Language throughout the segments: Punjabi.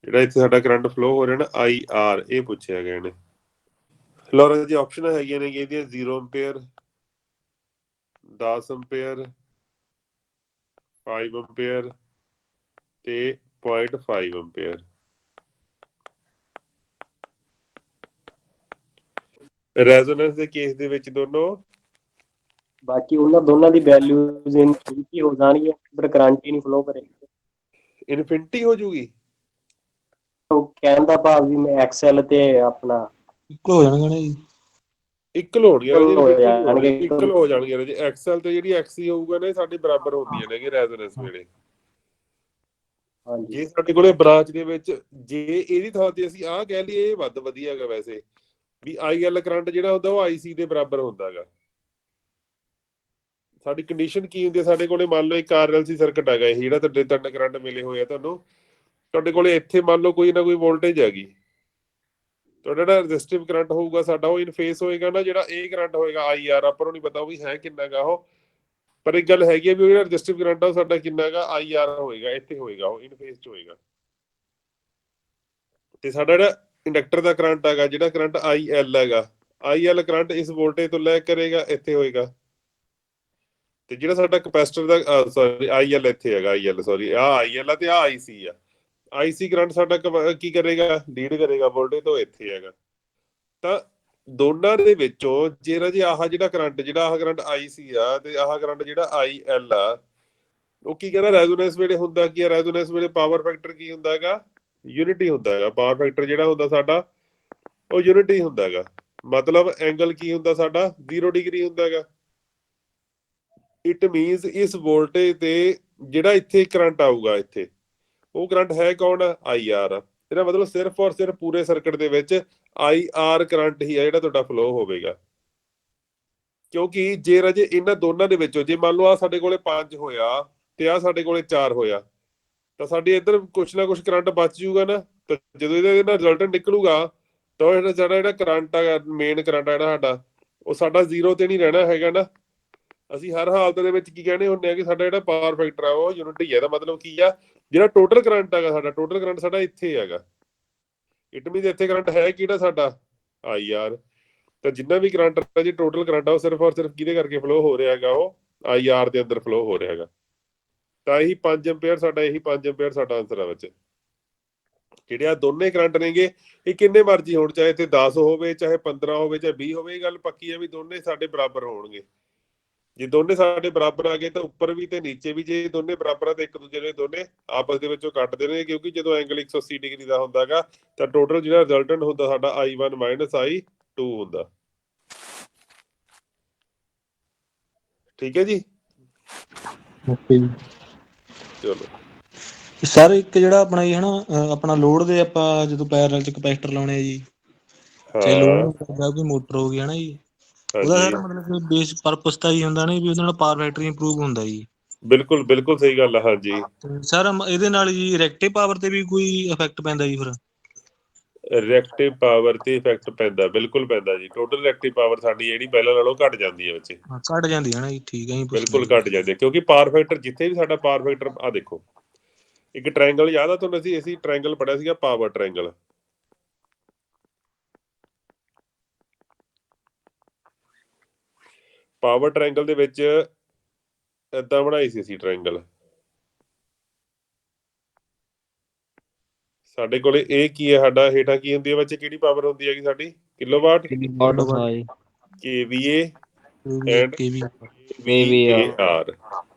ਜਿਹੜਾ ਇੱਥੇ ਸਾਡਾ ਕਰੰਟ ਫਲੋ ਹੋ ਰਿਹਾ ਨਾ IR, ਇਹ ਪੁੱਛਿਆ ਗਿਆ ਨੇ। ਲਓ ਜੀ ਆਪਸ਼ਨ ਹੈਗੀਆਂ ਨੇ ਇਹਦੀਆਂ 0 ਐਂਪੀਅਰ, 10 ਐਂਪੀਅਰ, 5 ਐਂਪੀਅਰ ਤੇ 0.5 ਐਂਪੀਅਰ। ਰੈਜ਼ੋਨੈਂਸ ਦੇ ਕੇਸ ਦੇ ਵਿੱਚ ਦੋਨੋਂ ਬਾਕੀ ਉਹਨਾਂ ਦੋਨਾਂ ਦੀ ਵੈਲਿਊਜ਼ ਇਨਫਿਨਿਟੀ ਹੋ ਜਾਣਗੀਆਂ, ਪਰ ਕਰੰਟ ਹੀ ਨਹੀਂ ਫਲੋ ਕਰੇਗਾ। ਇਨਫਿਨਿਟੀ ਹੋ ਜੂਗੀ। ਉਹ ਕਹਿਣ ਦਾ ਭਾਵ ਵੀ ਮੈਂ ਐਕਸਲ ਤੇ ਆਪਣਾ ਇਕੁਅਲ ਹੋ ਜਾਣਗੇ ਨਾ ਜੀ, ਇਕੁਅਲ ਹੋਣਗੀਆਂ ਜੀ, ਜਾਣਗੇ ਇਕੁਅਲ ਹੋ ਜਾਣਗੀਆਂ ਜੀ। ਐਕਸਲ ਤੇ ਜਿਹੜੀ ਐਕਸੀ ਹੋਊਗਾ ਨਾ ਸਾਡੇ ਬਰਾਬਰ ਹੁੰਦੀਆਂ ਨੇ ਰੈਜ਼ੋਨੈਂਸ ਵੇਲੇ। ਜੇ ਸਾਡੇ ਕੋਲੇ ਬ੍ਰਾਂਚ ਦੇ ਵਿੱਚ ਜੇ ਇਹਦੀ ਥਾਂ ਤੇ ਅਸੀਂ ਆਹ ਕਹਿ ਲਈਏ, ਇਹ ਵੱਧ ਵਧੀਆ ਹੈਗਾ ਵੈਸੇ ਵੀ IL ਕਰੰਟ ਜਿਹੜਾ ਹੁੰਦਾ ਉਹ IC ਦੇ ਬਰਾਬਰ ਹੁੰਦਾ ਹੈਗਾ। ਸਾਡੀ ਕੰਡੀਸ਼ਨ ਕੀ ਹੁੰਦੀ ਹੈ, ਸਾਡੇ ਕੋਲੇ ਮੰਨ ਲਓ ਇੱਕ RLC ਸਰਕਟ ਹੈਗਾ, ਇਹ ਜਿਹੜਾ ਤੁਹਾਡੇ ਤਿੰਨ ਕਰੰਟ ਮਿਲੇ ਹੋਏ ਆ ਤੁਹਾਨੂੰ, ਤੁਹਾਡੇ ਕੋਲੇ ਇੱਥੇ ਮੰਨ ਲਓ ਕੋਈ ਨਾ ਕੋਈ ਵੋਲਟੇਜ ਹੈਗੀ, ਤੁਹਾਡਾ ਜਿਹੜਾ ਰੈਜ਼ਿਸਟਿਵ ਕਰੰਟ ਹੋਊਗਾ ਸਾਡਾ ਉਹ ਇਨ ਫੇਸ ਹੋਏਗਾ ਨਾ। ਜਿਹੜਾ ਇਹ ਕਰੰਟ ਹੋਏਗਾ IR, ਆਪਾਂ ਨੂੰ ਨਹੀਂ ਪਤਾ ਉਹ ਵੀ ਹੈ ਕਿੰਨਾ ਗਾ ਉਹ, ਪਰ ਇੱਕ ਗੱਲ ਹੈਗੀ ਆ ਵੀ ਉਹ ਜਿਹੜਾ ਰੈਜ਼ਿਸਟਿਵ ਕਰੰਟ ਆ ਉਹ ਸਾਡਾ ਕਿੰਨਾ ਗਾ IR ਹੋਏਗਾ, ਇੱਥੇ ਹੋਏਗਾ, ਉਹ ਇਨ ਫੇਸ 'ਚ ਹੋਏਗਾ। ਤੇ ਸਾਡਾ ਜਿਹੜਾ ਇੰਡਕਟਰ ਦਾ ਕਰੰਟ ਹੈਗਾ, ਜਿਹੜਾ ਕਰੰਟ IL ਹੈਗਾ, IL ਕਰੰਟ ਇਸ ਵੋਲਟੇਜ ਤੋਂ ਲੈ ਕਰੇਗਾ, ਇੱਥੇ ਹੋਏਗਾ। ਤੇ ਜਿਹੜਾ ਸਾਡਾ ਕਪੈਸਿਟਰ ਦਾ ਸੌਰੀ IL ਇੱਥੇ ਹੈਗਾ, IL ਸੌਰੀ ਆਹ IL ਆ ਤੇ ਆਹ IC ਆ। IC ਕਰੰਟ ਸਾਡਾ ਕੀ ਕਰੇਗਾ, ਲੀਡ ਕਰੇਗਾ ਵੋਲਟੇਜ ਤੋਂ, ਇੱਥੇ ਹੈਗਾ। ਤਾਂ ਦੋਨਾਂ ਦੇ ਵਿੱਚੋਂ ਜਿਹੜਾ ਜੀ ਆਹ ਜਿਹੜਾ ਕਰੰਟ IC ਆ ਤੇ ਆਹ ਕਰੰਟ ਜਿਹੜਾ IL ਆ, ਉਹ ਕੀ ਕਹਿੰਦਾ ਰੈਜ਼ੋਨੈਂਸ ਵੇਲੇ ਹੁੰਦਾ ਕੀ ਆ, ਰੈਜ਼ੋਨੈਂਸ ਵੇਲੇ ਪਾਵਰ ਫੈਕਟਰ ਕੀ ਹੁੰਦਾ ਹੈਗਾ, ਯੂਨਿਟੀ ਹੁੰਦਾ ਹੈਗਾ। ਪਾਵਰ ਫੈਕਟਰ ਜਿਹੜਾ ਹੁੰਦਾ ਸਾਡਾ ਉਹ ਯੂਨਿਟੀ ਹੁੰਦਾ ਹੈਗਾ। ਮਤਲਬ ਐਂਗਲ ਕੀ ਹੁੰਦਾ ਸਾਡਾ, 0 ਡਿਗਰੀ ਹੁੰਦਾ ਹੈਗਾ। ਇਟ ਮੀਨਸ ਇਸ ਵੋਲਟੇਜ ਤੇ ਜਿਹੜਾ ਇੱਥੇ ਕਰੰਟ ਆਊਗਾ, ਇੱਥੇ ਉਹ ਕਰੰਟ ਹੈ ਕੌਣ, IR। ਇਹਦਾ ਮਤਲਬ ਸਿਰਫ ਔਰ ਸਿਰਫ ਪੂਰੇ ਸਰਕਟ ਦੇ ਵਿੱਚ IR ਕਰੰਟ ਹੀ ਆ ਜਿਹੜਾ ਤੁਹਾਡਾ ਫਲੋ ਹੋਵੇਗਾ। ਕਿਉਂਕਿ ਜੇ ਰਾਜੇ ਇਹਨਾਂ ਦੋਨਾਂ ਦੇ ਵਿੱਚੋਂ ਜੇ ਮੰਨ ਲਓ ਆ ਸਾਡੇ ਕੋਲੇ 5 ਹੋਇਆ ਤੇ ਆ ਸਾਡੇ ਕੋਲੇ 4 ਹੋਇਆ, ਤਾਂ ਸਾਡੇ ਇੱਧਰ ਕੁਛ ਨਾ ਕੁਛ ਕਰੰਟ ਬਚ ਜੂਗਾ ਨਾ। ਤਾਂ ਜਦੋਂ ਇਹਦਾ ਰਿਜ਼ਲਟੈਂਟ ਨਿਕਲੂਗਾ ਤਾਂ ਸਾਡਾ ਜਿਹੜਾ ਕਰੰਟ ਆ, ਮੇਨ ਕਰੰਟ ਆ ਜਿਹੜਾ ਸਾਡਾ, ਉਹ ਸਾਡਾ 0 ਤੇ ਨਹੀਂ ਰਹਿਣਾ ਹੈਗਾ ਨਾ। ਅਸੀਂ ਹਰ ਹਾਲਤ ਦੇ ਵਿੱਚ ਕੀ ਕਹਿੰਦੇ ਹੁੰਦੇ ਆ ਕਿ ਸਾਡਾ ਜਿਹੜਾ ਪਾਵਰ ਫੈਕਟਰ ਆ ਉਹ ਯੂਨਿਟੀ ਹੈ। ਇਹਦਾ ਮਤਲਬ ਕੀ ਆ, ਜਿਹੜਾ ਟੋਟਲ ਕਰੰਟ ਹੈਗਾ ਸਾਡਾ, ਟੋਟਲ ਕਰੰਟ ਸਾਡਾ ਇੱਥੇ ਹੈਗਾ। ਇਟ ਮੀਨਸ ਇੱਥੇ ਕਰੰਟ ਹੈ ਕਿਹੜਾ ਸਾਡਾ, IR। ਤਾਂ ਜਿੰਨਾ ਵੀ ਕਰੰਟ ਜੀ ਟੋਟਲ ਕਰੰਟ ਆ ਉਹ ਸਿਰਫ ਔਰ ਸਿਰਫ ਕਿਹਦੇ ਕਰਕੇ ਫਲੋ ਹੋ ਰਿਹਾ ਹੈਗਾ, ਉਹ IR ਦੇ ਅੰਦਰ ਫਲੋ ਹੋ ਰਿਹਾ ਹੈਗਾ। ਤਾਂ ਇਹੀ 5 ਐਂਪੀਅਰ ਸਾਡਾ, ਇਹੀ 5 ਐਂਪੀਅਰ ਸਾਡਾ ਆਨਸਰ ਆ ਵਿੱਚ। ਜਿਹੜੇ ਆ ਦੋਨੇ ਕਰੰਟ ਨੇਗੇ ਇਹ ਕਿੰਨੇ ਮਰਜ਼ੀ ਹੋਣ, ਚਾਹੇ ਇੱਥੇ 10 ਹੋਵੇ, ਚਾਹੇ 15 ਹੋਵੇ, ਚਾਹੇ 20 ਹੋਵੇ, ਇਹ ਗੱਲ ਪੱਕੀ ਹੈ ਵੀ ਦੋਨੇ ਸਾਡੇ ਬਰਾਬਰ ਹੋਣਗੇ। ਜੇ ਦੋਨੇ ਸਾਡੇ ਬਰਾਬਰ ਆ ਗਏ ਤਾਂ ਉੱਪਰ ਵੀ ਤੇ ਨੀਚੇ ਵੀ ਜੇ ਦੋਨੇ ਬਰਾਬਰ ਆ ਤਾਂ ਇੱਕ ਦੂਜੇ ਨੂੰ ਦੋਨੇ ਆਪਸ ਦੇ ਵਿੱਚੋਂ ਕੱਟਦੇ ਨੇ। ਕਿਉਂਕਿ ਜਦੋਂ ਐਂਗਲ 180 ਡਿਗਰੀ ਦਾ ਹੁੰਦਾ ਹੈਗਾ ਤਾਂ ਟੋਟਲ ਜਿਹੜਾ ਰਿਜ਼ਲਟੈਂਟ ਹੁੰਦਾ ਸਾਡਾ I1 - I2 ਹੁੰਦਾ। ਠੀਕ ਹੈ ਜੀ, ਓਕੇ ਜੀ। ਚਲੋ ਸਰ ਇੱਕ ਜਿਹੜਾ ਆਪਣਾ ਜੀ ਹਨਾ ਆਪਣਾ ਲੋਡ ਦੇ ਆਪਾਂ ਜਦੋਂ ਪੈਰਲਲ ਚ ਕਪੈਸਿਟਰ ਲਾਉਣੇ ਆ ਜੀ, ਚਾਹੇ ਲੋਡ ਕੋਈ ਮੋਟਰ ਹੋ ਗਈ ਹਨਾ ਜੀ, ਉਹਦਾ ਸਰ ਮਤਲਬ ਕਿ ਬੇਸ ਪਰਪਸ ਤਾਂ ਹੀ ਹੁੰਦਾ ਨਾ ਵੀ ਉਹਦੇ ਨਾਲ ਪਾਵਰ ਫੈਕਟਰ ਇੰਪਰੂਵ ਹੁੰਦਾ ਜੀ। ਬਿਲਕੁਲ ਬਿਲਕੁਲ ਸਹੀ ਗੱਲ ਆ। ਹਾਂਜੀ ਸਰ ਇਹਦੇ ਨਾਲ ਜੀ ਰਿਐਕਟਿਵ ਪਾਵਰ ਤੇ ਵੀ ਕੋਈ ਇਫੈਕਟ ਪੈਂਦਾ ਜੀ? ਫਿਰ ਰਿਐਕਟਿਵ ਪਾਵਰ ਤੇ ਇਫੈਕਟ ਪੈਂਦਾ, ਬਿਲਕੁਲ ਪੈਂਦਾ ਜੀ। ਟੋਟਲ ਰਿਐਕਟਿਵ ਪਾਵਰ ਸਾਡੀ ਜਿਹੜੀ ਪਹਿਲਾਂ ਨਾਲੋਂ ਘਟ ਜਾਂਦੀ ਹੈ ਬੱਚੇ, ਘਟ ਜਾਂਦੀ ਹੈ ਨਾ ਜੀ। ਠੀਕ ਹੈ ਜੀ, ਬਿਲਕੁਲ ਘਟ ਜਾਂਦੀ ਹੈ। ਕਿਉਂਕਿ ਪਾਵਰ ਫੈਕਟਰ ਜਿੱਥੇ ਵੀ ਸਾਡਾ ਪਾਵਰ ਫੈਕਟਰ ਆ ਦੇਖੋ, ਇੱਕ ਟ੍ਰਾਇੰਗਲ ਯਾਦ ਆ ਤੁਹਾਨੂੰ, ਅਸੀਂ ਟ੍ਰਾਇੰਗਲ ਪੜਿਆ ਸੀਗਾ, ਪਾਵਰ ਟ੍ਰਾਇੰਗਲ। ਪਾਵਰ ਟ੍ਰਾਇੰਗਲ ਦੇ ਵਿੱਚ ਏਦਾਂ ਬਣਾਈ ਸੀ ਅਸੀਂ ਟ੍ਰਾਇੰਗਲ। ਸਾਡੇ ਕੋਲੇ ਇਹ ਕੀ ਹੈ, ਸਾਡਾ ਹੇਠਾਂ ਕੀ ਹੁੰਦੀ ਹੈ ਬੱਚੇ, ਕਿਹੜੀ ਪਾਵਰ ਹੁੰਦੀ ਹੈਗੀ ਸਾਡੀ, ਕਿਲੋਵਾਟ, KVA ਐਂਡ VAR।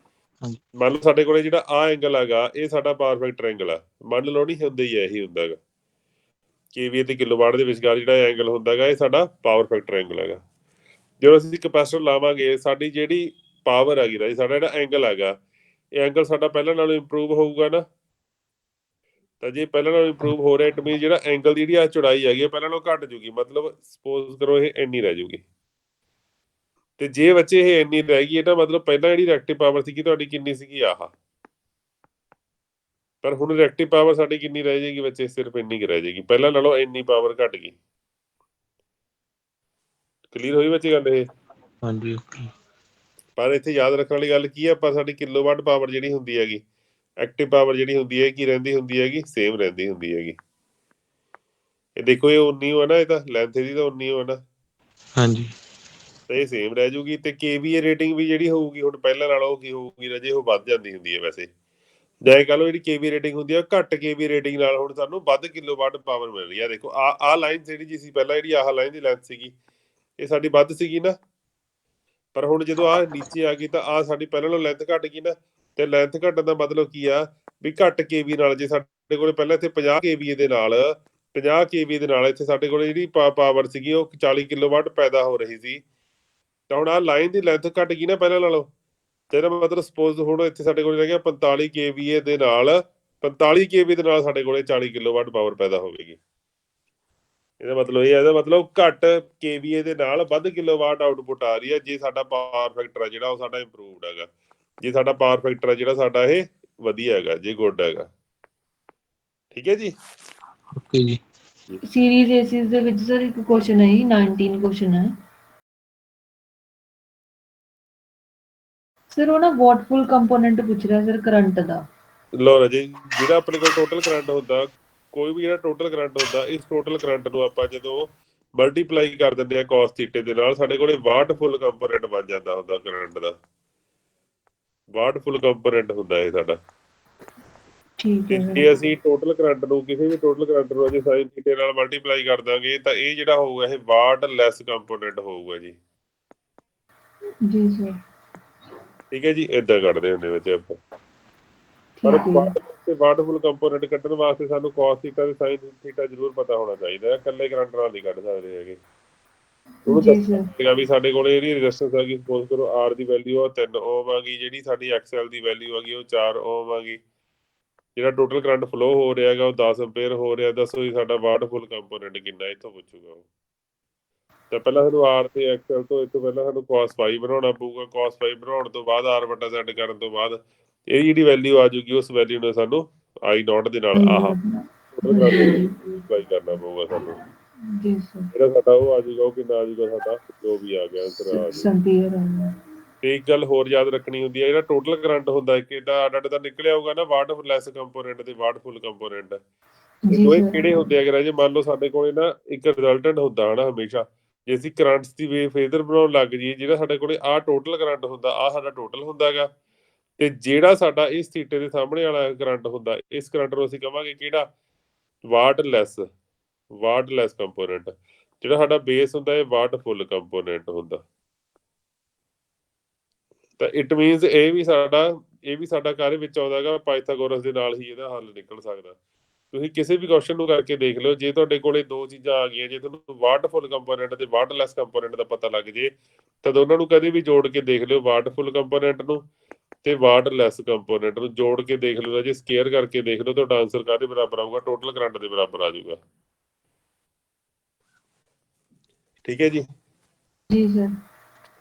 ਮੰਨ ਲਓ ਸਾਡੇ ਕੋਲੇ ਜਿਹੜਾ ਆ ਐਂਗਲ ਹੈਗਾ ਇਹ ਸਾਡਾ ਪਾਵਰ ਫੈਕਟਰ ਐਂਗਲ ਆ, ਮੰਨ ਲਓ ਨਹੀਂ ਹੁੰਦਾ ਹੀ ਇਹੀ ਹੁੰਦਾ ਹੈਗਾ। KVA ਤੇ ਕਿਲੋਵਾਟ ਦੇ ਵਿਚਕਾਰ ਜਿਹੜਾ ਐਂਗਲ ਹੁੰਦਾ ਹੈਗਾ ਇਹ ਸਾਡਾ ਪਾਵਰ ਫੈਕਟਰ ਐਂਗਲ ਹੈਗਾ। ਜਦੋਂ ਅਸੀਂ ਕਪੈਸਿਟਰ ਲਾਵਾਂਗੇ ਸਾਡੀ ਜਿਹੜੀ ਪਾਵਰ ਹੈਗੀ ਰਾਜੀ, ਸਾਡਾ ਜਿਹੜਾ ਐਂਗਲ ਹੈਗਾ ਇਹ ਐਂਗਲ ਸਾਡਾ ਪਹਿਲਾਂ ਨਾਲੋਂ ਇੰਪਰੂਵ ਹੋਊਗਾ ਨਾ। ਤਾਂ ਜੇ ਪਹਿਲਾਂ ਨਾਲੋਂ ਇੰਪਰੂਵ ਹੋ ਰਿਹਾ ਇਟ ਮੀਨ ਜਿਹੜਾ ਐਂਗਲ ਦੀ ਜਿਹੜੀ ਆ ਚੌੜਾਈ ਹੈਗੀ ਆ ਪਹਿਲਾਂ ਨਾਲੋਂ ਘੱਟ ਜੂਗੀ। ਮਤਲਬ ਸਪੋਜ਼ ਕਰੋ ਇਹ ਇੰਨੀ ਰਹਿ ਜੂਗੀ, ਤੇ ਜੇ ਬੱਚੇ ਇਹ ਇੰਨੀ ਰਹਿ ਗਈ ਇਹਦਾ ਮਤਲਬ ਪਹਿਲਾਂ ਜਿਹੜੀ ਰਿਐਕਟਿਵ ਪਾਵਰ ਸੀਗੀ ਤੁਹਾਡੀ ਕਿੰਨੀ ਸੀਗੀ, ਆਹ। ਪਰ ਹੁਣ ਰਿਐਕਟਿਵ ਪਾਵਰ ਸਾਡੀ ਕਿੰਨੀ ਰਹਿ ਜਾਏਗੀ ਬੱਚੇ, ਸਿਰਫ ਇੰਨੀ ਕੁ ਰਹਿ ਜਾਏਗੀ, ਪਹਿਲਾਂ ਨਾਲੋਂ ਇੰਨੀ ਪਾਵਰ ਘਟ ਗਈ। ਕਲੀਅਰ ਹੋਈ ਬੱਚੇ ਗੱਲ ਇਹ? ਹਾਂਜੀ। ਪਰ ਇੱਥੇ ਯਾਦ ਰੱਖਣ ਵਾਲੀ ਗੱਲ ਕੀ ਆ, ਆਪਾਂ ਸਾਡੀ ਕਿਲੋਵਾਟ ਪਾਵਰ ਜਿਹੜੀ ਹੁੰਦੀ ਹੈਗੀ ਐਕਟਿਵ ਪਾਵਰ ਜਿਹੜੀ ਹੁੰਦੀ ਹੈ ਕੀ ਰਹਿੰਦੀ ਹੁੰਦੀ ਹੈਗੀ, ਸੇਮ ਰਹਿੰਦੀ ਹੁੰਦੀ ਹੈਗੀ। ਇਹ ਦੇਖੋ ਇਹ 19 ਹੋ ਨਾ, ਇਹ ਤਾਂ ਲੈਂਥ ਇਹਦੀ ਤਾਂ 19 ਹੋ ਨਾ, ਹਾਂਜੀ ਤੇ ਇਹ ਸੇਮ ਰਹਿ ਜੂਗੀ। ਤੇ KVA ਰੇਟਿੰਗ ਵੀ ਜਿਹੜੀ ਹੋਊਗੀ ਹੁਣ ਪਹਿਲਾਂ ਨਾਲੋਂ ਕੀ ਹੋਊਗੀ ਰਾਜੇ, ਉਹ ਵੱਧ ਜਾਂਦੀ ਹੁੰਦੀ ਹੈ ਵੈਸੇ। ਜਾਂ ਕਹ ਲਓ ਜਿਹੜੀ KVA ਰੇਟਿੰਗ ਹੁੰਦੀ ਹੈ ਘੱਟ KVA ਰੇਟਿੰਗ ਨਾਲ ਹੁਣ ਸਾਨੂੰ ਵੱਧ ਕਿਲੋਵਾਟ ਪਾਵਰ ਮਿਲ ਰਹੀ ਹੈ। ਦੇਖੋ ਆਹ ਲਾਈਨ ਜਿਹੜੀ ਜੀ ਸੀ ਪਹਿਲਾਂ, ਜਿਹੜੀ ਆਹ ਲਾਈਨ ਦੀ ਲੈਂਥ ਸੀਗੀ ਇਹ ਸਾਡੀ ਵੱਧ ਸੀਗੀ ਨਾ, ਪਰ ਹੁਣ ਜਦੋਂ ਆਹ ਨੀਚੇ ਆ ਗਈ ਤਾਂ ਆਹ ਸਾਡੀ ਪਹਿਲਾਂ ਨਾਲੋਂ ਲੈਂਥ ਘੱਟ ਗਈ ਨਾ। ਤੇ ਲੈਂਥ ਘਟਣ ਦਾ ਮਤਲਬ ਕੀ ਆ ਵੀ ਘੱਟ KVA ਨਾਲ, ਜੇ ਸਾਡੇ ਕੋਲ ਪਹਿਲਾਂ ਇੱਥੇ 50 KVA ਦੇ ਨਾਲ 50 KVA ਦੇ ਨਾਲ ਇੱਥੇ ਸਾਡੇ ਕੋਲ ਜਿਹੜੀ ਪਾਵਰ ਸੀਗੀ ਉਹ 40 ਕਿਲੋਵਾਟ ਪੈਦਾ ਹੋ ਰਹੀ ਸੀ, ਤਾਂ ਹੁਣ ਆਹ ਲਾਈਨ ਦੀ ਲੈਂਥ ਘੱਟ ਗਈ ਨਾ ਪਹਿਲਾਂ ਨਾਲੋਂ। ਤੇ ਇਹਦਾ ਮਤਲਬ ਸਪੋਜ਼ ਹੁਣ ਇੱਥੇ ਸਾਡੇ ਕੋਲ ਰਹਿ ਗਿਆ 45 KVA ਦੇ ਨਾਲ, 45 KVA ਦੇ ਨਾਲ ਸਾਡੇ ਕੋਲ 40 ਕਿਲੋਵਾਟ ਪਾਵਰ ਪੈਦਾ ਹੋਵੇਗੀ। ਇਹਦਾ ਮਤਲਬ ਇਹ ਹੈ, ਇਹਦਾ ਮਤਲਬ ਘੱਟ KVA ਦੇ ਨਾਲ ਵੱਧ ਕਿਲੋਵਾਟ ਆਊਟਪੁੱਟ ਆ ਰਹੀ ਹੈ ਜੇ ਸਾਡਾ ਪਾਵਰ ਫੈਕਟਰ ਹੈ ਜਿਹੜਾ ਉਹ ਸਾਡਾ ਇੰਪਰੂਵਡ ਹੈਗਾ, ਜੇ ਸਾਡਾ ਪਾਵਰ ਫੈਕਟਰ ਹੈ ਜਿਹੜਾ ਸਾਡਾ ਇਹ ਵਧੀਆ ਹੈਗਾ, ਜੇ ਗੁੱਡ ਹੈਗਾ। ਠੀਕ ਹੈ ਜੀ, ਓਕੇ ਜੀ। ਸੀਰੀਜ਼ ਏਸਿਸ ਦੇ ਵਿੱਚ ਸਰ ਇੱਕ ਕੁਐਸਚਨ ਹੈ ਜੀ, 19 ਕੁਐਸਚਨ ਹੈ ਸਰ। ਉਹ ਨਾ ਵਾਟਫੁਲ ਕੰਪੋਨੈਂਟ ਪੁੱਛ ਰਿਹਾ ਸਰ ਕਰੰਟ ਦਾ। ਲਓ ਰਾਜੇ, ਜਿਹੜਾ ਆਪਣੇ ਕੋਲ ਟੋਟਲ ਕਰੰਟ ਹੁੰਦਾ, ਕੋਈ ਵੀ ਜਿਹੜਾ ਟੋਟਲ ਕਰੰਟ ਹੁੰਦਾ, ਇਸ ਟੋਟਲ ਕਰੰਟ ਨੂੰ ਆਪਾਂ ਜਦੋਂ ਮਲਟੀਪਲਾਈ ਕਰ ਦਿੰਦੇ ਆ cos θ ਦੇ ਨਾਲ, ਸਾਡੇ ਕੋਲੇ ਵਾਟ ਫੁੱਲ ਕੰਪੋਨੈਂਟ ਬਣ ਜਾਂਦਾ ਹੁੰਦਾ ਕਰੰਟ ਦਾ। ਵਾਟ ਫੁੱਲ ਕੰਪੋਨੈਂਟ ਹੁੰਦਾ ਇਹ ਸਾਡਾ। ਠੀਕ ਹੈ ਜੇ ਅਸੀਂ ਟੋਟਲ ਕਰੰਟ ਨੂੰ ਕਿਸੇ ਵੀ ਟੋਟਲ ਕਰੰਟ ਨੂੰ ਜੇ sin θ ਨਾਲ ਮਲਟੀਪਲਾਈ ਕਰ ਦਾਂਗੇ ਤਾਂ ਇਹ ਜਿਹੜਾ ਹੋਊਗਾ ਇਹ ਵਾਟ ਲੈਸ ਕੰਪੋਨੈਂਟ ਹੋਊਗਾ ਜੀ। ਜੀ ਸਰ। ਠੀਕ ਹੈ ਜੀ, ਏਦਾਂ ਕੱਢਦੇ ਹੁੰਦੇ ਵਿੱਚ ਆਪਾਂ। ਪਰ ਵਾਟ ਫੁੱਲ ਕੰਪੋਨੈਂਟ ਕੱਢਣ ਵਾਸਤੇ ਸਾਨੂੰ cos θ ਤੇ sin θ ਜ਼ਰੂਰ ਪਤਾ ਹੋਣਾ ਚਾਹੀਦਾ ਹੈ, ਇਕੱਲੇ ਕਰੰਟ ਨਾਲ ਨਹੀਂ ਕੱਢ ਸਕਦੇ ਹੈਗੇ। ਉਹਨੂੰ ਦੱਸੇਗਾ ਵੀ ਸਾਡੇ ਕੋਲ ਇਹਦੀ ਰੈਜ਼ਿਸਟੈਂਸ ਹੈਗੀ, ਸਪੋਜ਼ ਕਰੋ R ਦੀ ਵੈਲਿਊ ਆ 3 ਓਮ ਆ ਗਈ, ਜਿਹੜੀ ਸਾਡੀ XL ਦੀ ਵੈਲਿਊ ਹੈਗੀ ਉਹ 4 ਓਮ ਆ ਗਈ, ਜਿਹੜਾ ਟੋਟਲ ਕਰੰਟ ਫਲੋ ਹੋ ਰਿਹਾ ਹੈਗਾ ਉਹ 10 ਐਂਪੀਅਰ ਹੋ ਰਿਹਾ। ਦੱਸੋ ਜੀ ਸਾਡਾ ਵਾਟ ਫੁੱਲ ਕੰਪੋਨੈਂਟ ਕਿੰਨਾ, ਇੱਥੋਂ ਪੁੱਛੂਗਾ ਉਹ। ਤਾਂ ਪਹਿਲਾਂ ਸਾਨੂੰ R ਤੇ XL ਤੋਂ ਇਸ ਤੋਂ ਪਹਿਲਾਂ ਸਾਨੂੰ cos φ ਬਣਾਉਣਾ ਪਊਗਾ, cos φ ਬਣਾਉਣ ਤੋਂ ਬਾਅਦ R/Z ਕਰਨ ਤੋਂ ਬਾਅਦ ਇਹ ਜਿਹੜੀ ਵੈਲਿਊ ਆ ਜੂਗੀ, ਉਸ ਵੈਲਿਊ ਨੂੰ ਸਾਨੂੰ I0 ਦੇ ਨਾਲ ਆਹ ਅਪਲਾਈ ਕਰਨਾ ਪਊਗਾ ਸਾਨੂੰ। ਜਿਹੜਾ ਸਾਡਾ ਉਹ ਆ ਜਾਊਗਾ, ਉਹ ਕਿੰਨਾ ਆ ਜਾਊਗਾ ਸਾਡਾ, ਜੋ ਵੀ ਆ ਗਿਆ ਆਨਸਰ ਆ ਜਾਊਗਾ। ਤੇ ਇੱਕ ਗੱਲ ਹੋਰ ਯਾਦ ਰੱਖਣੀ ਹੁੰਦੀ ਹੈ, ਜਿਹੜਾ ਟੋਟਲ ਕਰੰਟ ਹੁੰਦਾ ਇੱਕ ਇਹਦਾ ਅੱਡ ਦਾ ਨਿਕਲਿਆ ਹੋਊਗਾ ਨਾ, ਵਾਟ ਲੈਸ ਕੰਪੋਨੈਂਟ ਤੇ ਵਾਟ ਫੁੱਲ ਕੰਪੋਨੈਂਟ, ਇਹ ਦੋਵੇਂ ਕਿਹੜੇ ਹੁੰਦੇ ਆ? ਜੇ ਮੰਨ ਲਓ ਸਾਡੇ ਕੋਲ ਨਾ ਇੱਕ ਰਿਜ਼ਲਟੈਂਟ ਹੁੰਦਾ ਹਨਾ ਹਮੇਸ਼ਾ, ਜੇ ਅਸੀਂ ਕਰੰਟਸ ਦੀ ਵੇ ਫੇਜ਼ਰ ਬਣਾਉਣ ਲੱਗ ਜਾਈਏ, ਜਿਹੜਾ ਸਾਡੇ ਕੋਲੇ ਆਹ ਟੋਟਲ ਕਰੰਟ ਹੁੰਦਾ, ਆਹ ਸਾਡਾ ਟੋਟਲ ਹੁੰਦਾ ਹੈਗਾ, ਤੇ ਜਿਹੜਾ ਸਾਡਾ ਇਸ ਥੀਟੇ ਦੇ ਸਾਹਮਣੇ ਵਾਲਾ ਕਰੰਟ ਹੁੰਦਾ, ਇਸ ਕਰੰਟ ਨੂੰ ਅਸੀਂ ਕਹਾਂਗੇ ਕਿਹੜਾ, ਵਾਟ ਲੈਸ ਕੰਪੋਨੈਂਟ। ਜਿਹੜਾ ਸਾਡਾ ਬੇਸ ਹੁੰਦਾ ਇਹ ਵਾਟ ਫੁੱਲ ਕੰਪੋਨੈਂਟ ਹੁੰਦਾ। ਤਾਂ ਇਟ ਮੀਨਸ ਇਹ ਵੀ ਸਾਡਾ ਕਾਹਦੇ ਵਿੱਚ ਆਉਂਦਾ ਹੈਗਾ, ਪਾਇਥਾਗੋਰਸ ਦੇ ਨਾਲ ਹੀ ਇਹਦਾ ਹੱਲ ਨਿਕਲ ਸਕਦਾ। ਤੁਸੀਂ ਕਿਸੇ ਵੀ ਕੁਐਸਚਨ ਨੂੰ ਕਰਕੇ ਦੇਖ ਲਓ, ਜੇ ਤੁਹਾਡੇ ਕੋਲੇ ਦੋ ਚੀਜ਼ਾਂ ਆ ਗਈਆਂ, ਜੇ ਤੁਹਾਨੂੰ ਵਾਟ ਫੁੱਲ ਕੰਪੋਨੈਂਟ ਤੇ ਵਾਟ ਲੈਸ ਕੰਪੋਨੈਂਟ ਦਾ ਪਤਾ ਲੱਗ ਜੇ, ਤਾਂ ਦੋਨਾਂ ਨੂੰ ਕਦੇ ਵੀ ਜੋੜ ਕੇ ਦੇਖ ਲਿਓ, ਵਾਟ ਫੁੱਲ ਕੰਪੋਨੈਂਟ ਨੂੰ ਤੇ ਵਾਟ ਲੈਸ ਕੰਪੋਨੈਂਟ ਨੂੰ ਜੋੜ ਕੇ ਦੇਖ ਲਓ, ਜੇ ਸਕੁਅਰ ਕਰਕੇ ਦੇਖ ਲਓ, ਤੁਹਾਡਾ ਆਨਸਰ ਕਾਹਦੇ ਬਰਾਬਰ ਆਊਗਾ, ਟੋਟਲ ਕਰੰਟ ਦੇ ਬਰਾਬਰ ਆ ਜਾਊਗਾ। ਠੀਕ ਹੈ ਜੀ, ਜੀ ਸਰ।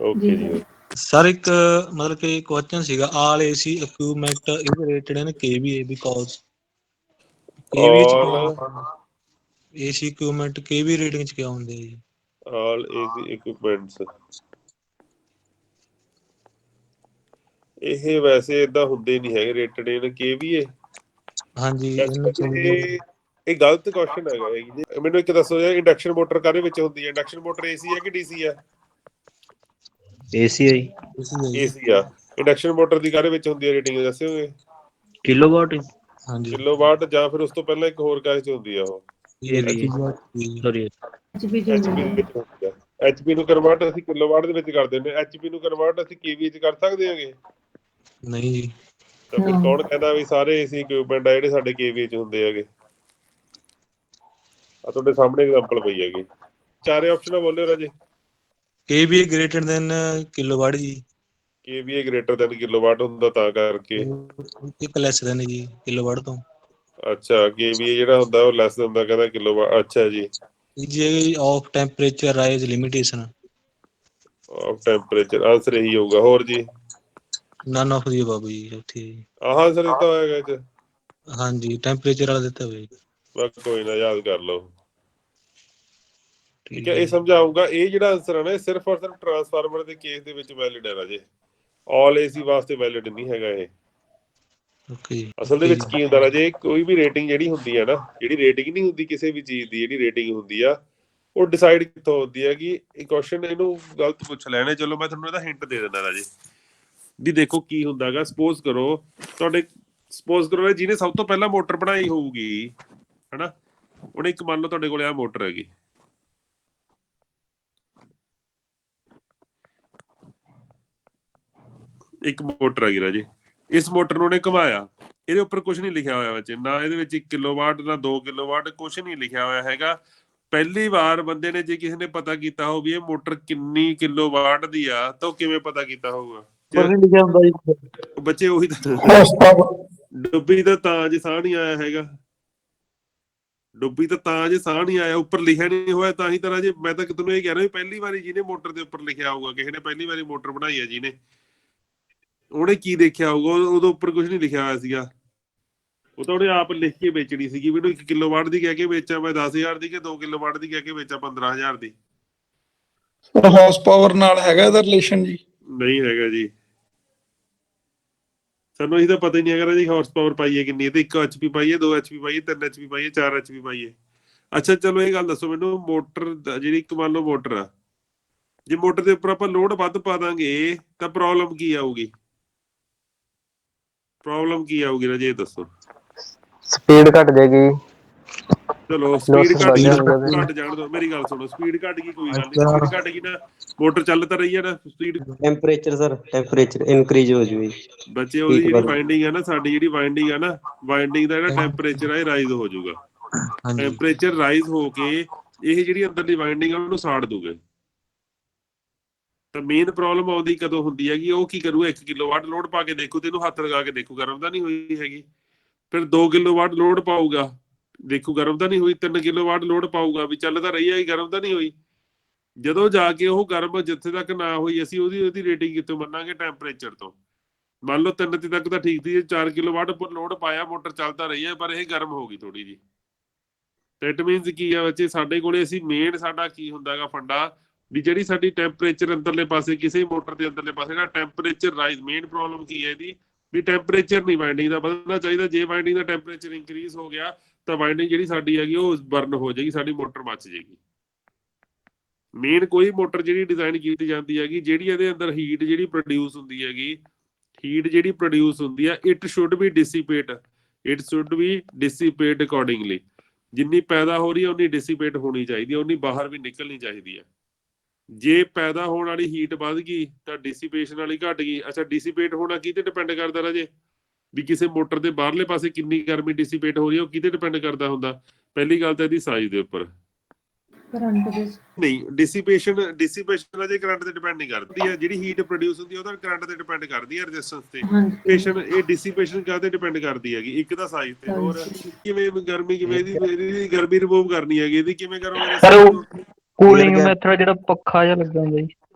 ਓਕੇ ਜੀ। ਸਰ ਇੱਕ ਮਤਲਬ ਕਿ ਕੁਐਸਚਨ ਸੀਗਾ, all AC equipment is rated in KVA because AC equipment KVA rating ਚ ਕਿਆ ਹੁੰਦੇ ਆ ਜੀ? ਆਲ ਏਸੀ ਇਕਵਿਪਮੈਂਟਸ, ਇਹ ਵੈਸੇ ਇਦਾਂ ਹੁੰਦੇ ਨਹੀਂ ਹੈਗੇ ਰੇਟਡ ਇਨ KVA। ਹਾਂਜੀ, ਇਹ ਗਲਤ ਕੁਐਸਚਨ ਹੈਗਾ ਜੀ। ਮੈਨੂੰ ਇੱਕ ਦੱਸੋ ਜੀ, ਇੰਡਕਸ਼ਨ ਮੋਟਰ ਕਾਹਦੇ ਵਿੱਚ ਹੁੰਦੀ ਹੈ? ਇੰਡਕਸ਼ਨ ਮੋਟਰ AC ਹੈ ਕਿ DC ਹੈ? AC ਹੈ ਜੀ। AC ਆ। ਇੰਡਕਸ਼ਨ ਮੋਟਰ ਦੀ ਕਾਹਦੇ ਵਿੱਚ ਹੁੰਦੀ ਹੈ ਰੇਟਿੰਗ, ਦੱਸਿਓਗੇ? ਕਿਲੋਵਾਟ। ਹਾਂਜੀ, ਕਿਲੋਵਾਟ, ਜਾਂ ਫਿਰ ਉਸ ਤੋਂ ਪਹਿਲਾਂ ਇੱਕ ਹੋਰ ਕਾਹਦੇ ਚ ਹੁੰਦੀ ਆ ਉਹ? ਸੌਰੀ, HP ਨੂੰ ਕਨਵਰਟ ਅਸੀਂ ਕਿਲੋਵਾਟ ਦੇ ਵਿੱਚ ਕਰ ਦਿੰਦੇ ਹਾਂ। HP ਨੂੰ ਕਨਵਰਟ ਅਸੀਂ KVA ਚ ਕਰ ਸਕਦੇ ਹੈਗੇ? ਨਹੀਂ ਜੀ। ਤਾਂ ਫਿਰ ਕੌਣ ਕਹਿੰਦਾ ਵੀ ਸਾਰੇ AC ਇਕਵਿਪਮੈਂਟ ਆ ਜਿਹੜੇ ਸਾਡੇ KVA ਚ ਹੁੰਦੇ ਹੈਗੇ? ਆ ਤੁਹਾਡੇ ਸਾਹਮਣੇ ਐਗਜ਼ਾਮਪਲ ਪਈ ਹੈਗੀ, ਚਾਰੇ ਆਪਸ਼ਨਾਂ ਬੋਲਿਓ ਰਾਜੇ। KVA ਗ੍ਰੇਟਰ ਦੈਨ ਕਿਲੋਵਾਟ ਜੀ। KVA ਗ੍ਰੇਟਰ ਦੈਨ ਕਿਲੋਵਾਟ ਹੁੰਦਾ ਤਾਂ ਕਰਕੇ ਇੱਕ ਲੈਸ ਦੈਨ ਜੀ ਕਿਲੋਵਾਟ ਤੋਂ। ਅੱਛਾ, KVA ਜਿਹੜਾ ਹੁੰਦਾ ਉਹ ਲੈਸ ਹੁੰਦਾ ਕਹਿੰਦਾ ਕਿਲੋਵਾਟ। ਅੱਛਾ ਜੀ। ਜੀ of temperature rise limitation. Of temperature, answer ਇਹੀ ਹੋਊਗਾ। ਹੋਰ ਜੀ? ਨਨ ਆਫ ਦੀ ਅਬਵ ਜੀ ਉੱਥੇ। ਆਹ ਆਨਸਰ ਦਿੱਤਾ ਹੋਏਗਾ ਇਹ ਚ? ਹਾਂਜੀ, ਟੈਂਪਰੇਚਰ ਵਾਲਾ ਦਿੱਤਾ ਹੋਇਆ। ਬਸ ਕੋਈ ਨਾ, ਯਾਦ ਕਰ ਲਓ। ਠੀਕ ਹੈ, ਇਹ ਸਮਝਾਊਗਾ। ਇਹ ਜਿਹੜਾ ਆਨਸਰ ਹੈ ਨਾ, ਇਹ ਸਿਰਫ ਔਰ ਸਿਰਫ ਟਰਾਂਸਫਾਰਮਰ ਦੇ ਕੇਸ ਦੇ ਵਿੱਚ ਵੈਲਿਡ ਹੈ ਰਾਜੇ, ਆਲ AC ਵਾਸਤੇ ਵੈਲਿਡ ਨਹੀਂ ਹੈਗਾ ਇਹ। ਓਕੇ ਅਸਲ ਦੇ ਵਿੱਚ ਕੀ ਹੁੰਦਾ ਰਾਜੇ, ਕੋਈ ਵੀ ਰੇਟਿੰਗ ਜਿਹੜੀ ਹੁੰਦੀ ਆ ਨਾ, ਜਿਹੜੀ ਰੇਟਿੰਗ ਨਹੀਂ ਹੁੰਦੀ ਕਿਸੇ ਵੀ ਚੀਜ਼ ਦੀ, ਜਿਹੜੀ ਰੇਟਿੰਗ ਹੁੰਦੀ ਆ ਉਹ ਡਿਸਾਈਡ ਕਿੱਥੋਂ ਹੁੰਦੀ ਹੈ ਕਿ ਇਹ ਕੁਐਸਚਨ ਇਹਨੂੰ ਗਲਤ ਪੁੱਛ ਲੈਣੇ। ਚਲੋ ਮੈਂ ਤੁਹਾਨੂੰ ਇਹਦਾ ਹਿੰਟ ਦੇ ਦਿੰਦਾ ਰਾਜੇ ਵੀ ਦੇਖੋ ਕੀ ਹੁੰਦਾ ਗਾ। ਸਪੋਜ਼ ਕਰੋ ਜਿਹਨੇ ਸਭ ਤੋਂ ਪਹਿਲਾਂ ਮੋਟਰ ਬਣਾਈ ਹੋਊਗੀ ਹਨਾ, ਉਹਨੇ ਇੱਕ ਮੰਨ ਲਓ ਤੁਹਾਡੇ ਕੋਲ ਆ ਮੋਟਰ ਹੈਗੀ, ਇੱਕ ਮੋਟਰ ਹੈਗੀ ਰਾਜੇ। ਇਸ ਮੋਟਰ ਨੂੰ ਉਹਨੇ ਘੁਮਾਇਆ, ਇਹਦੇ ਉੱਪਰ ਕੁਝ ਨਹੀਂ ਲਿਖਿਆ ਹੋਇਆ ਬੱਚੇ, ਨਾ ਇਹਦੇ ਵਿੱਚ 1 ਕਿਲੋਵਾਟ ਨਾ 2 ਕਿਲੋਵਾਟ, ਕੁਝ ਨਹੀਂ ਲਿਖਿਆ ਹੋਇਆ ਹੈਗਾ। ਪਹਿਲੀ ਵਾਰ ਬੰਦੇ ਨੇ, ਜੇ ਕਿਸੇ ਨੇ ਪਤਾ ਕੀਤਾ ਹੋ ਵੀ ਇਹ ਮੋਟਰ ਕਿੰਨੀ ਕਿਲੋਵਾਟ ਦੀ ਆ, ਤਾਂ ਉਹ ਕਿਵੇਂ ਪਤਾ ਕੀਤਾ ਹੋਊਗਾ ਬੱਚੇ? ਉਹੀ ਤਾਂ ਡੁੱਬੀ ਤਾਂ ਜੇ ਸਾਹ ਨਹੀਂ ਆਇਆ ਹੈਗਾ, ਡੁੱਬੀ ਤਾਂ ਜੇ ਸਾਹ ਨਹੀਂ ਆਇਆ, ਉੱਪਰ ਲਿਖਿਆ ਨਹੀਂ ਹੋਇਆ, ਤਾਂ ਹੀ ਤਰ੍ਹਾਂ ਜੇ ਮੈਂ ਤਾਂ ਤੁਹਾਨੂੰ ਇਹ ਕਹਿ ਰਿਹਾ ਵੀ ਪਹਿਲੀ ਵਾਰੀ ਜਿਹਨੇ ਮੋਟਰ ਦੇ ਉੱਪਰ ਲਿਖਿਆ ਹੋਊਗਾ, ਕਿਸੇ ਨੇ ਪਹਿਲੀ ਵਾਰੀ ਮੋਟਰ ਬਣਾਈ ਹੈ ਜਿਹਨੇ, ਉਹਨੇ ਕੀ ਦੇਖਿਆ ਹੋਊਗਾ? ਉਹਦੇ ਉੱਪਰ ਕੁਝ ਨਹੀਂ ਲਿਖਿਆ ਹੋਇਆ ਸੀਗਾ, ਉਹ ਤਾਂ ਉਹਨੇ ਆਪ ਲਿਖ ਕੇ ਵੇਚਣੀ ਸੀਗੀ। ਮੈਨੂੰ 1 ਕਿਲੋਵਾਟ ਦੀ ਕਹਿ ਕੇ ਵੇਚਾਂ ਮੈਂ 10,000 ਦੀ, ਕਿ 2 ਕਿਲੋਵਾਟ ਦੀ ਕਹਿ ਕੇ ਵੇਚਾਂ 15,000 ਦੀ। ਹਾਰਸ ਪਾਵਰ ਨਾਲ ਹੈਗਾ ਇਹਦਾ ਰਿਲੇਸ਼ਨ ਜੀ? ਨਹੀਂ ਹੈਗਾ ਜੀ, ਸਾਨੂੰ ਇਹਦਾ ਪਤਾ ਹੀ ਨਹੀਂ ਹੈਗਾ ਜੀ ਹਾਰਸ ਪਾਵਰ ਪਾਈਏ ਕਿੰਨੀ, ਤੇ 1 HP ਪਾਈਏ, 2 HP ਪਾਈਏ, 3 HP ਪਾਈਏ, 4 HP ਪਾਈਏ। ਅੱਛਾ ਚਲੋ ਇਹ ਗੱਲ ਦੱਸੋ ਮੈਨੂੰ, ਮੋਟਰ ਜਿਹੜੀ ਇੱਕ ਮੰਨ ਲਓ ਮੋਟਰ ਆ, ਜੇ ਮੋਟਰ ਦੇ ਉੱਪਰ ਆਪਾਂ ਲੋਡ ਵੱਧ ਪਾ ਦਾਂਗੇ ਤਾਂ ਪ੍ਰੋਬਲਮ ਕੀ ਆਊਗੀ? ਪ੍ਰੋਬਲਮ ਕੀ ਆਊਗੀ ਰਾਜੇ ਇਹ ਦੱਸੋ? ਸਪੀਡ ਘਟ ਜਾਏਗੀ। ਚਲੋ ਸਪੀਡ ਘੱਟ ਜਾਣ ਦੋ, ਮੇਰੀ ਗੱਲ ਸੁਣੋ, ਸਪੀਡ ਘੱਟ ਗਈ ਕੋਈ ਗੱਲ ਨਹੀਂ, ਸਪੀਡ ਘੱਟ ਗਈ ਨਾ, ਮੋਟਰ ਚੱਲ ਤਾਂ ਰਹੀ ਹੈ ਨਾ, ਸਪੀਡ ਟੈਂਪਰੇਚਰ ਇਨਕਰੀਜ਼ ਹੋ ਜੂਗੀ ਬੱਚੇ। ਉਹਦੀ ਜਿਹੜੀ ਵਾਈਂਡਿੰਗ ਆ ਨਾ, ਸਾਡੀ ਜਿਹੜੀ ਵਾਈਂਡਿੰਗ ਆ ਨਾ, ਵਾਈਂਡਿੰਗ ਦਾ ਜਿਹੜਾ ਟੈਂਪਰੇਚਰ ਆ ਇਹ ਰਾਈਜ਼ ਹੋ ਜਾਊਗਾ। ਟੈਂਪਰੇਚਰ ਰਾਈਜ਼ ਹੋ ਕੇ ਇਹ ਜਿਹੜੀ ਅੰਦਰਲੀ ਵਾਈਂਡਿੰਗ ਆ ਉਹਨੂੰ ਸਾੜ ਦੂਗੇ। ਤਾਂ ਮੇਨ ਪ੍ਰੋਬਲਮ ਆਉਂਦੀ ਕਦੋਂ ਹੁੰਦੀ ਹੈਗੀ? ਉਹ ਕੀ ਕਰੂਗਾ, 1 ਕਿਲੋਵਾਟ ਲੋਡ ਪਾ ਕੇ ਦੇਖੂ ਤੇ ਇਹਨੂੰ ਹੱਥ ਲਗਾ ਕੇ ਦੇਖੂ, ਗਰਮ ਤਾਂ ਨਹੀਂ ਹੋਈ ਹੈਗੀ। ਫਿਰ 2 ਕਿਲੋਵਾਟ ਲੋਡ ਪਾਊਗਾ, ਦੇਖੂ ਗਰਮ ਤਾਂ ਨਹੀਂ ਹੋਈ। 3 ਕਿਲੋਵਾਟ ਲੋਡ ਪਾਊਗਾ, ਵੀ ਚੱਲ ਤਾਂ ਰਹੀ ਹੈ, ਗਰਮ ਤਾਂ ਨਹੀਂ ਹੋਈ। ਜਦੋਂ ਜਾ ਕੇ ਉਹ ਗਰਮ ਜਿੱਥੇ ਤੱਕ ਨਾ ਹੋਈ, ਅਸੀਂ ਉਹਦੀ ਰੇਟਿੰਗ ਕਿੱਥੋਂ ਮੰਨਾਂਗੇ? ਟੈਂਪਰੇਚਰ ਤੋਂ। ਮੰਨ ਲਓ 3 ਤੇ ਤੱਕ ਤਾਂ ਠੀਕ ਸੀ, 4 ਕਿਲੋਵਾਟ ਉੱਪਰ ਲੋਡ ਪਾਇਆ, ਮੋਟਰ ਚੱਲ ਤਾਂ ਰਹੀ ਹੈ, ਪਰ ਇਹ ਗਰਮ ਹੋ ਗਈ ਥੋੜੀ ਜੀ। ਇਟ ਮੀਨਸ ਕੀ ਆ ਬੱਚੇ, ਸਾਡੇ ਕੋਲੇ ਅਸੀਂ ਮੇਨ ਸਾਡਾ ਕੀ ਹੁੰਦਾ ਹੈਗਾ ਫੰਡਾ, ਵੀ ਜਿਹੜੀ ਸਾਡੀ ਟੈਂਪਰੇਚਰ ਅੰਦਰਲੇ ਪਾਸੇ, ਕਿਸੇ ਮੋਟਰ ਦੇ ਅੰਦਰਲੇ ਪਾਸੇ ਜਿਹੜਾ ਟੈਂਪਰੇਚਰ ਰਾਈਜ਼, ਮੇਨ ਪ੍ਰੋਬਲਮ ਕੀ ਹੈ ਇਹਦੀ, ਵੀ ਟੈਂਪਰੇਚਰ ਨਹੀਂ ਵਾਈਂਡਿੰਗ ਦਾ ਵਧਣਾ ਚਾਹੀਦਾ। ਜੇ ਵਾਈਂਡਿੰਗ ਦਾ ਟੈਂਪਰੇਚਰ ਇੰਕਰੀਜ਼ ਹੋ ਗਿਆ ਤਾਂ ਵਾਈਂਡਿੰਗ ਜਿਹੜੀ ਸਾਡੀ ਹੈਗੀ ਉਹ ਬਰਨ ਹੋ ਜਾਏਗੀ, ਸਾਡੀ ਮੋਟਰ ਮੱਚ ਜਾਏਗੀ। ਮੇਨ ਕੋਈ ਮੋਟਰ ਜਿਹੜੀ ਡਿਜ਼ਾਈਨ ਕੀਤੀ ਜਾਂਦੀ ਹੈਗੀ, ਜਿਹੜੀ ਇਹਦੇ ਅੰਦਰ ਹੀਟ ਜਿਹੜੀ ਪ੍ਰੋਡਿਊਸ ਹੁੰਦੀ ਹੈਗੀ, ਹੀਟ ਜਿਹੜੀ ਪ੍ਰੋਡਿਊਸ ਹੁੰਦੀ ਆ, ਇਟ ਸ਼ੁੱਡ ਬੀ ਡਿਸੀਪੇਟ ਅਕੋਰਡਿੰਗਲੀ। ਜਿੰਨੀ ਪੈਦਾ ਹੋ ਰਹੀ ਹੈ ਉਨੀ ਡਿਸੀਪੇਟ ਹੋਣੀ ਚਾਹੀਦੀ ਹੈ, ਉਨੀ ਬਾਹਰ ਵੀ ਨਿਕਲਣੀ ਚਾਹੀਦੀ ਹੈ। ਜੇ ਪੈਦਾ ਹੋਣ ਵਾਲੀ ਹੀਟ ਵੱਧ ਗਈ ਤਾਂ ਡਿਸੀਪੇਸ਼ਨ ਵਾਲੀ ਘਟ ਗਈ। ਅੱਛਾ ਡਿਸੀਪੇਟ ਹੋਣਾ ਕਿਹਤੇ ਡਿਪੈਂਡ ਕਰਦਾ ਰਾਜੇ? ਵੀ ਕਿਸੇ ਮੋਟਰ ਦੇ ਬਾਹਰਲੇ ਪਾਸੇ ਕਿੰਨੀ ਗਰਮੀ ਡਿਸੀਪੇਟ ਹੋ ਰਹੀ ਹੈ, ਉਹ ਕਿਹਤੇ ਡਿਪੈਂਡ ਕਰਦਾ ਹੁੰਦਾ? ਪਹਿਲੀ ਗੱਲ ਤਾਂ ਇਹਦੀ ਸਾਈਜ਼ ਦੇ ਉੱਪਰ ਕਰੰਟ ਦੇ ਨਹੀਂ, ਡਿਸੀਪੇਸ਼ਨ ਰਾਜੇ ਕਰੰਟ ਤੇ ਡਿਪੈਂਡ ਨਹੀਂ ਕਰਦੀ ਹੈ। ਜਿਹੜੀ ਹੀਟ ਪ੍ਰੋਡਿਊਸ ਹੁੰਦੀ ਹੈ ਉਹਦਾ ਕਰੰਟ ਤੇ ਡਿਪੈਂਡ ਕਰਦੀ ਹੈ, ਰੈਜ਼ਿਸਟੈਂਸ ਤੇ। ਇਹ ਡਿਸੀਪੇਸ਼ਨ ਕਾਹਤੇ ਡਿਪੈਂਡ ਕਰਦੀ ਹੈਗੀ? ਇੱਕ ਤਾਂ ਸਾਈਜ਼ ਤੇ, ਹੋਰ ਕਿਵੇਂ ਗਰਮੀ, ਕਿਵੇਂ ਇਹਦੀ ਗਰਮੀ ਰਿਮੂਵ ਕਰਨੀ ਹੈਗੀ, ਇਹਦੀ ਕਿਵੇਂ ਕਰੋਗੇ? ਕੂਲਿੰਗ ਮੈਥਡ ਜਿਹੜਾ ਪੱਖਾ ਜਿਹਾ ਲੱਗਾ ਹੁੰਦਾ ਜੀ।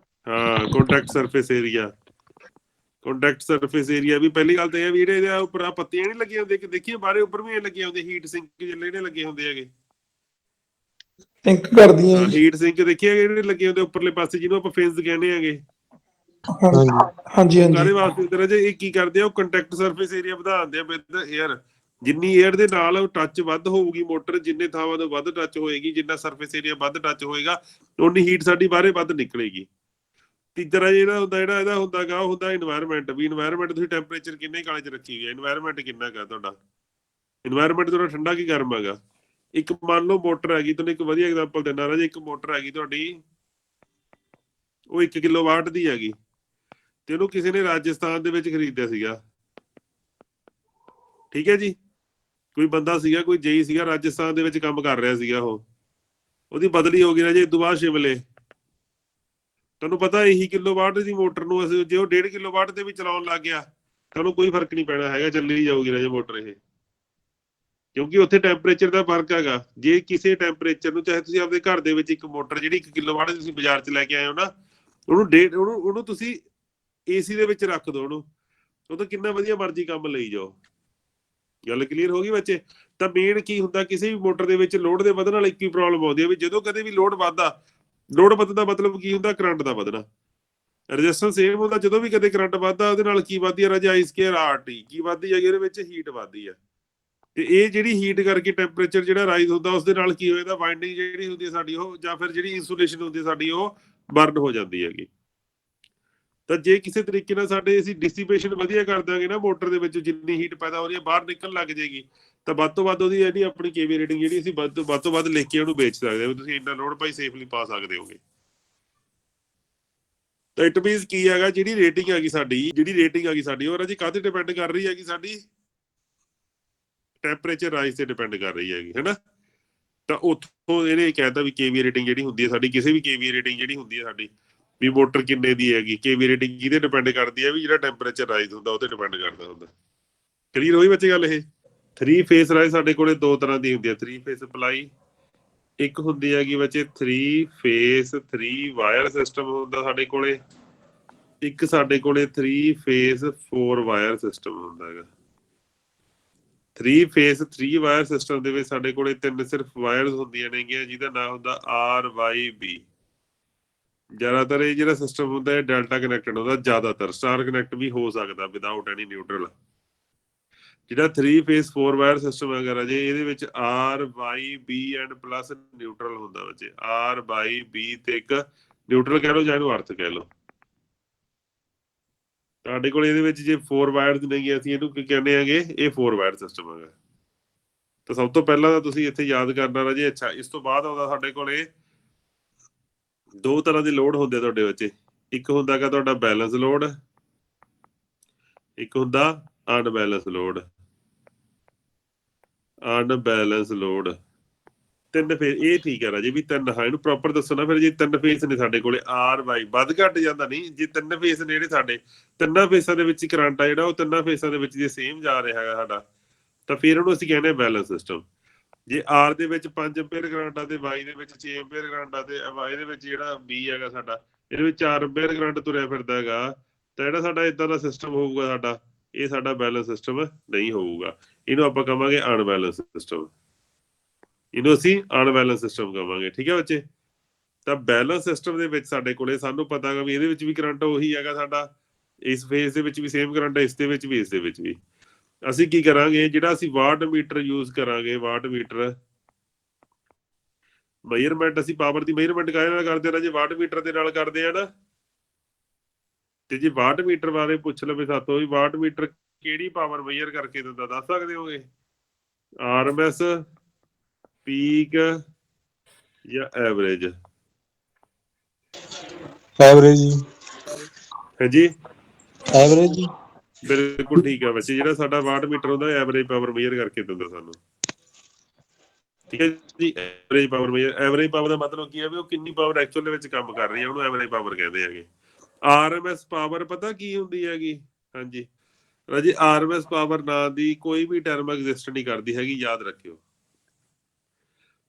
ਹਾਂ, ਕੰਟੈਕਟ ਸਰਫੇਸ ਏਰੀਆ ਵੀ ਪਹਿਲੀ ਗੱਲ ਤਾਂ ਇਹ ਵੀ ਜਿਹੜੇ ਉੱਪਰ ਆ ਪੱਤੀਆਂ ਨਹੀਂ ਲੱਗੀਆਂ ਹੁੰਦੀਆਂ, ਦੇਖੀਏ ਬਾਹਰੇ ਉੱਪਰ ਵੀ ਲੱਗੀਆਂ ਹੁੰਦੀਆਂ, ਹੀਟ ਸਿੰਕ ਜਿਹੜੇ ਲੱਗੇ ਹੁੰਦੇ ਹੈਗੇ, ਥਿੰਕ ਕਰਦੀਆਂ ਹੀਟ ਸਿੰਕ ਦੇਖੀਏ ਜਿਹੜੇ ਲੱਗੇ ਹੁੰਦੇ ਉੱਪਰਲੇ ਪਾਸੇ, ਜਿਹਨੂੰ ਆਪਾਂ ਫਿੰਸ ਕਹਿੰਦੇ ਹੈਗੇ। ਹਾਂਜੀ ਕਾਹਦੇ ਵਾਸਤੇ ਤਰ੍ਹਾਂ ਜੇ ਇਹ ਕੀ ਕਰਦੇ ਆ, ਉਹ ਕੰਟੈਕਟ ਸਰਫੇਸ ਏਰੀਆ ਵਧਾ ਦਿੰਦੇ ਆ ਵਿਦ 에ਅਰ। ਜਿੰਨੀ 에ਅਰ ਦੇ ਨਾਲ ਟੱਚ ਵੱਧ ਹੋਊਗੀ ਮੋਟਰ, ਜਿੰਨੇ ਥਾਵਾਂ ਤੋਂ ਵੱਧ ਟੱਚ ਹੋਏਗੀ, ਜਿੰਨਾ ਸਰਫੇਸ ਏਰੀਆ ਵੱਧ ਟੱਚ ਹੋਏਗਾ, ਉਨੀ ਹੀਟ ਸਾਡੀ ਬਾਹਰੇ ਵੱਧ ਨਿਕਲੇਗੀ। ਤੀਜਾ ਜਿਹੜਾ ਹੁੰਦਾ, ਜਿਹੜਾ ਇਹਦਾ ਹੁੰਦਾ ਗਾ, ਉਹ ਹੁੰਦਾ ਇਨਵਾਇਰਮੈਂਟ। ਵੀ ਇਨਵਾਇਰਮੈਂਟ ਤੁਸੀਂ ਟੈਂਪਰੇਚਰ ਕਿੰਨੇ ਕਾਲੇ 'ਚ ਰੱਖੀ ਹੋਈ ਹੈ, ਇਨਵਾਇਰਮੈਂਟ ਕਿੰਨਾ ਗਾ ਤੁਹਾਡਾ? ਇਨਵਾਇਰਮੈਂਟ ਤੁਹਾਡਾ ਠੰਡਾ ਕੀ ਗਰਮ ਹੈਗਾ? ਇੱਕ ਮੰਨ ਲਓ ਮੋਟਰ ਹੈਗੀ, ਤੁਹਾਨੂੰ ਇੱਕ ਵਧੀਆ ਐਗਜ਼ਾਮਪਲ ਦਿੰਦਾ ਰਾਜੇ। ਇੱਕ ਮੋਟਰ ਹੈਗੀ ਤੁਹਾਡੀ, ਉਹ 1 ਕਿਲੋਵਾਟ ਦੀ ਹੈਗੀ, ਤੇ ਉਹਨੂੰ ਕਿਸੇ ਨੇ ਰਾਜਸਥਾਨ ਦੇ ਵਿੱਚ ਖਰੀਦਿਆ ਸੀਗਾ, ਠੀਕ ਹੈ ਜੀ। ਕੋਈ ਬੰਦਾ ਸੀਗਾ, ਕੋਈ ਜੇਈ ਸੀਗਾ, ਰਾਜਸਥਾਨ ਦੇ ਵਿੱਚ ਕੰਮ ਕਰ ਰਿਹਾ ਸੀਗਾ, ਉਹਦੀ ਬਦਲੀ ਹੋ ਗਈ ਰਾਜੇ ਇਦੋਂ ਬਾਅਦ ਸ਼ਿਮਲੇ। ਤੁਹਾਨੂੰ ਪਤਾ ਇਹੀ ਕਿਲੋਵਾਟ ਦੀ ਮੋਟਰ ਨੂੰ ਅਸੀਂ ਜੇ ਉਹ 1.5 ਕਿਲੋਵਾਟ ਤੇ ਵੀ ਚਲਾਉਣ ਲੱਗ ਗਿਆ ਤਾਂ ਉਹਨੂੰ ਕੋਈ ਫਰਕ ਨਹੀਂ ਪੈਣਾ ਹੈਗਾ, ਚੱਲੀ ਜਾਊਗੀ ਰਾਜੇ ਮੋਟਰ ਇਹ, ਕਿਉਂਕਿ ਉੱਥੇ ਟੈਂਪਰੇਚਰ ਦਾ ਫਰਕ ਹੈਗਾ। ਜੇ ਕਿਸੇ ਟੈਂਪਰੇਚਰ ਨੂੰ, ਚਾਹੇ ਤੁਸੀਂ ਆਪਣੇ ਘਰ ਦੇ ਵਿੱਚ ਇੱਕ ਮੋਟਰ ਜਿਹੜੀ 1 ਕਿਲੋਵਾਟ ਤੁਸੀਂ ਬਾਜ਼ਾਰ 'ਚ ਲੈ ਕੇ ਆਏ ਹੋ ਨਾ, ਉਹਨੂੰ ਤੁਸੀਂ ਏਸੀ ਦੇ ਵਿੱਚ ਰੱਖ ਦਿਓ, ਉਹ ਤਾਂ ਕਿੰਨਾ ਵਧੀਆ ਮਰਜ਼ੀ ਕੰਮ ਲਈ ਜਾਓ। ਗੱਲ ਕਲੀਅਰ ਹੋ ਗਈ ਬੱਚੇ? ਤਾਂ ਮੇਨ ਕੀ ਹੁੰਦਾ, ਕਿਸੇ ਵੀ ਮੋਟਰ ਦੇ ਵਿੱਚ ਲੋਡ ਦੇ ਵਧਣ ਨਾਲ ਇੱਕ ਹੀ ਪ੍ਰੋਬਲਮ ਆਉਂਦੀ ਹੈ, ਵੀ ਜਦੋਂ ਕਦੇ ਵੀ ਲੋਡ ਵੱਧਦਾ, ਲੋਡ ਵਧਣ ਦਾ ਮਤਲਬ ਕੀ ਹੁੰਦਾ? ਕਰੰਟ ਦਾ ਵਧਣਾ। ਰੈਜ਼ਿਸਟੈਂਸ ਸੇਮ ਹੁੰਦਾ। ਜਦੋਂ ਵੀ ਕਦੇ ਕਰੰਟ ਵੱਧਦਾ ਉਹਦੇ ਨਾਲ ਕੀ ਵੱਧਦੀ ਹੈ ਰਾਜੇ, I ਸਕੁਅਰ RT ਕੀ ਵੱਧਦੀ ਹੈਗੀ, ਇਹਦੇ ਵਿੱਚ ਹੀਟ ਵੱਧਦੀ ਹੈ। ਤੇ ਇਹ ਜਿਹੜੀ ਹੀਟ ਕਰਕੇ ਟੈਂਪਰੇਚਰ ਜਿਹੜਾ ਰਾਈਜ਼ ਹੁੰਦਾ ਉਸਦੇ ਨਾਲ ਕੀ ਹੋਏਗਾ, ਵਾਈਂਡਿੰਗ ਜਿਹੜੀ ਹੁੰਦੀ ਹੈ ਸਾਡੀ ਉਹ, ਜਾਂ ਫਿਰ ਜਿਹੜੀ ਇਨਸੂਲੇਸ਼ਨ ਹੁੰਦੀ ਹੈ ਸਾਡੀ ਉਹ ਬਰਨ ਹੋ ਜਾਂਦੀ ਹੈਗੀ। ਤਾਂ ਜੇ ਕਿਸੇ ਤਰੀਕੇ ਨਾਲ ਸਾਡੇ ਅਸੀਂ ਡਿਸਿਪੇਸ਼ਨ ਵਧੀਆ ਕਰ ਦਾਂਗੇ ਨਾ ਮੋਟਰ ਦੇ ਵਿੱਚ, ਜਿੰਨੀ ਹੀਟ ਪੈਦਾ ਹੋ ਰਹੀ ਹੈ ਬਾਹਰ ਨਿਕਲਣ ਲੱਗ ਜਾਏਗੀ, ਤਾਂ ਵੱਧ ਤੋਂ ਵੱਧ ਉਹਦੀ ਜਿਹੜੀ ਆਪਣੀ KVA ਰੇਟਿੰਗ ਜਿਹੜੀ ਅਸੀਂ ਵੱਧ ਤੋਂ ਵੱਧ ਲਿਖ ਕੇ ਉਹਨੂੰ ਵੇਚ ਸਕਦੇ ਹਾਂ। ਤੁਸੀਂ ਇੰਨਾ ਲੋਡ ਭਾਈ ਸੇਫਲੀ ਪਾ ਸਕਦੇ ਹੋਗੇ। ਤਾਂ ਇਟ ਮੀਨਸ ਕੀ ਹੈਗਾ, ਜਿਹੜੀ ਰੇਟਿੰਗ ਹੈਗੀ ਸਾਡੀ ਉਹ ਰਾਜੀ ਕਾਹਤੇ ਡਿਪੈਂਡ ਕਰ ਰਹੀ ਹੈਗੀ, ਸਾਡੀ ਟੈਂਪਰੇਚਰ ਰਾਈਜ਼ ਤੇ ਡਿਪੈਂਡ ਕਰ ਰਹੀ ਹੈਗੀ, ਹੈ ਨਾ। ਤਾਂ ਉੱਥੋਂ ਇਹਨੇ ਕਹਿਤਾ ਵੀ KVA ਰੇਟਿੰਗ ਜਿਹੜੀ ਹੁੰਦੀ ਹੈ ਸਾਡੀ, ਕਿਸੇ ਵੀ KVA ਰੇਟਿੰਗ ਜਿਹੜੀ ਹੁੰਦੀ ਹੈ ਸਾਡੀ ਵੀ ਮੋਟਰ ਕਿੰਨੇ ਦੀ ਹੈਗੀ, KVA ਰੇਟਿੰਗ ਕਿਹਦੇ ਡਿਪੈਂਡ ਕਰਦੀ ਹੈ, ਵੀ ਜਿਹੜਾ ਟੈਂਪਰੇਚਰ ਰਾਈਜ਼ ਹੁੰਦਾ ਉਹ ਤੇ ਡਿਪੈਂਡ ਕਰਦਾ ਹੁੰਦਾ। ਕਲੀਅਰ ਹੋਈ ਬੱਚੇ ਗੱਲ। ਇਹ 3 ਫੇਸ ਰਾਈਜ਼ ਸਾਡੇ ਕੋਲੇ ਦੋ ਤਰ੍ਹਾਂ ਦੀ ਹੁੰਦੀ ਹੈ। 3 ਫੇਸ ਸਪਲਾਈ ਇੱਕ ਹੁੰਦੀ ਹੈਗੀ ਬੱਚੇ 3 ਫੇਸ 3 ਵਾਇਰ ਸਿਸਟਮ ਹੁੰਦਾ ਸਾਡੇ ਕੋਲੇ, ਇੱਕ ਸਾਡੇ ਕੋਲੇ 3 ਫੇਸ 4 ਵਾਇਰ ਸਿਸਟਮ ਹੁੰਦਾ ਹੈਗਾ। 3 ਫੇਸ 3 ਵਾਇਰ ਸਿਸਟਮ ਦੇ ਵਿੱਚ ਸਾਡੇ ਕੋਲੇ 3 ਸਿਰਫ ਵਾਇਰਸ ਹੁੰਦੀਆਂ ਨੇਗੀਆਂ, ਜਿਹਦਾ ਨਾਮ ਹੁੰਦਾ RYB। ਜ਼ਿਆਦਾਤਰ ਇਹ ਜਿਹੜਾ ਸਿਸਟਮ ਹੁੰਦਾ ਹੈ ਡੈਲਟਾ ਕਨੈਕਟਡ ਹੁੰਦਾ, ਜ਼ਿਆਦਾਤਰ ਸਟਾਰ ਕਨੈਕਟ ਵੀ ਹੋ ਸਕਦਾ ਵਿਦਆਊਟ ਐਨੀ ਨਿਊਟਰਲ। ਜਿਹੜਾ 3 ਫੇਸ 4 ਵਾਇਰ ਸਿਸਟਮ ਹੈਗਾ ਰਾਜੇ, ਇਹਦੇ ਵਿੱਚ RYB ਐਂਡ ਪਲੱਸ ਨਿਊਟਰਲ ਹੁੰਦਾ ਬੱਚੇ। RYB ਤੇ ਇੱਕ ਨਿਊਟਰਲ ਕਹਿ ਲਓ ਜਾਂ ਇਹਨੂੰ ਅਰਥ ਕਹਿ ਲਓ। ਤੁਹਾਡੇ ਕੋਲ ਇਹਦੇ ਵਿੱਚ ਜੇ 4 ਵਾਇਰਸ ਨਹੀਂ, ਅਸੀਂ ਇਹਨੂੰ ਕੀ ਕਹਿੰਦੇ ਹੈਗੇ, ਇਹ 4 ਵਾਇਰ ਸਿਸਟਮ ਹੈਗਾ। ਤਾਂ ਸਭ ਤੋਂ ਪਹਿਲਾਂ ਤਾਂ ਤੁਸੀਂ ਇੱਥੇ ਯਾਦ ਕਰਨਾ ਰਾਜੇ। ਅੱਛਾ, ਇਸ ਤੋਂ ਬਾਅਦ ਆਉਂਦਾ ਸਾਡੇ ਕੋਲ ਇਹ ਦੋ ਤਰ੍ਹਾਂ ਦੇ ਲੋਡ ਹੁੰਦੇ ਤੁਹਾਡੇ ਬੱਚੇ। ਇੱਕ ਹੁੰਦਾ ਹੈਗਾ ਤੁਹਾਡਾ ਬੈਲੈਂਸ ਲੋਡ, ਇੱਕ ਹੁੰਦਾ unbalance load. Unbalance load 3 face, ਇਹ ਠੀਕ ਹੈ ਰਾਜੇ ਵੀ 3, ਹਾਂ ਇਹਨੂੰ ਪ੍ਰੋਪਰ ਦੱਸੋ ਨਾ। ਫਿਰ ਜੇ 3 ਫੇਸ ਨੇ ਸਾਡੇ ਕੋਲੇ RY ਵੱਧ ਘੱਟ ਜਾਂਦਾ ਨਹੀਂ, ਜੇ 3 ਫੇਸ ਨੇ ਜਿਹੜੇ ਸਾਡੇ 3 ਫੇਸਾਂ ਦੇ ਵਿੱਚ ਕਰੰਟ ਆ ਜਿਹੜਾ ਉਹ 3 ਫੇਸਾਂ ਦੇ ਵਿੱਚ ਜੇ ਸੇਮ ਜਾ ਰਿਹਾ ਹੈਗਾ ਸਾਡਾ, ਤਾਂ ਫਿਰ ਉਹਨੂੰ ਅਸੀਂ ਕਹਿੰਦੇ ਬੈਲੈਂਸ ਸਿਸਟਮ। ਜੇ R ਦੇ ਵਿੱਚ 5 ਐਂਪੀਅਰ ਕਰੰਟ ਆ ਤੇ Y ਦੇ ਵਿੱਚ 6 ਐਂਪੀਅਰ ਕਰੰਟ ਆ ਤੇ Y ਦੇ ਵਿੱਚ ਜਿਹੜਾ B ਹੈਗਾ ਸਾਡਾ, ਇਹਦੇ ਵਿੱਚ 4 ਐਂਪੀਅਰ ਕਰੰਟ ਤੁਰਿਆ ਫਿਰਦਾ ਹੈਗਾ, ਤਾਂ ਜਿਹੜਾ ਸਾਡਾ ਇਦਾਂ ਦਾ ਸਿਸਟਮ ਹੋਊਗਾ ਸਾਡਾ, ਇਹ ਸਾਡਾ ਬੈਲੈਂਸ ਸਿਸਟਮ ਨਹੀਂ ਹੋਊਗਾ। ਇਹਨੂੰ ਆਪਾਂ ਕਵਾਂਗੇ ਅਨਬੈਲੈਂਸ ਸਿਸਟਮ। ਇਹਨੂੰ ਅਸੀਂ ਅਨਬੈਲੈਂਸ ਸਿਸਟਮ ਕਵਾਂਗੇ। ਠੀਕ ਹੈ ਬੱਚੇ। ਤਾਂ ਬੈਲੈਂਸ ਸਿਸਟਮ ਦੇ ਵਿੱਚ ਸਾਡੇ ਕੋਲੇ ਸਾਨੂੰ ਪਤਾ ਹੈਗਾ ਵੀ ਇਹਦੇ ਵਿੱਚ ਵੀ ਕਰੰਟ ਉਹੀ ਹੈਗਾ ਸਾਡਾ, ਇਸ ਫੇਸ ਦੇ ਵਿੱਚ ਵੀ ਸੇਮ ਕਰੰਟ ਹੈ, ਇਸ ਦੇ ਵਿੱਚ ਵੀ ਇਸ ਦੇ ਵਿੱਚ ਵੀ। ਅਸੀਂ ਕੀ ਕਰਾਂਗੇ, ਜਿਹੜਾ ਅਸੀਂ ਵਾਟ ਮੀਟਰ ਯੂਜ਼ ਕਰਾਂਗੇ, ਵਾਟ ਮੀਟਰ ਮੇਜਰਮੈਂਟ, ਅਸੀਂ ਪਾਵਰ ਦੀ ਮੇਜਰਮੈਂਟ ਕਾਹਦੇ ਨਾਲ ਕਰਦੇ ਹਾਂ ਜੇ ਵਾਟ ਮੀਟਰ ਦੇ ਨਾਲ ਕਰਦੇ ਆ ਨਾ। ਤੇ ਜੇ ਵਾਟ ਮੀਟਰ ਬਾਰੇ ਪੁੱਛ ਲਵੇ ਸਾਤੋਂ ਵੀ ਵਾਟ ਮੀਟਰ ਕਿਹੜੀ ਪਾਵਰ ਮੇਜਰ ਕਰਕੇ ਦਿੰਦਾ, ਦੱਸ ਸਕਦੇ ਹੋਗੇ? RMS, ਪੀਕ ਜਾਂ ਐਵਰੇਜ? ਐਵਰੇਜ ਹੈ ਜੀ, ਐਵਰੇਜ ਬਿਲਕੁਲ ਠੀਕ ਹੈ ਬੱਚੇ। ਜਿਹੜਾ ਸਾਡਾ ਵਾਟ ਮੀਟਰ ਹੁੰਦਾ ਐਵਰੇਜ ਪਾਵਰ ਮੇਜਰ ਕਰਕੇ ਦਿੰਦਾ ਸਾਨੂੰ। ਠੀਕ ਹੈ ਜੀ, average power measure. Average power ਦਾ ਮਤਲਬ ਕੀ ਹੈ ਵੀ ਉਹ ਕਿੰਨੀ ਪਾਵਰ ਐਕਚੁਅਲ ਦੇ ਵਿੱਚ ਕੰਮ ਕਰ ਰਹੀ ਹੈ, ਉਹਨੂੰ ਐਵਰੇਜ ਪਾਵਰ ਕਹਿੰਦੇ ਹੈਗੇ। RMS ਪਾਵਰ ਪਤਾ ਕੀ ਹੁੰਦੀ ਹੈਗੀ? ਹਾਂਜੀ ਰਾਜੀ, RMS ਪਾਵਰ ਨਾਂ ਦੀ ਕੋਈ ਵੀ ਟਰਮ ਐਗਜ਼ਿਸਟ ਨਹੀਂ ਕਰਦੀ ਹੈਗੀ, ਯਾਦ ਰੱਖਿਓ।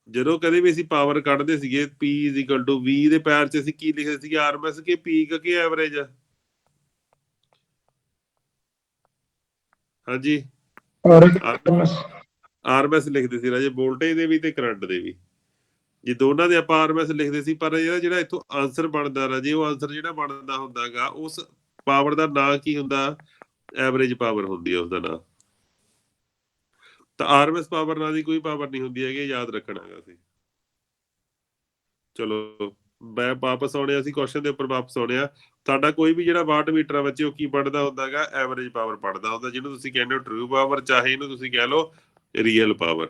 ਜਦੋਂ ਕਦੇ ਵੀ ਅਸੀਂ ਪਾਵਰ ਕੱਢਦੇ ਸੀਗੇ P = V ਦੇ ਪੈਰ 'ਚ ਅਸੀਂ ਕੀ ਲਿਖਦੇ ਸੀਗੇ, RMS ਕਿ ਪੀਕ ਕਿ ਐਵਰੇਜ? ਹਾਂਜੀ, RMS ਲਿਖਦੇ ਸੀ ਰਾਜੇ, ਵੋਲਟੇਜ ਦੇ ਵੀ ਤੇ ਕਰੰਟ ਦੇ ਵੀ। ਜੇ ਦੋਨਾਂ ਦੇ ਆਪਾਂ RMS ਲਿਖਦੇ ਸੀ, ਪਰ ਜਿਹੜਾ ਇੱਥੋਂ ਆਨਸਰ ਬਣਦਾ ਰਾਜੇ, ਉਹ ਆਨਸਰ ਜਿਹੜਾ ਬਣਦਾ ਹੁੰਦਾ ਹੈਗਾ ਉਸ ਪਾਵਰ ਦਾ ਨਾਂ ਕੀ ਹੁੰਦਾ? ਐਵਰੇਜ ਪਾਵਰ ਹੁੰਦੀ ਹੈ ਉਸਦਾ ਨਾਂ। ਤਾਂ RMS ਪਾਵਰ ਨਾਂ ਦੀ ਕੋਈ ਪਾਵਰ ਨਹੀਂ ਹੁੰਦੀ ਹੈਗੀ, ਯਾਦ ਰੱਖਣਾ ਹੈਗਾ ਅਸੀਂ। ਚਲੋ ਮੈਂ ਵਾਪਸ ਆਉਣੇ, ਅਸੀਂ ਕੁਐਸਚਨ ਦੇ ਉੱਪਰ ਵਾਪਸ ਆਉਣੇ ਆ। ਸਾਡਾ ਕੋਈ ਵੀ ਜਿਹੜਾ ਵਾਟ ਮੀਟਰ ਆ ਬੱਚੇ, ਉਹ ਕੀ ਪੜ੍ਹਦਾ ਹੁੰਦਾ ਹੈਗਾ? ਐਵਰੇਜ ਪਾਵਰ ਪੜ੍ਹਦਾ ਹੁੰਦਾ, ਜਿਹਨੂੰ ਤੁਸੀਂ ਕਹਿੰਦੇ ਹੋ ਟਰੂ ਪਾਵਰ, ਚਾਹੇ ਇਹਨੂੰ ਤੁਸੀਂ ਕਹਿ ਲਓ ਰੀਅਲ ਪਾਵਰ।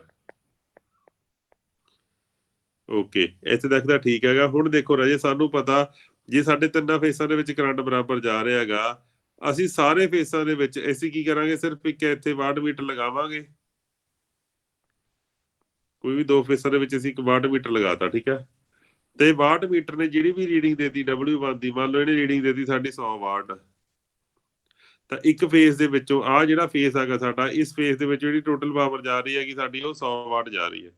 ਓਕੇ, ਇੱਥੇ ਤੱਕ ਤਾਂ ਠੀਕ ਹੈਗਾ। ਹੁਣ ਦੇਖੋ ਰਾਜੇ, ਸਾਨੂੰ ਪਤਾ ਜੇ ਸਾਡੇ 3 ਫੇਸਾਂ ਦੇ ਵਿੱਚ ਕਰੰਟ ਬਰਾਬਰ ਜਾ ਰਿਹਾ ਹੈਗਾ, ਅਸੀਂ ਸਾਰੇ ਫੇਸਾਂ ਦੇ ਵਿੱਚ ਅਸੀਂ ਕੀ ਕਰਾਂਗੇ, ਸਿਰਫ ਇੱਕ ਇੱਥੇ ਵਾਟ ਮੀਟਰ ਲਗਾਵਾਂਗੇ। ਕੋਈ ਵੀ 2 ਫੇਸਾਂ ਦੇ ਵਿੱਚ ਅਸੀਂ ਇੱਕ ਵਾਟ ਮੀਟਰ ਲਗਾਤਾ, ਠੀਕ ਹੈ। ਤੇ ਵਾਟ ਮੀਟਰ ਨੇ ਜਿਹੜੀ ਵੀ ਰੀਡਿੰਗ ਦੇਤੀ W1 ਦੀ, ਮੰਨ ਲਓ ਇਹਨੇ ਰੀਡਿੰਗ ਦੇਤੀ ਸਾਡੀ 100 ਵਾਟ, ਤਾਂ ਇੱਕ ਫੇਸ ਦੇ ਵਿੱਚੋਂ ਆਹ ਜਿਹੜਾ ਫੇਸ ਹੈਗਾ ਸਾਡਾ, ਇਸ ਫੇਸ ਦੇ ਵਿੱਚ ਜਿਹੜੀ ਟੋਟਲ ਪਾਵਰ ਜਾ ਰਹੀ ਹੈਗੀ ਸਾਡੀ, ਉਹ 100 ਵਾਟ ਜਾ ਰਹੀ ਹੈ।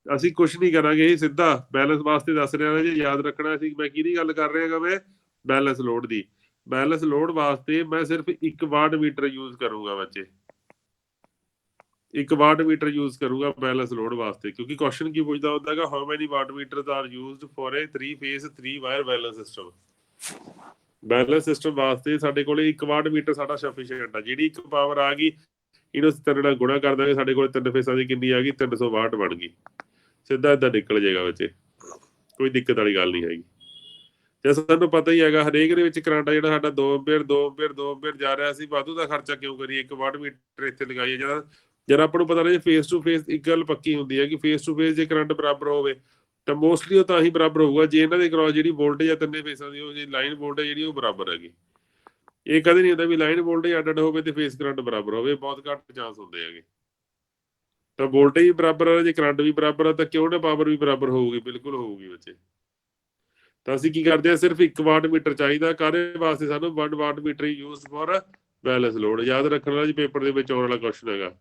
ਅਸੀਂ ਕੁਛ ਨਹੀਂ ਕਰਾਂਗੇ, ਇਹ ਸਿੱਧਾ ਬੈਲੈਂਸ ਵਾਸਤੇ ਦੱਸ ਰਿਹਾ ਜੀ, ਯਾਦ ਰੱਖਣਾ। ਅਸੀਂ ਮੈਂ ਕਿਹਦੀ ਗੱਲ ਕਰ ਰਿਹਾ ਹੈਗਾ? ਮੈਂ ਬੈਲੈਂਸ ਲੋਡ ਦੀ। ਬੈਲੈਂਸ ਲੋਡ ਵਾਸਤੇ ਮੈਂ ਸਿਰਫ ਇੱਕ ਵਾਟ ਮੀਟਰ ਯੂਜ਼ ਕਰੂੰਗਾ ਬੱਚੇ, ਇੱਕ ਵਾਟ ਮੀਟਰ ਯੂਜ਼ ਕਰੂੰਗਾ ਬੈਲੈਂਸ ਲੋਡ ਵਾਸਤੇ, ਕਿਉਂਕਿ ਕੁਐਸਚਨ ਕੀ ਪੁੱਛਦਾ ਹੁੰਦਾ ਹੈਗਾ, how many watt meters are used for a 3 phase 3 wire balance system. Balance system ਵਾਸਤੇ ਸਾਡੇ ਕੋਲੇ 1 ਵਾਟ ਮੀਟਰ ਸਾਡਾ ਸਫੀਸ਼ੀਐਂਟ ਆ। ਜਿਹੜੀ ਇੱਕ ਪਾਵਰ ਆ ਗਈ ਇਹਨੂੰ 3 ਨਾਲ ਗੁਣਾ ਕਰ ਦਾਂਗੇ, ਸਾਡੇ ਕੋਲ 3 ਫੇਸਾਂ ਦੀ ਕਿੰਨੀ ਆ ਗਈ 300 ਵਾਟ ਬਣ ਗਈ। ਸਿੱਧਾ ਏਦਾਂ ਨਿਕਲ ਜਾਏਗਾ ਬੱਚੇ, ਕੋਈ ਦਿੱਕਤ ਵਾਲੀ ਗੱਲ ਨਹੀਂ ਹੈਗੀ। ਤੇ ਸਾਨੂੰ ਪਤਾ ਹੀ ਹੈਗਾ ਹਰੇਕ ਦੇ ਵਿੱਚ ਕਰੰਟ ਆ ਜਿਹੜਾ ਸਾਡਾ 2 ਐਂਪੀਅਰ 2 ਐਂਪੀਅਰ 2 ਐਂਪੀਅਰ ਜਾ ਰਿਹਾ, ਅਸੀਂ ਵਾਧੂ ਦਾ ਖਰਚਾ ਕਿਉਂ ਕਰੀਏ 1 ਵਾਟ ਮੀਟਰ ਇੱਥੇ ਲਗਾਈਏ। ਜਦ ਆਪਾਂ ਨੂੰ ਪਤਾ ਲੱਗੇ ਫੇਸ ਟੂ ਫੇਸ ਇੱਕ ਗੱਲ ਪੱਕੀ ਹੁੰਦੀ ਹੈ ਕਿ ਫੇਸ ਟੂ ਫੇਸ ਜੇ ਕਰੰਟ ਬਰਾਬਰ ਹੋਵੇ ਤਾਂ ਮੋਸਟਲੀ ਉਹ ਤਾਂ ਹੀ ਬਰਾਬਰ ਹੋਊਗਾ ਜੇ ਇਹਨਾਂ ਦੇ ਕ੍ਰੋਸ ਜਿਹੜੀ ਵੋਲਟੇਜ ਆ 3 ਫੇਸਾਂ ਦੀ ਉਹ ਜਿਹੜੀ ਲਾਈਨ ਵੋਲਟੇਜ ਜਿਹੜੀ ਉਹ ਬਰਾਬਰ ਹੈਗੀ। ਇਹ ਕਦੇ ਨਹੀਂ ਹੁੰਦਾ ਵੀ ਲਾਈਨ ਵੋਲਟੇਜ ਅੱਡ ਹੋਵੇ ਤੇ ਫੇਸ ਕਰੰਟ ਬਰਾਬਰ ਹੋਵੇ, ਬਹੁਤ ਘੱਟ ਚਾਂਸ ਹੁੰਦੇ ਹੈਗੇ। ਤਾਂ ਵੋਲਟੇਜ ਵੀ ਬਰਾਬਰ ਆ ਜੇ ਕਰੰਟ ਵੀ ਬਰਾਬਰ ਆ ਤਾਂ ਕਿਉਂ ਨਾ ਪਾਵਰ ਵੀ ਬਰਾਬਰ ਹੋਊਗੀ, ਬਿਲਕੁਲ ਹੋਊਗੀ ਬੱਚੇ। ਤਾਂ ਅਸੀਂ ਕੀ ਕਰਦੇ ਹਾਂ, ਸਿਰਫ 1 ਵਾਟ ਮੀਟਰ ਚਾਹੀਦਾ। ਕਾਹਦੇ ਵਾਸਤੇ ਸਾਨੂੰ 1 watt meter use for balance load. ਯਾਦ ਰੱਖਣ ਵਾਲਾ ਜੀ ਪੇਪਰ ਦੇ ਵਿੱਚ ਆਉਣ ਵਾਲਾ ਕੁਐਸਚਨ ਹੈਗਾ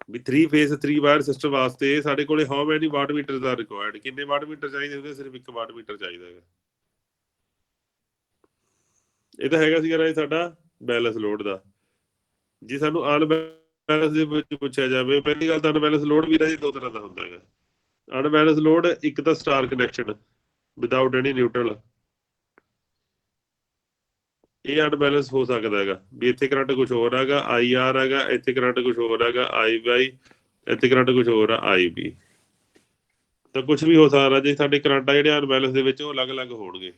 ਵੀ 3 ਫੇਸ 3 ਵਾਇਰ ਸਿਸਟਮ ਵਾਸਤੇ ਸਾਡੇ ਕੋਲੇ how many what metre the required, ਕਿੰਨੇ ਵਾਟ ਮੀਟਰ ਚਾਹੀਦੇ ਹੁੰਦੇ? ਸਿਰਫ 1 ਵਾਟ ਮੀਟਰ ਚਾਹੀਦਾ ਹੈਗਾ। ਇਹ ਤਾਂ ਹੈਗਾ ਸੀਗਾ ਰਾਜ ਸਾਡਾ ਬੈਲੈਂਸ ਲੋਡ ਦਾ। ਜੇ ਸਾਨੂੰ ਅਨਬੈਲੈਂਸ ਦੇ ਵਿੱਚ ਪੁੱਛਿਆ ਜਾਵੇ, ਪਹਿਲੀ ਗੱਲ ਤਾਂ ਅਨਬੈਲੈਂਸ ਲੋਡ ਵੀ ਰਾਜ 2 ਤਰ੍ਹਾਂ ਦਾ ਹੁੰਦਾ ਹੈਗਾ। ਅਨਬੈਲੈਂਸ ਲੋਡ ਇੱਕ ਤਾਂ star connection without any neutral, ਇਹ ਅਨਬੈਲੈਂਸ ਹੋ ਸਕਦਾ ਹੈਗਾ ਵੀ ਇੱਥੇ ਕਰੰਟ ਕੁਝ ਹੋਰ ਹੈਗਾ IR ਹੈਗਾ, ਇੱਥੇ ਕਰੰਟ ਕੁਝ ਹੋਰ ਹੈਗਾ IY, ਇੱਥੇ ਕਰੰਟ ਕੁਝ ਹੋਰ ਆ IB। ਤਾਂ ਕੁਝ ਵੀ ਹੋ ਸਕਦਾ ਜੇ ਸਾਡੇ ਕਰੰਟ ਆ ਜਿਹੜੇ ਅਨਬੈਲੈਂਸ ਦੇ ਵਿੱਚ ਉਹ ਅਲੱਗ-ਅਲੱਗ ਹੋਣਗੇ।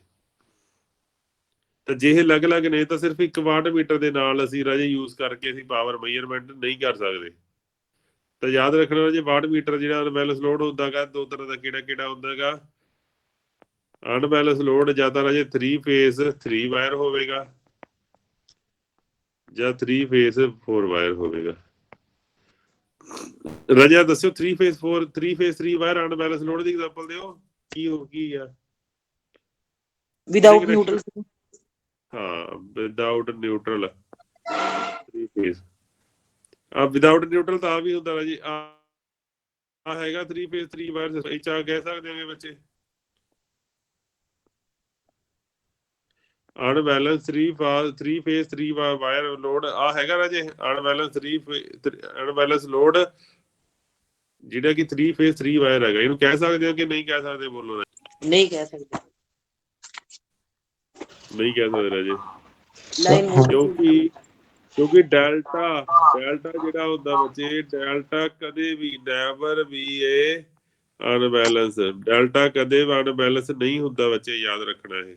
ਤਾਂ ਜੇ ਇਹ ਅਲੱਗ-ਅਲੱਗ ਨੇ ਤਾਂ ਸਿਰਫ 1 ਵਾਟ ਮੀਟਰ ਦੇ ਨਾਲ ਅਸੀਂ ਰਾਜੇ ਯੂਜ਼ ਕਰਕੇ ਅਸੀਂ ਪਾਵਰ ਮੇਜਰਮੈਂਟ ਨਹੀਂ ਕਰ ਸਕਦੇ। ਤਾਂ ਯਾਦ ਰੱਖਣਾ ਜੇ ਵਾਟ ਮੀਟਰ ਜਿਹੜਾ ਅਨਬੈਲੈਂਸ ਲੋਡ ਹੁੰਦਾ ਹੈਗਾ 2 ਤਰ੍ਹਾਂ ਦਾ ਕਿਹੜਾ ਹੁੰਦਾ ਹੈਗਾ। ਅਨਬੈਲੈਂਸ ਲੋਡ ਜਾਂ ਤਾਂ ਰਾਜੇ 3 ਫੇਸ 3 ਵਾਇਰ ਹੋਵੇਗਾ ਜਾਂ 3 ਫੇਸ 4 ਵਾਇਰ ਹੋਵੇਗਾ। ਰਾਜਾ ਦੱਸਿਓ 3 ਫੇਸ 3 ਵਾਇਰ ਅਨਬੈਲੈਂਸ ਲੋਡ ਦੀ ਐਗਜ਼ਾਮਪਲ ਦਿਓ ਕੀ ਆ? Without neutral. ਹਾਂ ਵਿਦਆਊਟ ਨਿਊਟਰਲ 3 ਫੇਸ। ਆ ਵਿਦਆਊਟ ਨਿਊਟਰਲ ਤਾਂ ਆ ਵੀ ਹੁੰਦਾ ਰਾਜੀ, ਆ ਹੈਗਾ 3 ਫੇਸ 3 ਵਾਇਰ ਇਹ ਚਾ ਕਹਿ ਸਕਦੇ ਆਂਗੇ ਬੱਚੇ। ਅਨਬੈਲੈਂਸ 3 ਫੇਸ 3 ਵਾਇਰ ਲੋਡ ਆ ਹੈਗਾ ਰਾਜੇ। ਅਨਬੈਲੈਂਸ ਲੋਡ ਜਿਹੜਾ ਕਿ 3 ਫੇਸ 3 ਵਾਇਰ ਹੈਗਾ, ਇਹਨੂੰ ਕਹਿ ਸਕਦੇ ਹੋ ਕਿ ਨਹੀਂ ਕਹਿ ਸਕਦੇ? ਬੋਲੋ। ਨਹੀਂ ਕਹਿ ਸਕਦੇ, ਨਹੀਂ ਕਹਿ ਸਕਦੇ ਰਾਜੇ, ਹਾਂ। ਕਿਉਂਕਿ ਡੈਲਟਾ ਜਿਹੜਾ ਹੁੰਦਾ ਬੱਚੇ, ਡੈਲਟਾ ਕਦੇ ਵੀ ਨੈਵਰ ਵੀ ਇਹ ਅਨਬੈਲੈਂਸ, ਡੈਲਟਾ ਕਦੇ ਵੀ ਅਨਬੈਲੈਂਸ ਨਹੀਂ ਹੁੰਦਾ ਬੱਚੇ, ਯਾਦ ਰੱਖਣਾ ਇਹ।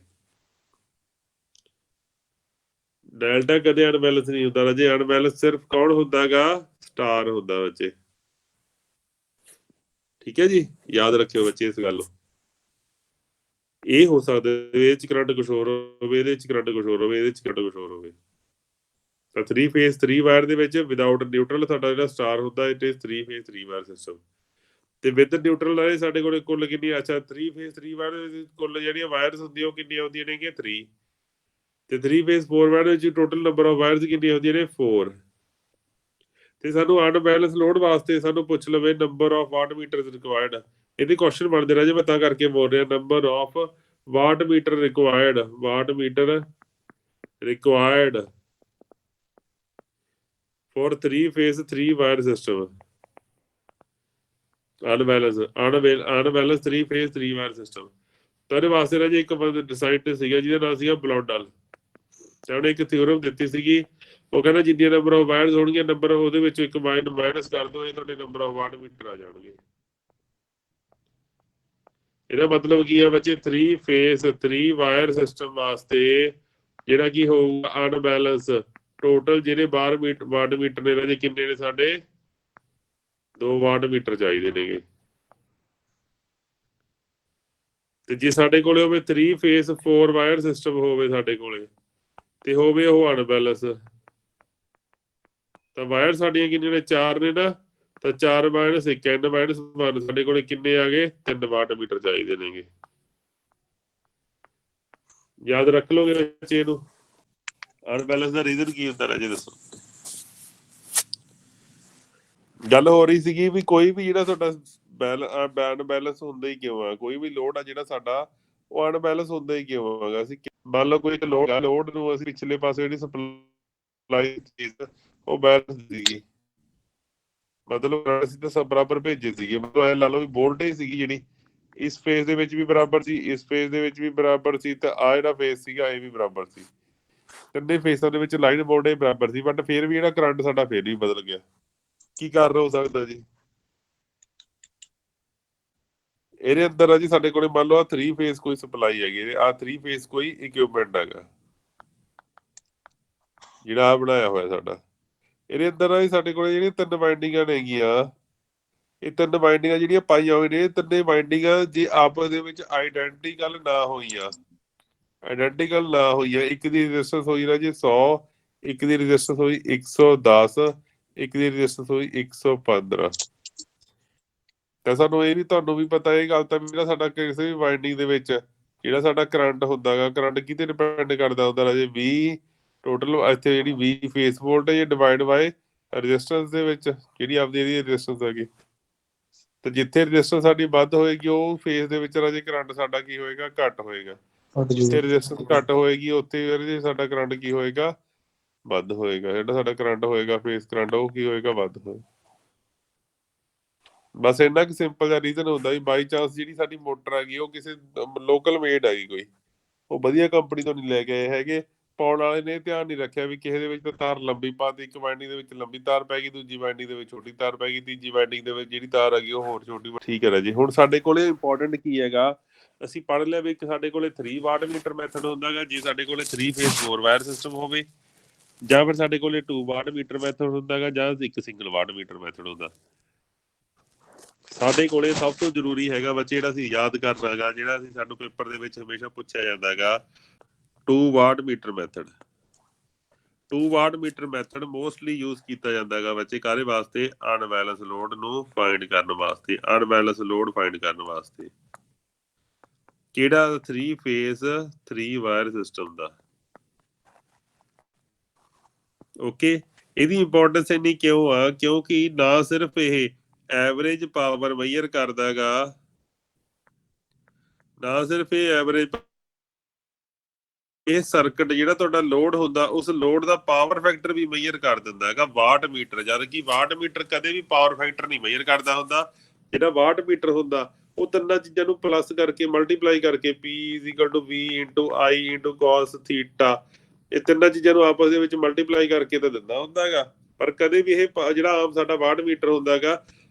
ਡੈਲਟਾ ਕਦੇ ਅਨਬੈਲੈਂਸ ਨਹੀਂ ਹੁੰਦਾ ਰਾਜੇ। ਅਨਬੈਲੈਂਸ ਸਿਰਫ ਕੌਣ ਹੁੰਦਾ ਗਾ? ਸਟਾਰ ਹੁੰਦਾ ਬੱਚੇ। ਠੀਕ ਹੈ ਜੀ, ਯਾਦ ਰੱਖਿਓ ਬੱਚੇ ਇਸ ਗੱਲ ਨੂੰ। ਇਹ ਹੋ ਸਕਦਾ ਇਹਦੇ ਚ ਕਰੰਟ ਕੁਝ ਹੋਰ ਹੋਵੇ, ਇਹਦੇ ਚ ਕਰੰਟ ਕੁਝ ਹੋਰ ਹੋਵੇ, ਇਹਦੇ ਚ ਕਰੰਟ ਕੁਝ ਹੋਰ ਹੋਵੇ। ਤਾਂ 3 ਫੇਸ 3 ਵਾਇਰ ਦੇ ਵਿੱਚ ਵਿਦਆਊਟ ਨਿਊਟਰਲ ਸਾਡਾ ਜਿਹੜਾ ਸਟਾਰ ਹੁੰਦਾ it is 3 phase 3 wire system. ਤੇ ਵਿਦ ਨਿਊਟਰਲ ਵਾਲੇ ਸਾਡੇ ਕੋਲ ਕੁੱਲ ਕਿੰਨੀ? ਅੱਛਾ 3 ਫੇਸ 3 ਵਾਇਰ ਕੁੱਲ ਜਿਹੜੀਆਂ ਵਾਇਰਸ ਹੁੰਦੀਆਂ ਉਹ ਕਿੰਨੀਆਂ ਹੁੰਦੀਆਂ ਨੇਗੀਆਂ? 3। ਤੇ 3 ਫੇਸ 4 ਵਾਇਰ ਵਿੱਚ ਟੋਟਲ ਨੰਬਰ ਆਫ ਵਾਇਰਸ ਕਿੰਨੀਆਂ ਹੁੰਦੀਆਂ ਨੇ? 4। ਤੇ ਸਾਨੂੰ ਅਨਬੈਲੈਂਸ ਲੋਡ ਵਾਸਤੇ ਸਾਨੂੰ ਪੁੱਛ ਲਵੇ number of watt meters required, ਇਹਦੇ ਕੁਐਸਚਨ ਬਣਦੇ ਰਹੇ ਜੇ, ਮੈਂ ਤਾਂ ਕਰਕੇ ਬੋਲ ਰਿਹਾ। Number of watt meter required, watt meter required for 3 phase 3 wire system unbalance 3 phase 3 wire system. ਤਾਂ ਇਹਦੇ ਵਾਸਤੇ ਰਾਜੇ ਇੱਕ ਸਾਇੰਟਿਸਟ ਸੀਗਾ ਜਿਹਦਾ ਨਾਮ ਸੀਗਾ ਬਲੌਡਲ। ਤੇ ਉਹਨੇ ਇੱਕ ਥਿਊਰਮ ਦਿੱਤੀ ਸੀਗੀ, ਉਹ ਕਹਿੰਦਾ ਜਿੰਨੀਆਂ ਨੰਬਰ ਆਫ ਵਾਇਰਸ ਹੋਣਗੀਆਂ ਨੰਬਰ ਉਹਦੇ ਵਿੱਚ ਇੱਕ ਮਾਈਨਸ ਕਰ ਦਿਓ, ਇਹ ਤੁਹਾਡੇ ਨੰਬਰ ਆਫ ਵਾਟ ਮੀਟਰ ਆ ਜਾਣਗੇ। ਇਹਦਾ ਮਤਲਬ ਕੀ ਹੈ ਬੱਚੇ? 3 ਫੇਸ 3 ਵਾਇਰ ਸਿਸਟਮ ਵਾਸਤੇ ਜਿਹੜਾ ਕੀ ਹੋਊਗਾ ਅਨਬੈਲੈਂਸ ਟੋਟਲ ਜਿਹੜੇ ਵਾਟ ਮੀਟਰ ਨੇ ਰਾਜੇ ਕਿੰਨੇ ਨੇ? ਸਾਡੇ 2 ਵਾਟ ਮੀਟਰ ਚਾਹੀਦੇ ਨੇਗੇ। ਤੇ ਜੇ ਸਾਡੇ ਕੋਲੇ ਹੋਵੇ 3 ਫੇਸ 4 ਵਾਇਰ ਸਿਸਟਮ ਹੋਵੇ ਸਾਡੇ ਕੋਲੇ ਤੇ ਹੋਵੇ ਉਹ ਅਨਬੈਲੈਂਸ, ਤਾਂ ਵਾਇਰ ਸਾਡੀਆਂ ਕਿੰਨੀਆਂ ਨੇ? 4 ਨੇ ਨਾ। ਤਾਂ 4 ਮਾਈਨਸ 1 3 ਮਾਈਨਸ 1 ਸਾਡੇ ਕੋਲੇ ਕਿੰਨੇ ਆ ਗਏ? 3 ਵਾਟ ਮੀਟਰ ਚਾਹੀਦੇ ਨੇਗੇ। ਯਾਦ ਰੱਖ ਲਓਗੇ ਬੱਚੇ ਇਹਨੂੰ? ਅਨਬੈਲੈਂਸ ਦਾ ਰੀਜ਼ਨ ਕੀ ਹੁੰਦਾ ਰਾਜੇ ਦੱਸੋ? ਗੱਲ ਹੋ ਰਹੀ ਸੀਗੀ ਵੀ ਕੋਈ ਵੀ ਜਿਹੜਾ ਤੁਹਾਡਾ ਅਨਬੈਲੈਂਸ ਹੁੰਦਾ ਹੀ ਕਿਉਂ ਆ? ਕੋਈ ਵੀ ਲੋਡ ਆ ਜਿਹੜਾ ਸਾਡਾ ਉਹ ਅਨਬੈਲੈਂਸ ਹੁੰਦਾ ਹੀ ਕਿਉਂ ਹੈਗਾ? ਅਸੀਂ ਮੰਨ ਲਓ ਕੋਈ ਇੱਕ ਲੋਡ ਨੂੰ ਅਸੀਂ ਪਿਛਲੇ ਪਾਸੇ ਜਿਹੜੀ ਸਪਲਾਈ ਚੀਜ਼ ਉਹ ਬੈਲੈਂਸ ਸੀਗੀ, ਮਤਲਬ ਅਸੀਂ ਤਾਂ ਸਭ ਬਰਾਬਰ ਭੇਜੇ ਸੀਗੇ। ਮਤਲਬ ਐ ਲਾ ਲਓ ਵੀ ਵੋਲਟੇਜ ਸੀਗੀ ਜਿਹੜੀ ਇਸ ਫੇਸ ਦੇ ਵਿੱਚ ਵੀ ਬਰਾਬਰ ਸੀ, ਇਸ ਫੇਸ ਦੇ ਵਿੱਚ ਵੀ ਬਰਾਬਰ ਸੀ, ਤੇ ਆ ਜਿਹੜਾ ਫੇਸ ਸੀਗਾ ਇਹ ਵੀ ਬਰਾਬਰ ਸੀ। ਤਿੰਨੇ ਫੇਸਾਂ ਦੇ ਵਿੱਚ ਲਾਈਨ ਵੋਲਟੇਜ ਬਰਾਬਰ ਸੀ, ਬਟ ਫਿਰ ਵੀ ਜਿਹੜਾ ਕਰੰਟ ਸਾਡਾ ਫਿਰ ਵੀ ਬਦਲ ਗਿਆ। ਕੀ ਕਾਰਨ ਹੋ ਸਕਦਾ ਜੀ? ਇਹਦੇ ਅੰਦਰ ਆ ਜੀ ਸਾਡੇ ਕੋਲੇ ਮੰਨ ਲਓ ਆ 3 ਫੇਸ ਕੋਈ ਸਪਲਾਈ ਹੈਗੀ, ਆ 3 ਫੇਸ ਕੋਈ ਇਕਵਿਪਮੈਂਟ ਹੈਗਾ ਜਿਹੜਾ ਆ ਬਣਾਇਆ ਹੋਇਆ ਸਾਡਾ। ਇਹਦੇ ਅੰਦਰ ਆ ਜੀ ਸਾਡੇ ਕੋਲੇ ਜਿਹੜੀਆਂ 3 ਵਾਈਂਡਿੰਗਾਂ ਨੇਗੀਆਂ, ਇਹ 3 ਵਾਈਂਡਿੰਗਾਂ ਜਿਹੜੀਆਂ ਪਾਈਆਂ ਹੋਈਆਂ ਨੇ, ਤਿੰਨੇ ਵਾਈਂਡਿੰਗਾਂ ਜੇ ਆਪਸ ਦੇ ਵਿੱਚ ਆਈਡੈਂਟੀਕਲ ਨਾ ਹੋਈਆਂ, ਇੱਕ ਦੀ ਰੈਜ਼ਿਸਟੈਂਸ ਹੋਈ ਨਾ ਜੀ 100, ਇੱਕ ਦੀ ਰੈਜ਼ਿਸਟੈਂਸ ਹੋਈ 110, ਇੱਕ ਦੀ ਰੈਜ਼ਿਸਟੈਂਸ ਹੋਈ 115, ਤਾਂ ਸਾਨੂੰ ਇਹ ਵੀ ਤੁਹਾਨੂੰ ਵੀ ਪਤਾ ਇਹ ਗੱਲ ਤਾਂ ਵੀ ਜਿਹੜਾ ਸਾਡਾ ਕਿਸੇ ਵੀ ਵਾਈਂਡਿੰਗ ਦੇ ਵਿੱਚ ਜਿਹੜਾ ਸਾਡਾ ਕਰੰਟ ਹੁੰਦਾ ਗਾ, ਕਰੰਟ ਕਿਤੇ ਡਿਪੈਂਡ ਕਰਦਾ ਹੁੰਦਾ ਰਾਜੇ? V ਟੋਟਲ ਇੱਥੇ ਜਿਹੜੀ V phase voltage divide by resistance ਦੇ ਵਿੱਚ ਜਿਹੜੀ ਆਪਦੀ ਇਹਦੀ ਰੈਜ਼ਿਸਟੈਂਸ ਹੈਗੀ, ਤੇ ਜਿੱਥੇ ਰੈਜ਼ਿਸਟੈਂਸ ਸਾਡੀ ਵੱਧ ਹੋਏਗੀ ਉਹ ਫੇਸ ਦੇ ਵਿੱਚ ਰਾਜੇ ਕਰੰਟ ਸਾਡਾ ਕੀ ਹੋਏਗਾ? ਘੱਟ ਹੋਏਗਾ। ਜਿੱਥੇ ਰੈਜ਼ਿਸਟੈਂਸ ਘੱਟ ਹੋਏਗੀ ਉੱਥੇ ਰਾਜੇ ਸਾਡਾ ਕਰੰਟ ਕੀ ਹੋਏਗਾ? ਵੱਧ ਹੋਏਗਾ। ਜਿਹੜਾ ਸਾਡਾ ਕਰੰਟ ਹੋਏਗਾ ਫੇਸ ਕਰੰਟ ਉਹ ਕੀ ਹੋਏਗਾ? ਵੱਧ ਹੋਏਗਾ। ਬਸ ਇੰਨਾ ਕੁ ਸਿੰਪਲ ਜਿਹਾ ਰੀਜ਼ਨ ਹੁੰਦਾ ਵੀ ਬਾਈ ਚਾਂਸ ਜਿਹੜੀ ਸਾਡੀ ਮੋਟਰ ਹੈਗੀ ਉਹ ਕਿਸੇ ਲੋਕਲ ਮੇਡ ਹੈਗੀ, ਕੋਈ ਉਹ ਵਧੀਆ ਕੰਪਨੀ ਤੋਂ ਨਹੀਂ ਲੈ ਕੇ ਆਏ ਹੈਗੇ। ਪਾਉਣ ਵਾਲੇ ਨੇ ਧਿਆਨ ਨਹੀਂ ਰੱਖਿਆ ਵੀ ਕਿਸੇ ਦੇ ਵਿੱਚ ਤਾਂ ਤਾਰ ਲੰਬੀ ਪਾਤੀ, ਇੱਕ ਵਾਈਂਡਿੰਗ ਦੇ ਵਿੱਚ ਲੰਬੀ ਤਾਰ ਪੈ ਗਈ, ਦੂਜੀ ਵਾਈਂਡਿੰਗ ਦੇ ਵਿੱਚ ਛੋਟੀ ਤਾਰ ਪੈ ਗਈ, ਤੀਜੀ ਵਾਈਂਡਿੰਗ ਦੇ ਵਿੱਚ ਜਿਹੜੀ ਤਾਰ ਹੈਗੀ ਉਹ ਹੋਰ ਛੋਟੀ। ਠੀਕ ਹੈ ਜੀ। ਹੁਣ ਸਾਡੇ ਕੋਲੇ ਇੰਪੋਰਟੈਂਟ ਕੀ ਹੈਗਾ, ਅਸੀਂ ਪੜ੍ਹ ਲਿਆ ਵੀ ਇੱਕ ਸਾਡੇ ਕੋਲੇ 3 ਵਾਟ ਮੀਟਰ ਮੈਥਡ ਹੁੰਦਾ ਗਾ ਜੇ ਸਾਡੇ ਕੋਲੇ 3 ਫੇਸ 4 ਵਾਇਰ ਸਿਸਟਮ ਹੋਵੇ, ਜਾਂ ਫਿਰ ਸਾਡੇ ਕੋਲੇ 2 ਵਾਟ ਮੀਟਰ ਮੈਥਡ ਹੁੰਦਾ ਗਾ, ਜਾਂ ਇੱਕ ਸਿੰਗਲ ਵਾਟ ਮੀਟਰ ਮੈਥਡ ਹੁੰਦਾ। ਸਾਡੇ ਕੋਲੇ ਸਭ ਤੋਂ ਜ਼ਰੂਰੀ ਹੈਗਾ ਬੱਚੇ ਜਿਹੜਾ ਅਸੀਂ ਯਾਦ ਕਰਨਾ ਹੈਗਾ, ਜਿਹੜਾ ਅਸੀਂ ਸਾਨੂੰ ਪੇਪਰ ਦੇ ਵਿੱਚ ਹਮੇਸ਼ਾ ਪੁੱਛਿਆ ਜਾਂਦਾ ਹੈਗਾ, 2 ਵਾਟ ਮੀਟਰ ਮੈਥਡ। 2 ਵਾਟ ਮੀਟਰ ਮੈਥਡ ਮੋਸਟਲੀ ਯੂਜ਼ ਕੀਤਾ ਜਾਂਦਾ ਹੈਗਾ ਬੱਚੇ ਕਾਹਦੇ ਵਾਸਤੇ? ਅਨਬੈਲੈਂਸ ਲੋਡ ਨੂੰ ਫਾਈਂਡ ਕਰਨ ਵਾਸਤੇ, ਅਨਬੈਲੈਂਸ ਲੋਡ ਫਾਈਂਡ ਕਰਨ ਵਾਸਤੇ। ਕਿਹੜਾ? 3 ਫੇਸ 3 ਵਾਇਰ ਸਿਸਟਮ ਦਾ। ਓਕੇ, ਇਹਦੀ ਇੰਪੋਰਟੈਂਸ ਇੰਨੀ ਕਿਉਂ ਆ? ਕਿਉਂਕਿ ਨਾ ਸਿਰਫ ਇਹ ਐਵਰੇਜ ਪਾਵਰ ਮੈਜ਼ਰ ਕਰਦਾ ਗਾ, ਨਾ ਸਿਰਫ ਇਹ ਐਵਰੇਜ, ਇਹ ਸਰਕਟ ਜਿਹੜਾ ਤੁਹਾਡਾ ਲੋਡ ਹੁੰਦਾ ਉਸ ਲੋਡ ਦਾ ਪਾਵਰ ਫੈਕਟਰ ਵੀ ਮੈਜ਼ਰ ਕਰ ਦਿੰਦਾ ਹੈਗਾ ਵਾਟ ਮੀਟਰ। ਜਦ ਕਿ ਵਾਟ ਮੀਟਰ ਕਦੇ ਵੀ ਪਾਵਰ ਫੈਕਟਰ ਨਹੀਂ ਮੈਜ਼ਰ ਕਰਦਾ ਹੁੰਦਾ। ਜਿਹੜਾ ਵਾਟ ਮੀਟਰ ਹੁੰਦਾ ਉਹ ਤਿੰਨਾਂ ਚੀਜ਼ਾਂ ਨੂੰ ਪਲੱਸ ਕਰਕੇ ਮਲਟੀਪਲਾਈ ਕਰਕੇ P = V × I × cos θ, ਇਹ ਤਿੰਨਾਂ ਚੀਜ਼ਾਂ ਨੂੰ ਆਪਸ ਦੇ ਵਿੱਚ ਮਲਟੀਪਲਾਈ ਕਰਕੇ ਤਾਂ ਦਿੰਦਾ ਹੁੰਦਾ ਹੈਗਾ। ਪਰ ਕਦੇ ਵੀ ਇਹ ਜਿਹੜਾ ਆਮ ਸਾਡਾ ਵਾਟ ਮੀਟਰ ਹੁੰਦਾ ਹੈਗਾ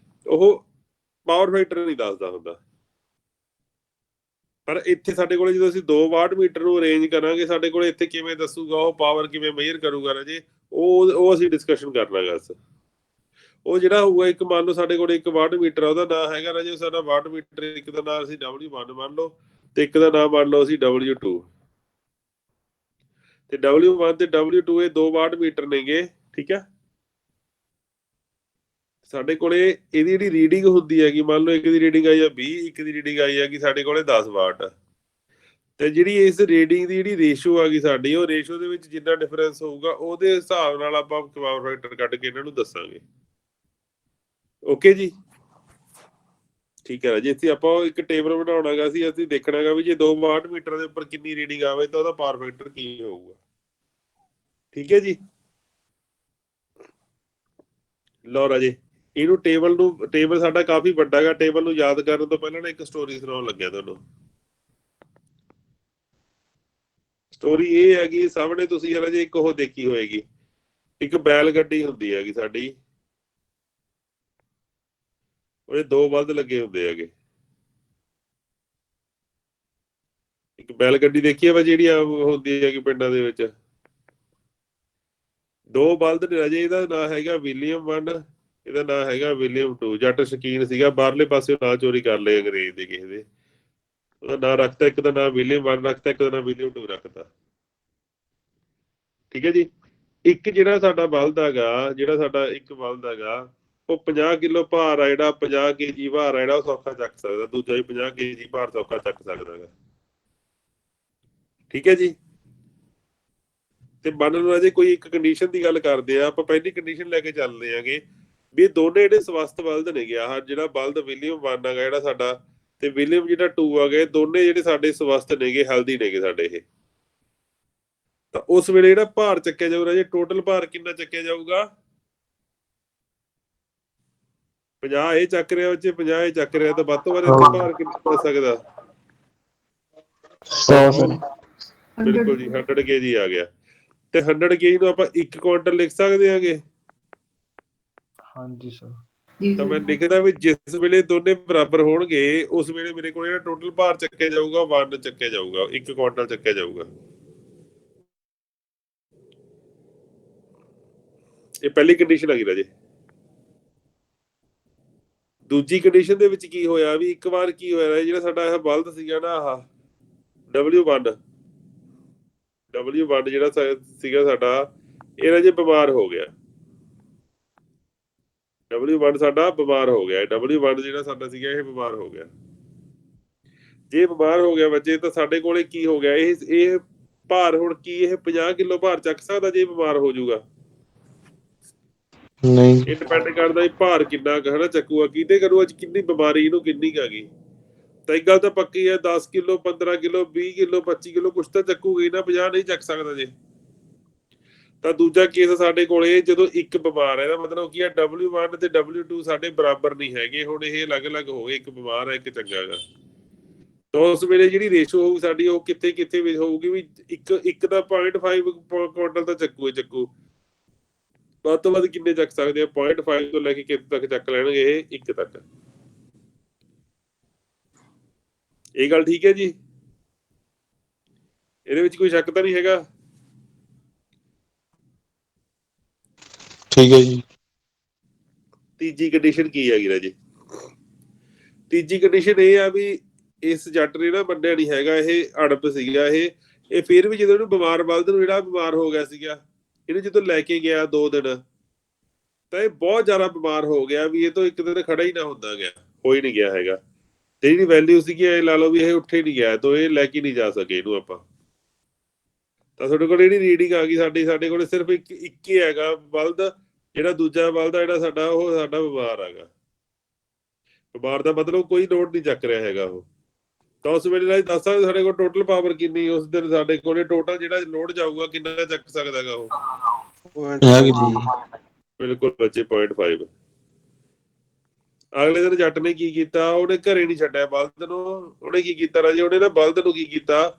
ਉਹ ਪਾਵਰ ਫੈਕਟਰ ਨਹੀਂ ਦੱਸਦਾ ਹੁੰਦਾ। ਪਰ ਇੱਥੇ ਸਾਡੇ ਕੋਲੇ ਜਦੋਂ ਅਸੀਂ 2 ਵਾਟ ਮੀਟਰ ਨੂੰ ਅਰੇਂਜ ਕਰਾਂਗੇ, ਸਾਡੇ ਕੋਲੇ ਇੱਥੇ ਕਿਵੇਂ ਦੱਸੂਗਾ ਉਹ ਪਾਵਰ ਕਿਵੇਂ ਮੈਜ਼ਰ ਕਰੂਗਾ ਰਾਜੇ, ਉਹ ਅਸੀਂ ਡਿਸਕਸ਼ਨ ਕਰਨਾ ਗਾ। ਉਹ ਜਿਹੜਾ ਹੋਊਗਾ ਇੱਕ ਮੰਨ ਲਓ ਸਾਡੇ ਕੋਲ 1 ਵਾਟ ਮੀਟਰ ਆ, ਉਹਦਾ ਨਾਂ ਹੈਗਾ ਰਾਜੇ ਸਾਡਾ ਵਾਟ ਮੀਟਰ, ਇੱਕ ਦਾ ਨਾਂ ਅਸੀਂ W1 ਮੰਨ ਲਓ ਤੇ ਇੱਕ ਦਾ ਨਾਮ ਮੰਨ ਲਓ ਅਸੀਂ W2, ਤੇ W1 ਤੇ W2 ਇਹ 2 ਵਾਟ ਮੀਟਰ ਨੇਗੇ। ਠੀਕ ਹੈ, ਸਾਡੇ ਕੋਲੇ ਇਹਦੀ ਜਿਹੜੀ ਰੀਡਿੰਗ ਹੁੰਦੀ ਹੈਗੀ, ਮੰਨ ਲਓ ਇੱਕ ਦੀ ਰੀਡਿੰਗ ਆਈ ਆ 20, ਇੱਕ ਦੀ ਰੀਡਿੰਗ ਆਈ ਹੈਗੀ ਸਾਡੇ ਕੋਲੇ 10 ਵਾਟ, ਤੇ ਜਿਹੜੀ ਇਸ ਰੀਡਿੰਗ ਦੀ ਜਿਹੜੀ ਰੇਸ਼ੋ ਆ ਗਈ ਸਾਡੀ, ਉਹ ਰੇਸ਼ੋ ਦੇ ਵਿੱਚ ਜਿੰਨਾ ਡਿਫਰੈਂਸ ਹੋਊਗਾ ਉਹਦੇ ਹਿਸਾਬ ਨਾਲ ਆਪਾਂ ਪਾਵਰ ਫੈਕਟਰ ਕੱਢ ਕੇ ਇਹਨਾਂ ਨੂੰ ਦੱਸਾਂਗੇ। ਓਕੇ ਜੀ, ਠੀਕ ਹੈ ਜੀ। ਇੱਥੇ ਆਪਾਂ ਇੱਕ ਟੇਬਲ ਬਣਾਉਣਾ ਗਾ, ਅਸੀਂ ਦੇਖਣਾ ਗਾ ਵੀ ਜੇ 2 ਵਾਟ ਮੀਟਰ ਦੇ ਉੱਪਰ ਕਿੰਨੀ ਰੀਡਿੰਗ ਆਵੇ ਤਾਂ ਉਹਦਾ ਪਾਵਰ ਫੈਕਟਰ ਕੀ ਹੋਊਗਾ। ਠੀਕ ਹੈ ਜੀ, ਲਓ ਰਾਜੇ ਇਹਨੂੰ ਟੇਬਲ ਸਾਡਾ ਕਾਫੀ ਵੱਡਾ ਗਾ। ਟੇਬਲ ਨੂੰ ਯਾਦ ਕਰਨ ਤੋਂ ਪਹਿਲਾਂ ਨਾ ਇੱਕ ਸਟੋਰੀ ਸੁਣਾਉਣ ਲੱਗਿਆ ਤੁਹਾਨੂੰ। ਸਟੋਰੀ ਇਹ ਹੈਗੀ, ਸਾਹਮਣੇ ਤੁਸੀਂ ਰਾਜੇ ਇੱਕ ਉਹ ਦੇਖੀ ਹੋਏਗੀ, ਇੱਕ ਬੈਲ ਗੱਡੀ ਹੁੰਦੀ ਹੈਗੀ ਸਾਡੀ, ਉਹਦੇ 2 ਬਲਦ ਲੱਗੇ ਹੁੰਦੇ ਹੈਗੇ। ਇੱਕ ਬੈਲ ਗੱਡੀ ਦੇਖੀ ਆ ਵਾ ਜਿਹੜੀ ਹੁੰਦੀ ਹੈਗੀ ਪਿੰਡਾਂ ਦੇ ਵਿੱਚ, 2 ਬਲਦ ਨੇ ਰਾਜੇ। ਇਹਦਾ ਨਾਂ ਹੈਗਾ ਵਿਲੀਅਮ 1, ਇਹਦਾ ਨਾਂ ਹੈਗਾ ਵਿਲੀਅਮ 2। ਜੱਟ ਸ਼ਕੀਨ ਸੀਗਾ, ਬਾਹਰਲੇ ਪਾਸੇ ਨਾਂ ਚੋਰੀ ਕਰ ਲਏ ਅੰਗਰੇਜ਼ ਦੇ ਕਿਸੇ ਦੇ, ਉਹਦਾ ਨਾਂ ਰੱਖਤਾ, ਇੱਕ ਦਾ ਨਾਂ ਵਿਲੀਅਮ 1 ਰੱਖਤਾ, ਇੱਕ ਦਾ ਨਾਂ ਵਿਲੀਅਮ 2 ਰੱਖਤਾ। ਠੀਕ ਹੈ ਜੀ, ਇੱਕ ਜਿਹੜਾ ਸਾਡਾ ਬਲਦ ਹੈਗਾ, ਜਿਹੜਾ ਸਾਡਾ ਇੱਕ ਬਲਦ ਹੈਗਾ ਉਹ 50 ਕਿਲੋ ਭਾਰ ਆ, ਜਿਹੜਾ 50 kg ਭਾਰ ਆ ਜਿਹੜਾ ਉਹ ਸੌਖਾ ਚੱਕ ਸਕਦਾ, ਦੂਜਾ ਵੀ 50 kg ਭਾਰ ਸੌਖਾ ਚੱਕ ਸਕਦਾ ਹੈਗਾ। ਠੀਕ ਹੈ ਜੀ, ਤੇ ਮੰਨ ਲਓ ਜੇ ਕੋਈ ਇੱਕ ਕੰਡੀਸ਼ਨ ਦੀ ਗੱਲ ਕਰਦੇ ਆ, ਆਪਾਂ ਪਹਿਲੀ ਕੰਡੀਸ਼ਨ ਲੈ ਕੇ ਚੱਲਦੇ ਆਂਗੇ ਵੀ ਇਹ ਦੋਨੇ ਜਿਹੜੇ ਸਵਸਥ ਬਲਦ ਨੇਗੇ, ਆਹ ਜਿਹੜਾ ਬਲਦ ਵਿਲੀਅਮ 1 ਹੈਗਾ ਜਿਹੜਾ ਸਾਡਾ, ਤੇ ਵਿਲੀਅਮ ਜਿਹੜਾ 2 ਹੈਗਾ, ਇਹ ਦੋਨੇ ਜਿਹੜੇ ਸਾਡੇ ਸਵਸਥ ਨੇਗੇ, ਹੈਲਦੀ ਨੇਗੇ ਸਾਡੇ ਇਹ। ਤਾਂ ਉਸ ਵੇਲੇ ਜਿਹੜਾ ਭਾਰ ਚੱਕਿਆ ਜਾਊਗਾ ਜੇ ਟੋਟਲ ਭਾਰ ਕਿੰਨਾ ਚੱਕਿਆ ਜਾਊਗਾ? 50 ਇਹ ਚੱਕ ਰਿਹਾ ਉੱਚੇ 50 ਇਹ ਚੱਕ ਰਿਹਾ, ਤਾਂ ਵੱਧ ਤੋਂ ਵੱਧ ਇੱਥੇ ਭਾਰ ਕਿੰਨਾ ਹੋ ਸਕਦਾ? 100 ਬਿਲਕੁਲ ਜੀ 100 kg ਆ ਗਿਆ। ਤੇ 100 kg ਨੂੰ ਆਪਾਂ 1 ਕੁਆਂਟਲ ਲਿਖ ਸਕਦੇ ਆਂਗੇ? ਹਾਂਜੀ ਸਰ। ਤਾਂ ਮੈਂ ਲਿਖਦਾ ਵੀ ਜਿਸ ਵੇਲੇ ਦੋਨੇ ਬਰਾਬਰ ਹੋਣਗੇ ਉਸ ਵੇਲੇ ਮੇਰੇ ਕੋਲ ਜਿਹੜਾ ਟੋਟਲ ਭਾਰ ਚੱਕਿਆ ਜਾਊਗਾ 1 ਚੱਕਿਆ ਜਾਊਗਾ, 1 ਕੁਆਂਟਲ ਚੱਕਿਆ ਜਾਊਗਾ। ਇਹ ਪਹਿਲੀ ਕੰਡੀਸ਼ਨ ਆ ਗਈ ਰਾਜੇ। ਦੂਜੀ ਕੰਡੀਸ਼ਨ ਦੇ ਵਿੱਚ ਕੀ ਹੋਇਆ ਵੀ ਇੱਕ ਵਾਰ ਕੀ ਹੋਇਆ ਜਿਹੜਾ ਸਾਡਾ ਇਹ ਬਲਦ ਸੀਗਾ ਨਾ, ਆਹ W1 ਜਿਹੜਾ ਸੀਗਾ ਸਾਡਾ, ਇਹ ਰਾਜੇ ਬਿਮਾਰ ਹੋ ਗਿਆ। W1 ਸਾਡਾ ਬਿਮਾਰ ਹੋ ਗਿਆ। W1 ਜਿਹੜਾ ਸਾਡਾ ਸੀਗਾ ਇਹ ਬਿਮਾਰ ਹੋ ਗਿਆ। ਜੇ ਬਿਮਾਰ ਹੋ ਗਿਆ ਬੱਚੇ ਤਾਂ ਸਾਡੇ ਕੋਲੇ ਕੀ ਹੋ ਗਿਆ, ਇਹ ਭਾਰ ਹੁਣ ਕੀ ਇਹ 50 ਕਿਲੋ ਭਾਰ ਚੱਕ ਸਕਦਾ ਜੇ ਬਿਮਾਰ ਹੋ ਜਾਊਗਾ? ਨਹੀਂ। ਇਹ ਡਿਪੈਂਡ ਕਰਦਾ ਇਹ ਭਾਰ ਕਿੰਨਾ ਕੁ ਹਨਾ ਚੱਕੂਗਾ, ਕਿਤੇ ਕਰੂਗਾ, ਕਿੰਨੀ ਬਿਮਾਰੀ ਇਹਨੂੰ ਕਿੰਨੀ ਕੁ ਆ ਗਈ। ਤਾਂ ਇੱਕ ਗੱਲ ਤਾਂ ਪੱਕੀ ਹੈ 10 ਕਿਲੋ 15 ਕਿਲੋ 20 ਕਿਲੋ 25 ਕਿਲੋ ਕੁਛ ਤਾਂ ਚੱਕੂਗੀ ਨਾ, 50 ਨਹੀਂ ਚੱਕ ਸਕਦਾ ਜੇ। ਤਾਂ ਦੂਜਾ ਕੇਸ ਸਾਡੇ ਕੋਲੇ ਜਦੋਂ ਇੱਕ ਬਿਮਾਰ ਹੈ, ਇਹਦਾ ਮਤਲਬ ਕੀ ਹੈ W1 ਤੇ W2 ਸਾਡੇ ਬਰਾਬਰ ਨਹੀਂ ਹੈਗੇ, ਹੁਣ ਇਹ ਅਲੱਗ-ਅਲੱਗ ਹੋ ਗਏ, ਇੱਕ ਬਿਮਾਰ ਹੈ ਇੱਕ ਚੰਗਾ ਹੈਗਾ। ਤਾਂ ਉਸ ਵੇਲੇ ਜਿਹੜੀ ਰੇਸ਼ੋ ਹੋਊ ਸਾਡੀ ਉਹ ਕਿੱਥੇ ਹੋਊਗੀ ਵੀ ਇੱਕ ਦਾ 0.5 ਕੁਆਂਟਲ ਤਾਂ ਚੱਕੂ। ਵੱਧ ਤੋਂ ਵੱਧ ਕਿੰਨੇ ਚੱਕ ਸਕਦੇ ਆ? 0.5 ਤੋਂ ਲੈ ਕੇ ਕਿੱਥੇ ਤੱਕ ਚੱਕ ਲੈਣਗੇ ਇਹ? 1 ਤੱਕ। ਇਹ ਗੱਲ ਠੀਕ ਹੈ ਜੀ? ਇਹਦੇ ਵਿੱਚ ਕੋਈ ਸ਼ੱਕ ਤਾਂ ਨਹੀਂ ਹੈਗਾ? ਠੀਕ ਹੈ ਜੀ। ਤੀਜੀ ਕੰਡੀਸ਼ਨ ਕੀ ਹੈਗੀ ਰਾਜੇ? ਤੀਜੀ ਕੰਡੀਸ਼ਨ ਇਹ ਆ ਵੀ ਇਸ ਜੱਟ ਨੇ ਨਾ ਮੰਨਿਆ ਨਹੀਂ ਹੈਗਾ, ਇਹ ਅੜਪ ਸੀਗਾ ਇਹ ਫਿਰ ਵੀ ਜਦੋਂ ਇਹਨੂੰ ਬਿਮਾਰ ਬਲਦ ਨੂੰ ਜਿਹੜਾ ਬਿਮਾਰ ਹੋ ਗਿਆ ਸੀਗਾ, ਇਹਨੂੰ ਜਦੋਂ ਲੈ ਕੇ ਗਿਆ 2 ਦਿਨ ਤਾਂ ਇਹ ਬਹੁਤ ਜ਼ਿਆਦਾ ਬਿਮਾਰ ਹੋ ਗਿਆ ਵੀ ਇਹ ਤੋਂ ਇੱਕ ਦਿਨ ਖੜਾ ਹੀ ਨਾ ਹੁੰਦਾ ਗਿਆ, ਹੋ ਹੀ ਨਹੀਂ ਗਿਆ ਹੈਗਾ। ਤੇ ਜਿਹੜੀ ਵੈਲਿਊ ਸੀਗੀ ਇਹ ਲਾ ਲਓ ਵੀ ਇਹ ਉੱਠੇ ਨਹੀਂ ਗਿਆ, ਤਾਂ ਇਹ ਲੈ ਕੇ ਨਹੀਂ ਜਾ ਸਕੇ ਇਹਨੂੰ ਆਪਾਂ। ਤਾਂ ਤੁਹਾਡੇ ਕੋਲ ਜਿਹੜੀ ਰੀਡਿੰਗ ਆ ਗਈ ਸਾਡੇ ਕੋਲ ਸਿਰਫ ਇੱਕ ਹੀ ਹੈਗਾ ਬਲਦ, ਜਿਹੜਾ ਦੂਜਾ ਬਲਦ ਜਿਹੜਾ ਸਾਡਾ ਉਹ ਸਾਡਾ ਬਿਮਾਰ ਹੈਗਾ। ਬਿਮਾਰ ਦਾ ਮਤਲਬ ਕੋਈ ਲੋਡ ਨਹੀਂ ਚੱਕ ਰਿਹਾ ਹੈਗਾ ਉਹ। ਤਾਂ ਉਸ ਵੇਲੇ ਦੱਸ ਸਕਦੇ ਸਾਡੇ ਕੋਲ ਟੋਟਲ ਪਾਵਰ ਕਿੰਨੀ ਉਸ ਦਿਨ ਸਾਡੇ ਕੋਲ ਟੋਟਲ ਜਿਹੜਾ ਲੋਡ ਜਾਊਗਾ ਕਿੰਨਾ ਚੱਕ ਸਕਦਾ ਹੈਗਾ ਉਹ? ਬਿਲਕੁਲ ਬੱਚੇ 0.5। ਅਗਲੇ ਦਿਨ ਜੱਟ ਨੇ ਕੀ ਕੀਤਾ, ਉਹਨੇ ਘਰੇ ਨਹੀਂ ਛੱਡਿਆ ਬਲਦ ਨੂੰ। ਉਹਨੇ ਕੀ ਕੀਤਾ ਰਾਜੇ, ਉਹਨੇ ਨਾ ਬਲਦ ਨੂੰ ਕੀ ਕੀਤਾ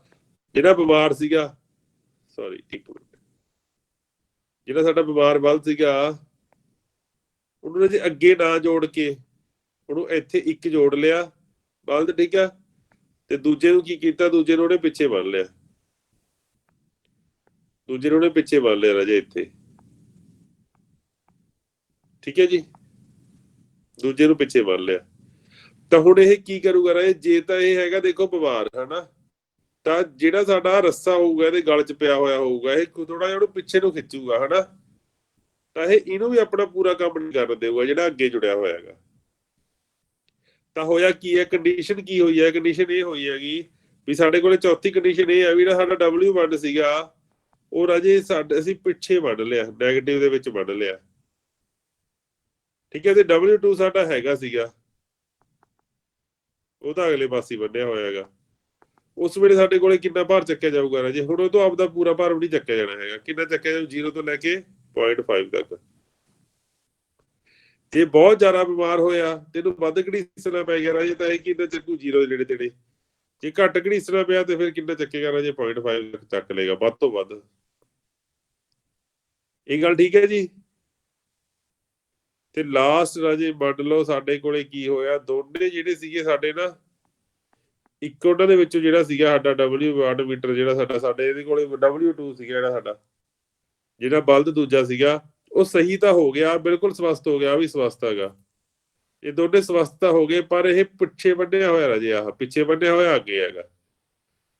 ਜਿਹੜਾ ਬਿਮਾਰ ਸੀਗਾ, ਸੌਰੀ ਇੱਕ ਮਿੰਟ, ਜਿਹੜਾ ਸਾਡਾ ਬਿਮਾਰ ਬਲਦ ਸੀਗਾ ਉਹਨੂੰ ਜੇ ਅੱਗੇ ਨਾ ਜੋੜ ਕੇ ਉਹਨੂੰ ਇੱਥੇ ਇੱਕ ਜੋੜ ਲਿਆ ਬਲਦ, ਠੀਕ ਆ, ਤੇ ਦੂਜੇ ਨੂੰ ਕੀ ਕੀਤਾ, ਦੂਜੇ ਨੂੰ ਉਹਨੇ ਪਿੱਛੇ ਬੰਨ ਲਿਆ। ਰਾਜੇ ਇੱਥੇ, ਠੀਕ ਹੈ ਜੀ, ਦੂਜੇ ਨੂੰ ਪਿੱਛੇ ਬੰਨ ਲਿਆ। ਤਾਂ ਹੁਣ ਇਹ ਕੀ ਕਰੂਗਾ ਰਾਜੇ, ਜੇ ਤਾਂ ਇਹ ਹੈਗਾ ਦੇਖੋ ਬਿਮਾਰ ਹਨਾ, ਤਾਂ ਜਿਹੜਾ ਸਾਡਾ ਰੱਸਾ ਹੋਊਗਾ ਇਹਦੇ ਗਲ 'ਚ ਪਿਆ ਹੋਇਆ ਹੋਊਗਾ, ਇਹ ਥੋੜਾ ਜਿਹਾ ਉਹਨੂੰ ਪਿੱਛੇ ਨੂੰ ਖਿੱਚੂਗਾ ਹਨਾ, ਤਾਂ ਇਹਨੂੰ ਵੀ ਆਪਣਾ ਪੂਰਾ ਕੰਮ ਨਹੀਂ ਕਰਨ ਦੇਊਗਾ ਜਿਹੜਾ ਅੱਗੇ ਜੁੜਿਆ ਹੋਇਆ ਹੈਗਾ। ਤਾਂ ਹੋਇਆ ਕੀ ਹੈ, ਕੰਡੀਸ਼ਨ ਕੀ ਹੋਈ ਹੈ? ਕੰਡੀਸ਼ਨ ਇਹ ਹੋਈ ਹੈਗੀ ਵੀ ਸਾਡੇ ਕੋਲੇ ਚੌਥੀ ਕੰਡੀਸ਼ਨ ਇਹ ਹੈ ਵੀ ਜਿਹੜਾ ਸਾਡਾ W1 ਸੀਗਾ ਉਹ ਰਾਜੇ ਅਸੀਂ ਪਿੱਛੇ ਵੱਢ ਲਿਆ, ਨੈਗੇਟਿਵ ਦੇ ਵਿੱਚ ਵੱਢ ਲਿਆ, ਠੀਕ ਹੈ। ਤੇ W2 ਸਾਡਾ ਹੈਗਾ ਸੀਗਾ ਉਹ ਤਾਂ ਅਗਲੇ ਪਾਸੇ ਬੰਨਿਆ ਹੋਇਆ ਹੈਗਾ। ਉਸ ਵੇਲੇ ਸਾਡੇ ਕੋਲੇ ਕਿੰਨਾ ਭਾਰ ਚੱਕਿਆ ਜਾਊਗਾ ਰਾਜੇ? ਹੁਣ ਉਹ ਤੋਂ ਆਪਦਾ ਪੂਰਾ ਭਾਰ ਵੀ ਨਹੀਂ ਚੱਕਿਆ ਜਾਣਾ ਹੈਗਾ। ਕਿੰਨਾ ਚੱਕਿਆ ਜਾਊ? 0 ਤੋਂ ਲੈ ਕੇ 0.5 ਤੱਕ। ਜੇ ਬਹੁਤ ਜ਼ਿਆਦਾ ਬਿਮਾਰ ਹੋਇਆ ਤੇ ਇਹਨੂੰ ਵੱਧ ਘੜੀਸਣਾ ਪੈ ਗਿਆ ਰਾਜੇ ਤਾਂ ਇਹ ਕਿੰਨਾ ਚੱਕੂ? 0 ਦੇ ਨੇੜੇ। ਜੇ ਘੱਟ ਘੜੀਸਣਾ ਪਿਆ ਤੇ ਫਿਰ ਕਿੰਨਾ ਚੱਕੇਗਾ ਰਾਜੇ? 0.5 ਤੱਕ ਚੱਕ ਲੇਗਾ ਵੱਧ ਤੋਂ ਵੱਧ। ਇਹ ਗੱਲ ਠੀਕ ਹੈ ਜੀ? ਤੇ ਲਾਸਟ ਰਾਜੇ ਮੰਨ ਲਓ ਸਾਡੇ ਕੋਲੇ ਕੀ ਹੋਇਆ, ਦੋਨੇ ਜਿਹੜੇ ਸੀਗੇ ਸਾਡੇ ਨਾ ਇੱਕ ਉਹਨਾਂ ਦੇ ਵਿੱਚੋਂ ਜਿਹੜਾ ਸੀਗਾ ਸਾਡਾ W1 ਮੀਟਰ ਜਿਹੜਾ ਸਾਡੇ ਇਹਦੇ ਕੋਲੇ W2 ਸੀਗਾ ਜਿਹੜਾ ਸਾਡਾ ਜਿਹੜਾ ਬਲਦ ਦੂਜਾ ਸੀਗਾ ਉਹ ਸਹੀ ਤਾਂ ਹੋ ਗਿਆ, ਬਿਲਕੁਲ ਸਵਸਥ ਹੋ ਗਿਆ, ਵੀ ਸਵਸਥ ਹੈਗਾ। ਇਹ ਦੋਨੇ ਸਵਸਥ ਤਾਂ ਹੋ ਗਏ ਪਰ ਇਹ ਪਿੱਛੇ ਬੰਨਿਆ ਹੋਇਆ ਰਾਜੇ, ਆਹ ਪਿੱਛੇ ਬੰਨਿਆ ਹੋਇਆ ਅੱਗੇ ਹੈਗਾ।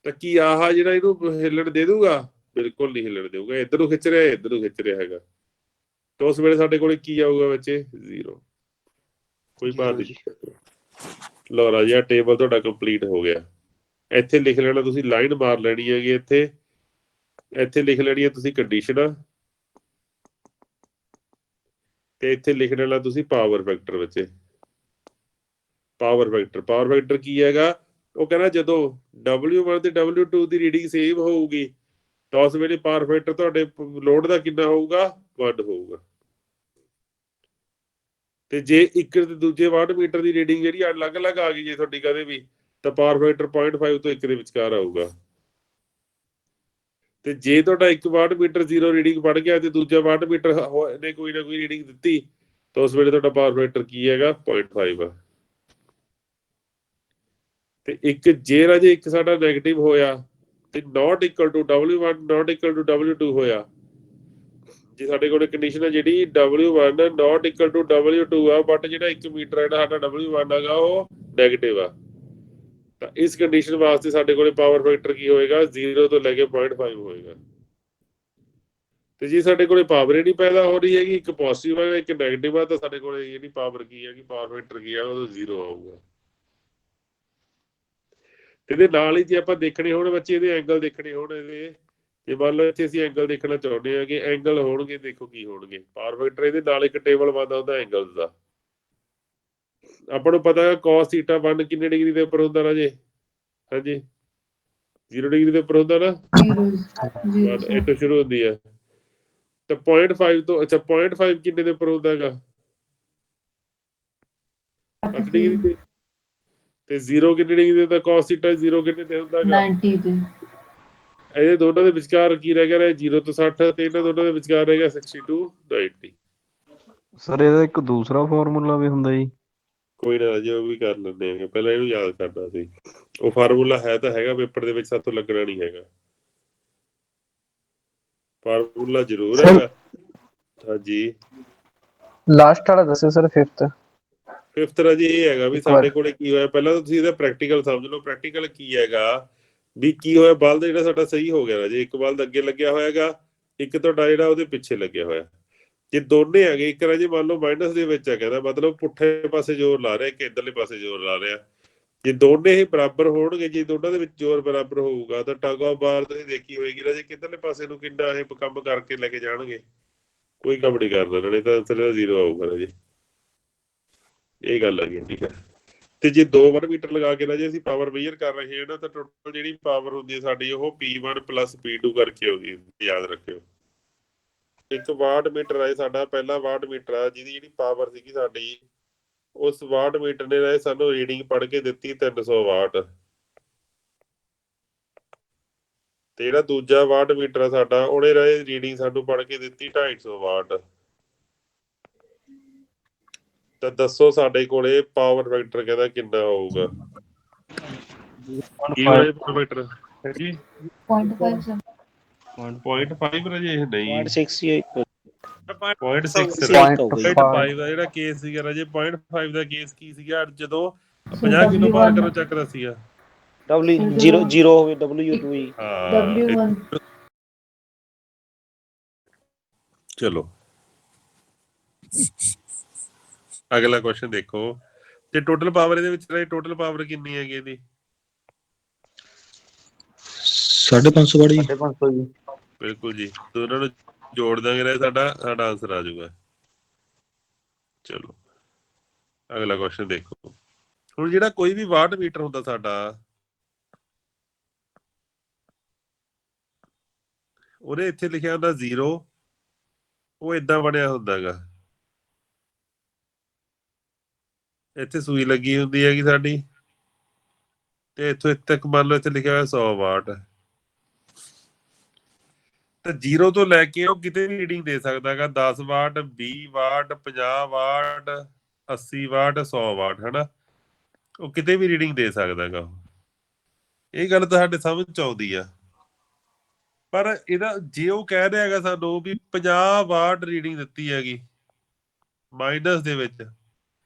ਤਾਂ ਕੀ ਆਹ ਜਿਹੜਾ ਇਹਨੂੰ ਹਿੱਲਣ ਦੇ ਦੂਗਾ? ਬਿਲਕੁਲ ਨਹੀਂ ਹਿੱਲਣ ਦੇਊਗਾ। ਇੱਧਰ ਨੂੰ ਖਿੱਚ ਰਿਹਾ, ਇੱਧਰ ਨੂੰ ਖਿੱਚ ਰਿਹਾ ਹੈਗਾ। ਤਾਂ ਉਸ ਵੇਲੇ ਸਾਡੇ ਕੋਲੇ ਕੀ ਆਊਗਾ ਬੱਚੇ? 0, ਕੋਈ ਭਾਰ ਨਹੀਂ। ਲਓ ਰਾਜੇ ਟੇਬਲ ਤੁਹਾਡਾ ਕੰਪਲੀਟ ਹੋ ਗਿਆ। ਇੱਥੇ ਲਿਖ ਲੈਣਾ ਤੁਸੀਂ, ਲਾਈਨ ਮਾਰ ਲੈਣੀ ਹੈਗੀ ਇੱਥੇ ਲਿਖ ਲੈਣੀ ਹੈ ਤੁਸੀਂ ਕੰਡੀਸ਼ਨਾਂ, ਤੇ ਇੱਥੇ ਲਿਖ ਲੈਣਾ ਤੁਸੀਂ ਪਾਵਰ ਫੈਕਟਰ। ਬੱਚੇ ਪਾਵਰ ਫੈਕਟਰ ਕੀ ਹੈਗਾ? ਉਹ ਕਹਿੰਦਾ ਜਦੋਂ W1 ਤੇ W2 ਦੀ ਰੀਡਿੰਗ ਸੇਮ ਹੋਊਗੀ ਤਾਂ ਉਸ ਵੇਲੇ ਪਾਵਰ ਫੈਕਟਰ ਤੁਹਾਡੇ ਲੋਡ ਦਾ ਕਿੰਨਾ ਹੋਊਗਾ? 1 ਹੋਊਗਾ। ਤੇ ਜੇ ਇੱਕ ਤੇ ਦੂਜੇ ਵਾਟ ਮੀਟਰ ਦੀ ਰੀਡਿੰਗ ਜਿਹੜੀ ਅਲੱਗ-ਅਲੱਗ ਆ ਗਈ ਜੇ ਤੁਹਾਡੀ ਕਦੇ ਵੀ, ਤਾਂ ਪਾਵਰ ਫੈਕਟਰ 0.5 ਤੋਂ 1 ਦੇ ਵਿਚਕਾਰ ਆਊਗਾ। ਤੇ ਜੇ ਤੁਹਾਡਾ ਇੱਕ ਵਾਟ ਮੀਟਰ 0 ਰੀਡਿੰਗ ਪੜ ਗਿਆ ਤੇ ਦੂਜਾ ਵਾਟ ਮੀਟਰ ਨੇ ਕੋਈ ਨਾ ਕੋਈ ਰੀਡਿੰਗ ਦਿੱਤੀ, ਤਾਂ ਉਸ ਵੇਲੇ ਤੁਹਾਡਾ ਪਾਵਰ ਫੈਕਟਰ ਕੀ ਹੈਗਾ? 0.5 ਆ। ਤੇ ਇੱਕ ਜੇ ਰਾਜੇ ਇੱਕ ਸਾਡਾ ਨੈਗੇਟਿਵ ਹੋਇਆ ਤੇ not equal to W1 not equal to W2 ਹੋਇਆ, ਜੇ ਸਾਡੇ ਕੋਲ ਕੰਡੀਸ਼ਨ ਹੈ ਜਿਹੜੀ W1 not equal to W2 ਆ, ਬਟ ਜਿਹੜਾ 1 ਮੀਟਰ ਹੈ ਸਾਡਾ W1 ਹੈਗਾ ਉਹ ਨੈਗੇਟਿਵ ਆ, ਤਾਂ ਇਸ ਕੰਡੀਸ਼ਨ ਵਾਸਤੇ ਸਾਡੇ ਕੋਲੇ ਪਾਵਰ ਫੈਕਟਰ ਕੀ ਹੋਏਗਾ? 0 ਤੋਂ ਲੈ ਕੇ 0.5 ਹੋਏਗਾ। ਤੇ ਜੇ ਸਾਡੇ ਕੋਲੇ ਪਾਵਰ ਹੀ ਨਹੀਂ ਪੈਦਾ ਹੋ ਰਹੀ ਹੈਗੀ, ਇੱਕ ਪੋਜ਼ਿਟਿਵ ਹੈ ਇੱਕ ਨੈਗੇਟਿਵ ਆ, ਤਾਂ ਸਾਡੇ ਕੋਲੇ ਜਿਹੜੀ ਪਾਵਰ ਕੀ ਹੈਗੀ, ਪਾਵਰ ਫੈਕਟਰ ਕੀ ਆ, ਉਹ 0 ਆਊਗਾ। ਇਹਦੇ ਨਾਲ ਹੀ ਜੇ ਆਪਾਂ ਦੇਖਣੇ ਹੋਣ ਬੱਚੇ, ਇਹਦੇ ਐਂਗਲ ਦੇਖਣੇ ਹੋਣ, ਇਹਦੇ ਜੇ ਮੰਨ ਲਓ ਇੱਥੇ ਅਸੀਂ ਐਂਗਲ ਦੇਖਣਾ ਚਾਹੁੰਦੇ ਹਾਂ ਕਿ ਐਂਗਲ ਹੋਣਗੇ, ਦੇਖੋ ਕੀ ਹੋਣਗੇ। ਪਾਵਰ ਫੈਕਟਰ ਇਹਦੇ ਨਾਲ ਇੱਕ ਟੇਬਲ ਬਣਦਾ ਹੁੰਦਾ ਐਂਗਲ ਦਾ। ਆਪਾਂ ਨੂੰ ਪਤਾ ਹੈ cos θ 1 ਕਿੰਨੇ ਡਿਗਰੀ ਦੇ ਉੱਪਰ ਹੁੰਦਾ ਰਾਜੇ? ਹਾਂਜੀ 0 ਡਿਗਰੀ ਦੇ ਉੱਪਰ ਹੁੰਦਾ ਨਾ, 0 ਇੱਥੋਂ ਸ਼ੁਰੂ ਹੁੰਦੀ ਹੈ। ਤਾਂ 0.5 ਤੋਂ ਅੱਛਾ 0.5 ਕਿੰਨੇ ਦੇ ਉੱਪਰ ਹੁੰਦਾ ਹੈਗਾ? 8 ਡਿਗਰੀ ਤੇ। ਤੇ 0 ਕਿੰਨੇ ਡਿਗਰੀ ਦੇ, ਤਾਂ cos θ 0 ਕਿੰਨੇ ਤੇ ਹੁੰਦਾ ਹੈਗਾ? 90 ਤੇ। ਇਹਦੇ ਦੋਨਾਂ ਦੇ ਵਿਚਕਾਰ ਕੀ ਰਹਿ ਗਿਆ? 0 ਤੋਂ 60 ਤੇ ਇਹਨਾਂ ਦੋਨਾਂ ਦੇ ਵਿਚਕਾਰ ਰਹਿ ਗਿਆ 60 to 90। ਸਰ ਇਹਦਾ ਇੱਕ ਦੂਸਰਾ ਫਾਰਮੂਲਾ ਵੀ ਹੁੰਦਾ ਜੀ? ਕੋਈ ਨਾ ਜੀ, ਉਹ ਵੀ ਕਰ ਲੈਂਦੇ ਹੈਗੇ, ਪਹਿਲਾਂ ਇਹਨੂੰ ਯਾਦ ਕਰਨਾ ਸੀ। ਉਹ ਫਾਰਮੂਲਾ ਹੈ ਤਾਂ ਹੈਗਾ, ਪੇਪਰ ਦੇ ਵਿੱਚ ਸਾਥੋਂ ਲੱਗਣਾ ਨਹੀਂ ਹੈਗਾ। ਫਾਰਮੂਲਾ ਜ਼ਰੂਰ ਹੈਗਾ। ਹਾਂਜੀ ਲਾਸਟ ਵਾਲਾ ਦੱਸੋ ਸਰ, 5th ਰਾਜੀ ਇਹ ਹੈਗਾ ਵੀ ਸਾਡੇ ਕੋਲੇ ਕੀ ਹੋਇਆ, ਪਹਿਲਾਂ ਤਾਂ ਤੁਸੀਂ ਇਹਦਾ ਪ੍ਰੈਕਟੀਕਲ ਸਮਝ ਲਓ। ਪ੍ਰੈਕਟੀਕਲ ਕੀ ਹੈਗਾ ਵੀ ਕੀ ਹੋਇਆ, ਬਲਦ ਜਿਹੜਾ ਸਾਡਾ ਸਹੀ ਹੋ ਗਿਆ ਰਾਜੇ, ਇੱਕ ਬਲਦ ਅੱਗੇ ਲੱਗਿਆ ਹੋਇਆਗਾ, ਇੱਕ ਤੁਹਾਡਾ ਜਿਹੜਾ ਉਹਦੇ ਪਿੱਛੇ ਲੱਗਿਆ ਹੋਇਆ। ਜੇ ਦੋਨੇ ਹੈਗੇ, ਇੱਕ ਰਾਜੇ ਮੰਨ ਲਓ ਮਾਈਨਸ ਦੇ ਵਿੱਚ ਹੈ, ਕਹਿੰਦਾ ਮਤਲਬ ਪੁੱਠੇ ਪਾਸੇ ਜ਼ੋਰ ਲਾ ਰਿਹਾ, ਇੱਕ ਇੱਧਰਲੇ ਪਾਸੇ ਜ਼ੋਰ ਲਾ ਰਿਹਾ। ਜੇ ਦੋਨੇ ਇਹ ਬਰਾਬਰ ਹੋਣਗੇ, ਜੇ ਦੋਨਾਂ ਦੇ ਵਿੱਚ ਜ਼ੋਰ ਬਰਾਬਰ ਹੋਊਗਾ, ਤਾਂ ਟਗ ਆਫ ਵਾਰ ਤੁਸੀਂ ਦੇਖੀ ਹੋਏਗੀ ਰਾਜੇ ਕਿੱਧਰਲੇ ਪਾਸੇ ਨੂੰ ਕਿੰਨਾ ਇਹ ਕੰਮ ਕਰਕੇ ਲੈ ਕੇ ਜਾਣਗੇ। ਕੋਈ ਕੰਮ ਨਹੀਂ ਕਰਦਾ ਇਹਨਾਂ ਨੇ, ਤਾਂ ਆਨਸਰ 0 ਆਊਗਾ ਰਾਜੇ। ਇਹ ਗੱਲ ਹੈਗੀ, ਠੀਕ ਹੈ। ਤੇ ਜੇ 2 ਵਾਟ ਮੀਟਰ ਲਗਾ ਕੇ ਰਾਜੇ ਅਸੀਂ ਪਾਵਰ ਮੇਜਰ ਕਰ ਰਹੇ ਹਾਂ ਨਾ, ਤਾਂ ਟੋਟਲ ਜਿਹੜੀ ਪਾਵਰ ਹੁੰਦੀ ਹੈ ਸਾਡੀ ਉਹ P1 + P2 ਕਰਕੇ ਆਉਂਦੀ, ਯਾਦ ਰੱਖਿਓ। ਇੱਕ ਵਾਟ ਮੀਟਰ ਹੈ ਸਾਡਾ, ਪਹਿਲਾ ਵਾਟ ਮੀਟਰ ਆ ਜਿਹਦੀ ਜਿਹੜੀ ਪਾਵਰ ਸੀਗੀ ਸਾਡੀ, ਉਸ ਵਾਟ ਮੀਟਰ ਨੇ ਸਾਨੂੰ ਰੀਡਿੰਗ ਪੜ੍ਹ ਕੇ ਦਿੱਤੀ 300 ਵਾਟ। ਤੇ ਜਿਹੜਾ ਦੂਜਾ ਵਾਟ ਮੀਟਰ ਆ ਸਾਡਾ, ਉਹਨੇ ਰੀਡਿੰਗ ਸਾਨੂੰ ਪੜ੍ਹ ਕੇ ਦਿੱਤੀ 250 ਵਾਟ। ਤਾਂ ਦੱਸੋ ਸਾਡੇ ਕੋਲੇ ਪਾਵਰ ਫੈਕਟਰ ਕਹਿੰਦਾ ਕਿੰਨਾ ਹੋਊਗਾ? ਕੀ ਹੋਇਆ ਪਾਵਰ ਫੈਕਟਰ? ਹਾਂਜੀ 0.5 ਸਰ। 0.5 ਰਾਜੇ ਇਹ ਨਹੀਂ, 0.6 0.5 ਦਾ ਜਿਹੜਾ ਕੇਸ ਸੀਗਾ ਰਾਜੇ, 0.5 ਦਾ ਕੇਸ ਕੀ ਸੀਗਾ? ਜਦੋਂ 50 ਕਿਲੋ ਬਾਹਰ ਕਰੋ ਚੱਕਦਾ ਸੀਗਾ, W0 ਹੋਵੇ W2 ਹੀ। W1 ਚਲੋ ਅਗਲਾ ਕੁਐਸਚਨ ਦੇਖੋ। ਤੇ ਟੋਟਲ ਪਾਵਰ ਇਹਦੇ ਵਿੱਚ ਟੋਟਲ ਪਾਵਰ ਕਿੰਨੀ ਹੈਗੀ ਇਹਦੀ? 550 ਵਾਟ ਜੀ। 550 ਜੀ। ਬਿਲਕੁਲ ਜੀ, ਦੋਨਾਂ ਨੂੰ ਜੋੜ ਦਾਂਗੇ ਸਾਡਾ ਆਨਸਰ ਆ ਜਾਊਗਾ। ਚਲੋ ਅਗਲਾ ਕੁਐਸਚਨ ਦੇਖੋ। ਹੁਣ ਜਿਹੜਾ ਕੋਈ ਵੀ ਵਾਟ ਮੀਟਰ ਹੁੰਦਾ ਸਾਡਾ, ਉਹਦੇ ਇੱਥੇ ਲਿਖਿਆ ਹੁੰਦਾ 0, ਉਹ ਏਦਾਂ ਬਣਿਆ ਹੁੰਦਾ ਹੈਗਾ। ਇੱਥੇ ਸੂਈ ਲੱਗੀ ਹੁੰਦੀ ਹੈਗੀ ਸਾਡੀ, ਤੇ ਇੱਥੋਂ ਇੱਥੇ ਤੱਕ ਮੰਨ ਲਓ ਇੱਥੇ ਲਿਖਿਆ ਹੋਇਆ 100 ਵਾਟ। ਤਾਂ 0 ਤੋਂ ਲੈ ਕੇ ਉਹ ਕਿਤੇ ਵੀ ਰੀਡਿੰਗ ਦੇ ਸਕਦਾ ਹੈਗਾ, 10 ਵਾਟ 20 ਵਾਟ 50 ਵਾਟ 80 ਵਾਟ 100 ਵਾਟ, ਹਨਾ। ਉਹ ਕਿਤੇ ਵੀ ਰੀਡਿੰਗ ਦੇ ਸਕਦਾ ਹੈਗਾ। ਇਹ ਗੱਲ ਤਾਂ ਸਾਡੇ ਸਮਝ ਚ ਆਉਂਦੀ ਆ, ਪਰ ਇਹਦਾ ਜੇ ਉਹ ਕਹਿ ਰਿਹਾ ਹੈਗਾ ਸਾਨੂੰ ਵੀ 50 ਵਾਟ ਰੀਡਿੰਗ ਦਿੱਤੀ ਹੈਗੀ ਮਾਈਨਸ ਦੇ ਵਿੱਚ,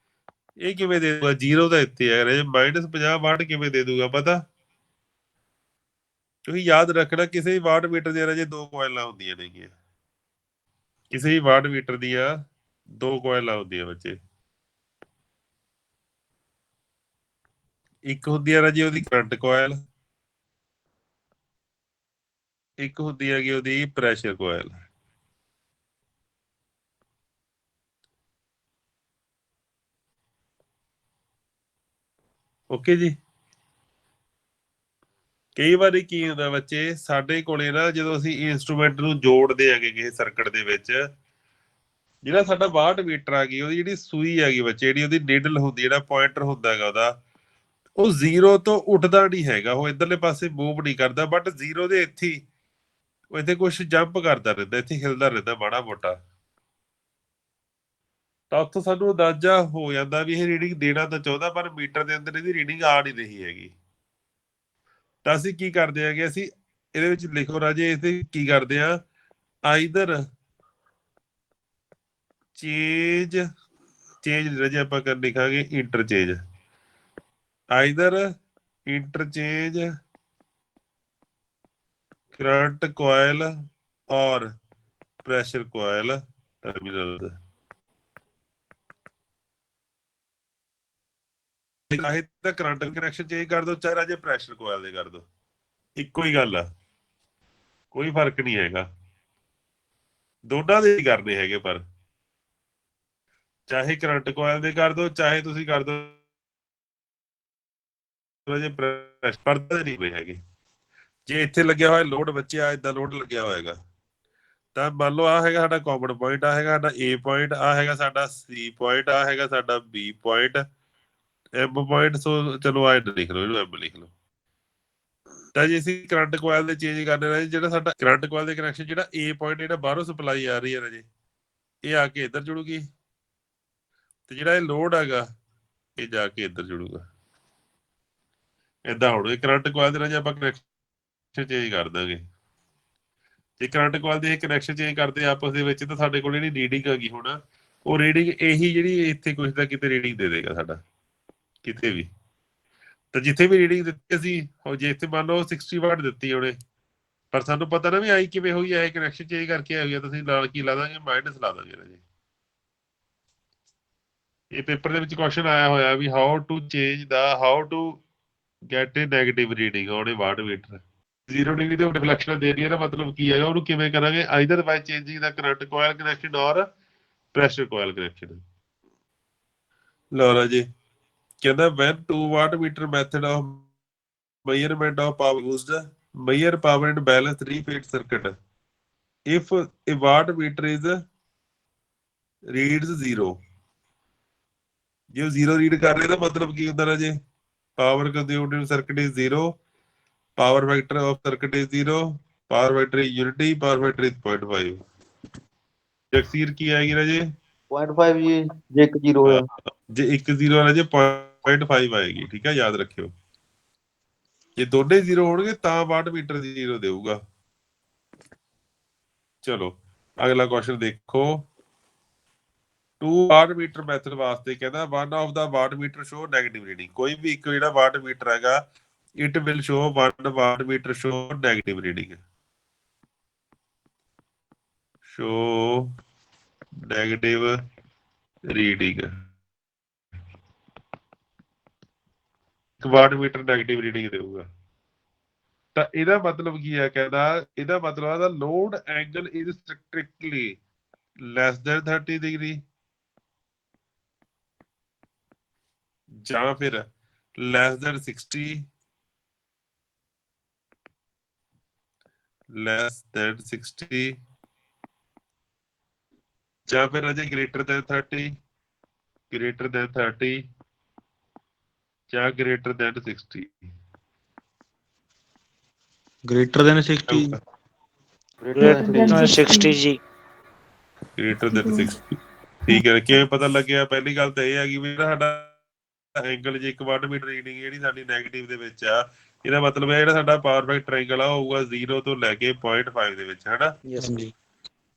ਇਹ ਕਿਵੇਂ ਦੇ ਦੂਗਾ? 0 ਤਾਂ ਇੱਥੇ ਹੈ, -50 ਵਾਟ ਕਿਵੇਂ ਦੇ ਦੂਗਾ? ਪਤਾ? ਤੁਸੀਂ ਯਾਦ ਰੱਖਣਾ, ਕਿਸੇ ਵੀ ਵਾਟ ਮੀਟਰ ਦੀਆਂ ਰਾਜੇ 2 ਕੋਇਲਾਂ ਹੁੰਦੀਆਂ ਨੇਗੀਆਂ। ਕਿਸੇ ਵੀ ਵਾਟ ਮੀਟਰ ਦੀਆਂ 2 ਕੋਇਲਾਂ ਹੁੰਦੀਆਂ ਬੱਚੇ। ਇੱਕ ਹੁੰਦੀ ਹੈ ਰਾਜੇ ਉਹਦੀ ਕਰੰਟ ਕੋਇਲ, ਇੱਕ ਹੁੰਦੀ ਹੈਗੀ ਉਹਦੀ ਪ੍ਰੈਸ਼ਰ ਕੋਇਲ। ਓਕੇ ਜੀ। ਕਈ ਵਾਰੀ ਕੀ ਹੁੰਦਾ ਬੱਚੇ, ਸਾਡੇ ਕੋਲੇ ਨਾ ਜਦੋਂ ਅਸੀਂ ਇੰਸਟਰੂਮੈਂਟ ਨੂੰ ਜੋੜਦੇ ਹੈਗੇ ਕਿਸੇ ਸਰਕਟ ਦੇ ਵਿੱਚ, ਜਿਹੜਾ ਸਾਡਾ ਵਾਟ ਮੀਟਰ ਆ ਗਈ ਉਹਦੀ ਜਿਹੜੀ ਸੂਈ ਹੈਗੀ ਬੱਚੇ, ਜਿਹੜੀ ਉਹਦੀ ਨੀਡਲ ਹੁੰਦੀ, ਜਿਹੜਾ ਪੁਆਇੰਟਰ ਹੁੰਦਾ ਹੈਗਾ ਉਹਦਾ, ਉਹ 0 ਤੋਂ ਉੱਠਦਾ ਨਹੀਂ ਹੈਗਾ, ਉਹ ਇਧਰਲੇ ਪਾਸੇ ਮੂਵ ਨਹੀਂ ਕਰਦਾ, ਬਟ 0 ਦੇ ਇੱਥੇ ਹੀ ਉਹ ਇੱਥੇ ਕੁਛ ਜੰਪ ਕਰਦਾ ਰਹਿੰਦਾ, ਇੱਥੇ ਹਿਲਦਾ ਰਹਿੰਦਾ ਮਾੜਾ ਮੋਟਾ। ਤਾਂ ਉੱਥੋਂ ਸਾਨੂੰ ਅੰਦਾਜ਼ਾ ਹੋ ਜਾਂਦਾ ਵੀ ਇਹ ਰੀਡਿੰਗ ਦੇਣਾ ਤਾਂ ਚਾਹੁੰਦਾ, ਪਰ ਮੀਟਰ ਦੇ ਅੰਦਰ ਇਹਦੀ ਰੀਡਿੰਗ ਆ ਨਹੀਂ ਰਹੀ ਹੈਗੀ। ਤਾਂ ਅਸੀਂ ਕੀ ਕਰਦੇ ਹੈਗੇ, ਅਸੀਂ ਇਹਦੇ ਵਿੱਚ ਲਿਖੋ ਰਾਜੇ, ਇਹਦੇ ਕੀ ਕਰਦੇ ਆ, ਆਈਦਰ ਚੇਂਜ ਰਾਜੇ ਆਪਾਂ ਕਰ ਲਿਖਾਂਗੇ interchange, either interchange current coil और प्रेशर कॉइल टर्मिनल। चाहे तो करंट कनैक्शन चेंज कर दो, चाहे राजे प्रेशर कॉइल दे कर दो, इक्को ही गल आ, कोई फर्क नहीं हैगा, दोनों दे करने हैगे, पर चाहे करंट कॉइल दे कर दो, चाहे तुसी कर दो ਪੜਦੇ ਨਹੀਂ ਪਏ ਹੈਗੇ। ਜੇ ਇੱਥੇ ਲੱਗਿਆ ਹੋਇਆ ਲੋਡ ਬੱਚੇ ਆ ਇਦਾਂ ਲੋਡ ਲੱਗਿਆ ਹੋਏਗਾ, ਤਾਂ ਮੰਨ ਲਓ ਆ ਹੈਗਾ ਸਾਡਾ ਕਾਮਨ ਪੁਆਇੰਟ, ਆ ਹੈਗਾ ਸਾਡਾ A ਪੁਆਇੰਟ, ਆ ਹੈਗਾ ਸਾਡਾ C ਪੁਆਇੰਟ, ਆ ਹੈਗਾ ਸਾਡਾ B ਪੁਆਇੰਟ, M ਪੁਆਇੰਟ। ਸੋ ਚਲੋ ਆ ਲਿਖ ਲਓ, ਇਹਨੂੰ M ਲਿਖ ਲਓ। ਤਾਂ ਜੇ ਅਸੀਂ ਕਰੰਟ ਕੋਇਲ ਦੇ ਚੇਂਜ ਕਰਨੇ ਰਹੇ, ਜਿਹੜਾ ਸਾਡਾ ਕਰੰਟ ਕੋਇਲ ਦੇ ਕਨੈਕਸ਼ਨ, ਜਿਹੜਾ A ਪੁਆਇੰਟ ਜਿਹੜਾ ਬਾਹਰੋਂ ਸਪਲਾਈ ਆ ਰਹੀ ਹੈ ਰਾਜੇ, ਇਹ ਆ ਕੇ ਇੱਧਰ ਜੁੜੂਗੀ, ਤੇ ਜਿਹੜਾ ਇਹ ਲੋਡ ਹੈਗਾ ਇਹ ਜਾ ਕੇ ਇੱਧਰ ਜੁੜੂਗਾ। ਏਦਾਂ ਹੁਣ ਕਰੰਟ ਕੋਇਲ ਦੇ ਰਾਜੇ ਆਪਾਂ ਕਨੈਕਸ਼ਨ ਚੇਂਜ ਕਰ ਦਾਂਗੇ। ਜੇ ਕਰੰਟ ਕੋਇਲ ਦੇ ਕਨੈਕਸ਼ਨ ਚੇਂਜ ਕਰਦੇ ਆਪਸ ਦੇ ਵਿੱਚ, ਤਾਂ ਸਾਡੇ ਕੋਲ ਜਿਹੜੀ ਰੀਡਿੰਗ ਹੈਗੀ ਹੁਣ, ਉਹ ਰੀਡਿੰਗ ਇਹੀ ਜਿਹੜੀ ਇੱਥੇ ਕੁਛ ਤਾਂ ਕਿਤੇ ਰੀਡਿੰਗ ਦੇ ਦੇਗਾ ਸਾਡਾ, ਕਿਤੇ ਵੀ। ਤਾਂ ਜਿੱਥੇ ਵੀ ਰੀਡਿੰਗ ਦਿੱਤੀ ਅਸੀਂ, ਜੇ ਇੱਥੇ ਮੰਨ ਲਓ 60 ਵਾਟ ਦਿੱਤੀ ਉਹਨੇ, ਪਰ ਸਾਨੂੰ ਪਤਾ ਨਾ ਵੀ ਆਈ ਕਿਵੇਂ ਹੋਈ ਹੈ, ਕਨੈਕਸ਼ਨ ਚੇਂਜ ਕਰਕੇ ਆਈ ਹੈ, ਤੁਸੀਂ ਨਾਲ ਕੀ ਲਾ ਦਾਂਗੇ, ਮਾਈਨਸ ਲਾ ਦਾਂਗੇ ਰਾਜੇ। ਇਹ ਪੇਪਰ ਦੇ ਵਿੱਚ ਕੁਐਸਚਨ ਆਇਆ ਹੋਇਆ ਵੀ how to get a negative reading on a watt meter. 0 degree ਤੇ ਰਿਫਲੈਕਸ਼ਨ ਦੇ ਰਹੀ ਹੈ, ਇਹਦਾ ਮਤਲਬ ਕੀ ਹੈਗਾ, ਉਹਨੂੰ ਕਿਵੇਂ ਕਰਾਂਗੇ, ਆਈਦਰ ਬਾਈ ਚੇਂਜਿੰਗ ਦਾ ਕਰੰਟ ਕੋਇਲ ਕਨੈਕਸ਼ਨ ਔਰ ਪ੍ਰੈਸ਼ਰ ਕੋਇਲ ਕਨੈਕਸ਼ਨ। ਲਓ ਰਾਜੇ, ਕਹਿੰਦਾ when 2 watt meter method of measurement of power used, measure power and balance 3-phase circuit if a watt meter is reads 0। ਜੇ 0 ਰੀਡ ਕਰ ਰਹੇ ਤਾਂ ਮਤਲਬ ਕੀ ਹੁੰਦਾ ਰਾਜੇ, power consumed in circuit is 0, power factor of circuit is 0, power factor is unity, power factor is 0.5। Jagsir ਕੀ ਆਏਗੀ ਰਾਜੇ, 0.5 ਜੀ, ਜੇ 1 0 ਹੋਇਆ, ਜੇ 1 0 ਰਾਜੇ 0.5 ਆਏਗੀ, ਠੀਕ ਹੈ, ਯਾਦ ਰੱਖਿਓ। ਜੇ ਦੋਨੇ 0 ਹੋਣਗੇ ਤਾਂ ਵਾਟ ਮੀਟਰ 0 ਦੇਊਗਾ। ਚਲੋ ਅਗਲਾ ਕੁਐਸਚਨ ਦੇਖੋ। 2 ਵਾਟ ਮੀਟਰ ਮੈਥਡ ਵਾਸਤੇ ਕਹਿੰਦਾ one of the watt meter show negative reading। ਕੋਈ ਵੀ ਇੱਕ ਜਿਹੜਾ ਵਾਟ ਮੀਟਰ ਹੈਗਾ, it will show one watt meter show negative reading, show negative reading। ਇੱਕ ਵਾਟ ਮੀਟਰ ਨੈਗੇਟਿਵ ਰੀਡਿੰਗ ਦੇਊਗਾ। ਤਾਂ ਇਹਦਾ ਮਤਲਬ ਕੀ ਹੈ, ਕਹਿੰਦਾ ਇਹਦਾ ਮਤਲਬ ਇਹਦਾ load angle is strictly less than 30 degree ਜਾਂ ਫਿਰ ਲੈਸ ਦੈਨ 60, ਲੈਸ ਦੈਨ 60 ਜਾਂ ਫਿਰ ਅਜੇ ਗ੍ਰੇਟਰ ਦੈਨ 30, ਗ੍ਰੇਟਰ ਦੈਨ 30 ਜਾਂ ਗ੍ਰੇਟਰ ਦੈਨ 60। ਗ੍ਰੇਟਰ ਦੈਨ 60 60 ਜੀ, ਗ੍ਰੇਟਰ ਦੈਨ 60। ਠੀਕ ਹੈ, ਕਿਵੇਂ ਪਤਾ ਲੱਗਿਆ? ਪਹਿਲੀ ਗੱਲ ਤਾਂ ਇਹ ਹੈਗੀ ਵੀ ਸਾਡਾ ਐਂਗਲ ਜੇ 1 ਵਾਟ ਮੀਟਰ ਰੀਡਿੰਗ ਜਿਹੜੀ ਸਾਡੀ ਨੈਗੇਟਿਵ ਦੇ ਵਿੱਚ ਆ, ਇਹਦਾ ਮਤਲਬ ਹੈ ਜਿਹੜਾ ਸਾਡਾ ਪਾਵਰ ਫੈਕਟਰ ਐਂਗਲ ਆ ਹੋਊਗਾ 0 ਤੋਂ ਲੈ ਕੇ 0.5 ਦੇ ਵਿੱਚ, ਹਨਾ।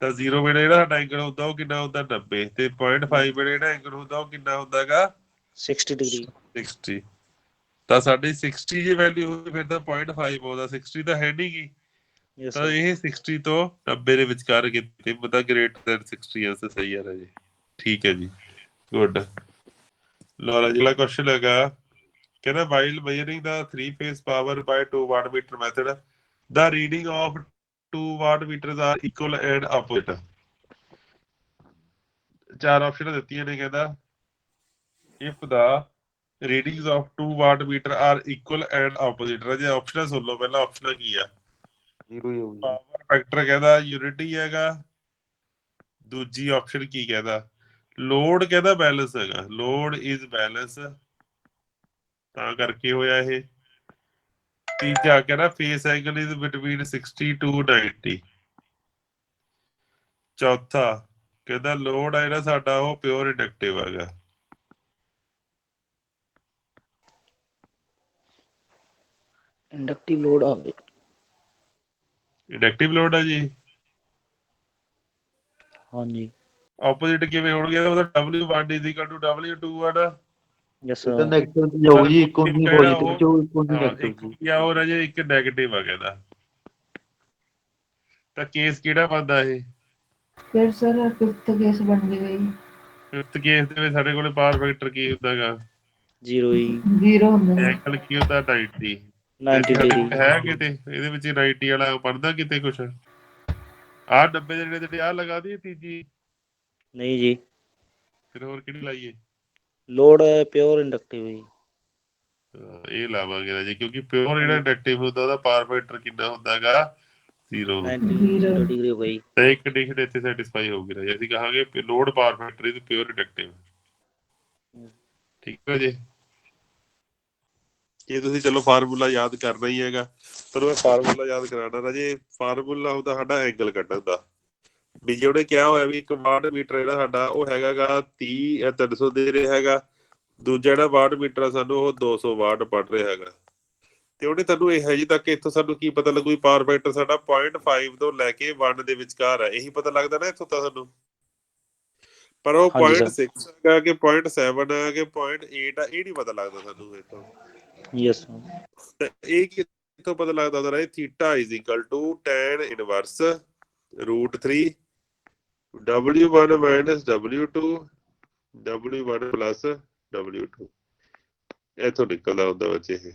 ਤਾਂ 0 ਵੇਲੇ ਜਿਹੜਾ ਸਾਡਾ ਐਂਗਲ ਹੁੰਦਾ ਉਹ ਕਿੰਨਾ ਹੁੰਦਾ, 90, ਤੇ 0.5 ਵੇਲੇ ਜਿਹੜਾ ਐਂਗਲ ਹੁੰਦਾ ਉਹ ਕਿੰਨਾ ਹੁੰਦਾ ਹੈਗਾ, 60 ਡਿਗਰੀ, 60। ਤਾਂ ਸਾਡੀ 60 ਜੇ ਵੈਲਿਊ ਹੋਈ ਫਿਰ ਤਾਂ 0.5 ਆਉਂਦਾ, 60 ਤਾਂ ਹੈ ਨੀ ਗੀ। ਤਾਂ ਇਹ 60 ਤੋਂ 90 ਦੇ ਵਿਚਕਾਰ ਕਿਤੇ ਪਤਾ, ਗ੍ਰੇਟਰ ਦੈਨ 60 ਆਂਸਰ ਸਹੀ ਆ ਰਾਜੇ। ਠੀਕ ਹੈ ਜੀ, ਗੁੱਡ। ਲਓ ਅਗਲਾ ਕੁਐਸਚਨ ਹੈਗਾ, ਕਹਿੰਦਾ while measuring the 3-phase power by 2 watt meter method, the reading of 2 watt meters are equal and opposite। 4 option ਦਿੱਤੀਆਂ ਨੇ, ਕਹਿੰਦਾ if the readings of 2 watt meter are equal and opposite। ਰਾਜੇ ਆਪਸ਼ਨ ਸੁਣ ਲਓ ਪਹਿਲਾਂ, ਆਪਸ਼ਨ ਕੀ ਆ? ਜ਼ੀਰੋ ਹੀ ਹੋਊਗੀ। ਪਾਵਰ ਫੈਕਟਰ ਕਹਿੰਦਾ ਯੂਨਿਟੀ ਹੈਗਾ, ਦੂਜੀ ਆਪਸ਼ਨ ਕੀ ਕਹਿੰਦਾ? ਲੋਡ ਕਹਿੰਦਾ ਬੈਲੈਂਸ ਹੈਗਾ, ਲੋਡ ਇਜ਼ ਬੈਲੈਂਸ, ਤਾਂ ਕਰਕੇ ਹੋਇਆ ਇਹ। ਤੀਜਾ ਕਹਿੰਦਾ face angle is between 60 to 90। ਚੌਥਾ ਕਹਿੰਦਾ ਲੋਡ ਆ ਜਿਹੜਾ ਸਾਡਾ ਉਹ ਪਿਓਰ ਇੰਡਕਟਿਵ ਹੈਗਾ। ਇੰਡਕਟਿਵ ਲੋਡ ਆਵੇ। ਇੰਡਕਟਿਵ ਲੋਡ ਆ ਜੀ। ਹਾਂਜੀ ਆਪੋਜ਼ਿਟ ਕਿਵੇਂ ਹੋਣਗੇ? ਉਹਦਾ W1 W2 ਆ ਨਾ। ਯੈਸ ਇਹ ਤਾਂ ਨੈਗੇਟਿਵ ਤੇ ਜਾਊਗੀ ਜੀ, ਇੱਕ ਹੁੰਦੀ ਕਿਹੜਾ ਪੋਜ਼ਿਟਿਵ ਉਹ? ਚ, ਇੱਕ ਹੁੰਦੀ ਹਾਂ, ਨੈਗੇਟਿਵ ਇੱਕ ਚ। ਕੀ ਆ ਉਹ ਰਾਜੇ, ਇੱਕ ਨੈਗੇਟਿਵ ਆ ਕਹਿੰਦਾ। ਤਾਂ ਕੇਸ ਕਿਹੜਾ ਬਣਦਾ ਇਹ? ਫਿਰ ਸਰ ਫਿਫਥ ਕੇਸ ਬਣ ਜਾਏਗਾ ਜੀ। ਫਿਫਥ ਕੇਸ ਦੇ ਵਿੱਚ ਸਾਡੇ ਕੋਲੇ ਪਾਵਰ ਫੈਕਟਰ ਕੀ ਹੁੰਦਾਗਾ? 0 ਜੀ। 0 ਹੁੰਦਾ ਜੀ। ਐਂਗਲ ਕੀ ਹੁੰਦਾ? 90। 90 ਸਾਡੇ ਡਿਗਰੀ। ਕੋਲ ਹੈ ਕਿਤੇ ਇਹਦੇ ਵਿੱਚ 90 ਵਾਲਾ ਬਣਦਾ ਕਿਤੇ ਕੁਛ? ਆਹ 90 ਦੇ ਨੇੜੇ ਆਹ ਲਗਾ ਦਈਏ ਤੀਜੀ, ਨਹੀਂ ਜੀ, ਫਿਰ ਹੋਰ ਕਿਹੜੀ ਲਾਈਏ? ਲੋਡ ਪਿਓਰ ਇੰਡਕਟਿਵ ਜੀ। ਇਹ ਲਾਵਾਂਗੇ ਰਾਜੇ, ਕਿਉਂਕਿ ਪਿਓਰ ਜਿਹੜਾ ਇੰਡਕਟਿਵ ਹੁੰਦਾ ਉਹਦਾ ਪਾਵਰ ਫੈਕਟਰ ਕਿੰਨਾ ਹੁੰਦਾਗਾ? 0। 90 ਡਿਗਰੀ ਹੋ ਗਈ। ਤਾਂ ਇੱਕ ਕੰਡੀਸ਼ਨ ਇੱਥੇ ਸੈਟੀਸਫਾਈ ਹੋਊਗੀ ਰਾਜੇ। ਅਸੀਂ ਕਹਾਂਗੇ load power factor is pure inductive. ਠੀਕ ਹੈ ਜੀ। ਇਹ ਤੁਸੀਂ ਚਲੋ ਫਾਰਮੂਲਾ ਯਾਦ ਕਰਨਾ ਹੀ ਹੈਗਾ। ਤੁਹਾਨੂੰ ਮੈਂ ਫਾਰਮੂਲਾ ਯਾਦ ਕਰਾਉਣਾ ਰਾਜੇ। ਫਾਰਮੂਲਾ ਹੁੰਦਾ ਸਾਡਾ ਐਂਗਲ ਕੱਢਣ ਦਾ। ਵੀ ਜੇ ਉਹਨੇ ਕਿਹਾ ਹੋਇਆ ਵੀ 1 ਵਾਟ ਮੀਟਰ ਜਿਹੜਾ ਸਾਡਾ ਉਹ ਹੈਗਾਗਾ 30 300 ਦੇ ਰਿਹਾ ਹੈਗਾ। ਦੂਜਾ ਜਿਹੜਾ ਵਾਟ ਮੀਟਰ ਆ ਸਾਨੂੰ ਉਹ 200 ਵਾਟ ਪੜ ਰਿਹਾ ਹੈਗਾ। ਤੇ ਉਹਨੇ ਤੁਹਾਨੂੰ ਇਹ ਹਜੇ ਤੱਕ ਇੱਥੋਂ ਸਾਨੂੰ ਕੀ ਪਤਾ ਲੱਗੂ? ਪਾਵਰ ਫੈਕਟਰ ਸਾਡਾ 0.5 ਤੋਂ ਲੈ ਕੇ 1 ਦੇ ਵਿਚਕਾਰ ਆ। ਇਹੀ ਪਤਾ ਲੱਗਦਾ ਨਾ ਇੱਥੋਂ ਤਾਂ ਸਾਨੂੰ। ਪਰ ਉਹ ਹਾਂਜੀ ਸਰ। 0.6 ਹੈਗਾ ਕਿ 0.7 ਹੈ ਕਿ 0.8 ਆ, ਇਹ ਨਹੀਂ ਪਤਾ ਲੱਗਦਾ ਸਾਨੂੰ ਇੱਥੋਂ। ਯੈਸ ਤੇ ਇਹ ਕਿੱਥੋਂ ਪਤਾ ਲੱਗਦਾ ਹੁੰਦਾ ਰਾਏ? Theta is equal to tan inverse √3 W1 minus W2 W1 plus W2। ਇੱਥੋਂ ਨਿਕਲਦਾ ਹੁੰਦਾ ਬੱਚੇ ਇਹ।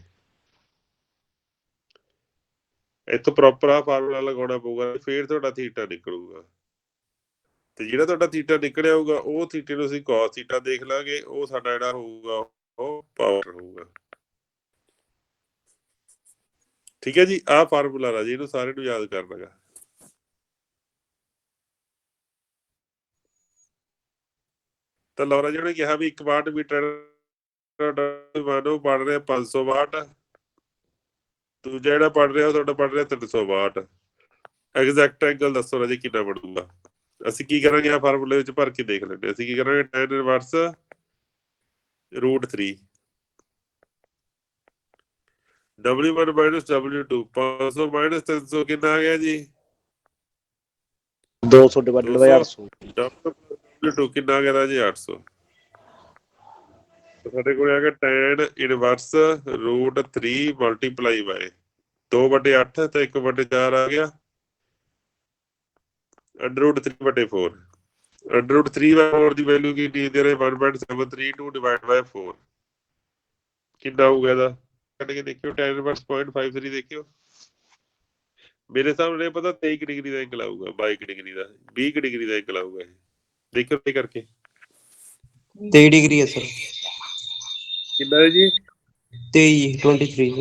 ਇੱਥੋਂ ਪ੍ਰੋਪਰ ਆ ਫਾਰਮੂਲਾ ਲਗਾਉਣਾ ਪਊਗਾ, ਫਿਰ ਤੁਹਾਡਾ ਥੀਟਾ ਨਿਕਲੂਗਾ। ਤੇ ਜਿਹੜਾ ਤੁਹਾਡਾ ਥੀਟਾ ਨਿਕਲਿਆ ਹੋਊਗਾ ਉਹ ਥੀਟੇ ਨੂੰ ਅਸੀਂ cos ਥੀਟਾ ਦੇਖ ਲਾਂਗੇ। ਉਹ ਸਾਡਾ ਜਿਹੜਾ ਹੋਊਗਾ ਉਹ ਪਾਵਰ ਹੋਊਗਾ। ਠੀਕ ਹੈ ਜੀ। ਆਹ ਫਾਰਮੂਲਾ ਰਾਜੀ, ਇਹਨੂੰ ਸਾਰੇ ਨੂੰ ਯਾਦ ਕਰਨਾਗਾ। ਤਾਂ ਲੌਰਾ ਜੀ ਨੇ ਕਿਹਾ ਵੀ 1 ਵਾਟ ਮੀਟਰ ਉਹ ਪੜ ਰਿਹਾ 500 ਵਾਟ। ਦੂਜਾ ਜਿਹੜਾ ਪੜ ਰਿਹਾ ਉਹ ਤੁਹਾਡਾ ਪੜ ਰਿਹਾ 300 ਵਾਟ। ਐਗਜ਼ੈਕਟ ਐਂਗਲ ਦੱਸੋ ਰਾਜੀ ਕਿੰਨਾ ਬਣੂਗਾ? ਅਸੀਂ ਕੀ ਕਰਾਂਗੇ? ਆ ਫਾਰਮੂਲੇ ਵਿੱਚ ਭਰ ਕੇ ਦੇਖ ਲੈਂਦੇ। ਅਸੀਂ ਕੀ ਕਰਾਂਗੇ? tan inverse √3 W1 minus W2। 500 minus 300 ਕਿੰਨਾ ਆ ਗਿਆ ਜੀ? 200 ਡਿਵਾਈਡਡ ਬਾਈ 800। W2 ਕਿੰਨਾ ਆ ਗਿਆ ਰਾਜੀ? 800। ਸਾਡੇ ਕੋਲ ਆ ਗਿਆ tan ਇਨਵਰਸ √3 ਮਲਟੀਪਲਾਈ ਬਾਏ 2/8 ਤੇ 1/4 ਆ ਗਿਆ √3/4। √3/4 ਦੀ ਵੈਲਿਊ ਕੀ ਦੇ ਰਹੇ? 1.732 ਡਿਵਾਈਡ ਬਾਈ 4 ਕਿੰਨਾ ਹੋਊਗਾ ਇਹਦਾ? ਕੱਢ ਕੇ ਦੇਖਿਓ। tan ਇਨਵਰਸ 0.53 ਦੇਖਿਓ। ਮੇਰੇ ਸਾਹਮਣੇ ਪਤਾ 23 ਡਿਗਰੀ ਦਾ ਐਂਗਲ ਆਊਗਾ, 22 ਡਿਗਰੀ ਦਾ, 20 ਡਿਗਰੀ ਦਾ ਐਂਗਲ ਆਊਗਾ ਇਹ। ਦੇਖਿਓ ਇਹ ਕਰਕੇ। 23 ਡਿਗਰੀ ਹੈ ਸਰ। ਕਿੰਨਾ ਹੈ ਜੀ? 23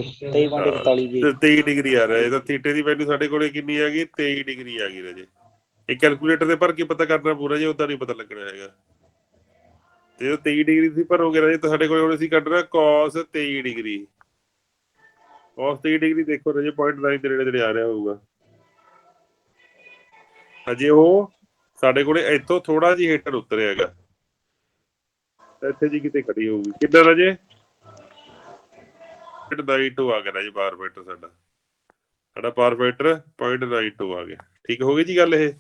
ਸਰ। 23.41 ਜੀ। 23 ਡਿਗਰੀ ਆ ਰਿਹਾ। ਇਹਦਾ ਥੀਟੇ ਦੀ ਵੈਲਿਊ ਸਾਡੇ ਕੋਲੇ ਕਿੰਨੀ ਆ ਗਈ? 23 ਡਿਗਰੀ ਆ ਗਈ ਰਾਜੇ। ਇਹ ਕੈਲਕੂਲੇਟਰ ਦੇ ਭਰ ਕੇ ਪਤਾ ਕਰਨਾ ਪੂਰਾ ਜੀ, ਉਦਾਂ ਨਹੀਂ ਪਤਾ ਲੱਗਣਾ ਹੈਗਾ। ਤੇ ਜਦੋਂ 23 ਡਿਗਰੀ ਤੁਸੀਂ ਭਰੋਗੇ ਰਾਜੇ ਤਾਂ ਸਾਡੇ ਕੋਲ ਹੁਣ ਅਸੀਂ ਕੱਢਣਾ cos 23 ਡਿਗਰੀ। cos 23 ਡਿਗਰੀ ਦੇਖੋ ਰਾਜੇ 0.9 ਦੇ ਨੇੜੇ ਆ ਰਿਹਾ ਹੋਊਗਾ। ਹਜੇ ਉਹ ਸਾਡੇ ਕੋਲੇ ਇੱਥੋਂ ਥੋੜਾ ਜਿਹਾ ਹੇਠਾਂ ਉਤਰਿਆ ਹੈਗਾ। ਇੱਥੇ ਜੀ ਕਿਤੇ ਖੜੀ ਹੋਊਗੀ। ਕਿੰਨਾ ਰਾਜੇ? 0.92 ਆ ਗਿਆ ਰਾਜੇ ਪਾਵਰ ਫੈਕਟਰ ਸਾਡਾ। ਸਾਡਾ ਪਾਵਰ ਫੈਕਟਰ 0.92 ਆ ਗਿਆ। ਠੀਕ ਹੋ ਗਈ ਜੀ ਗੱਲ ਇਹ?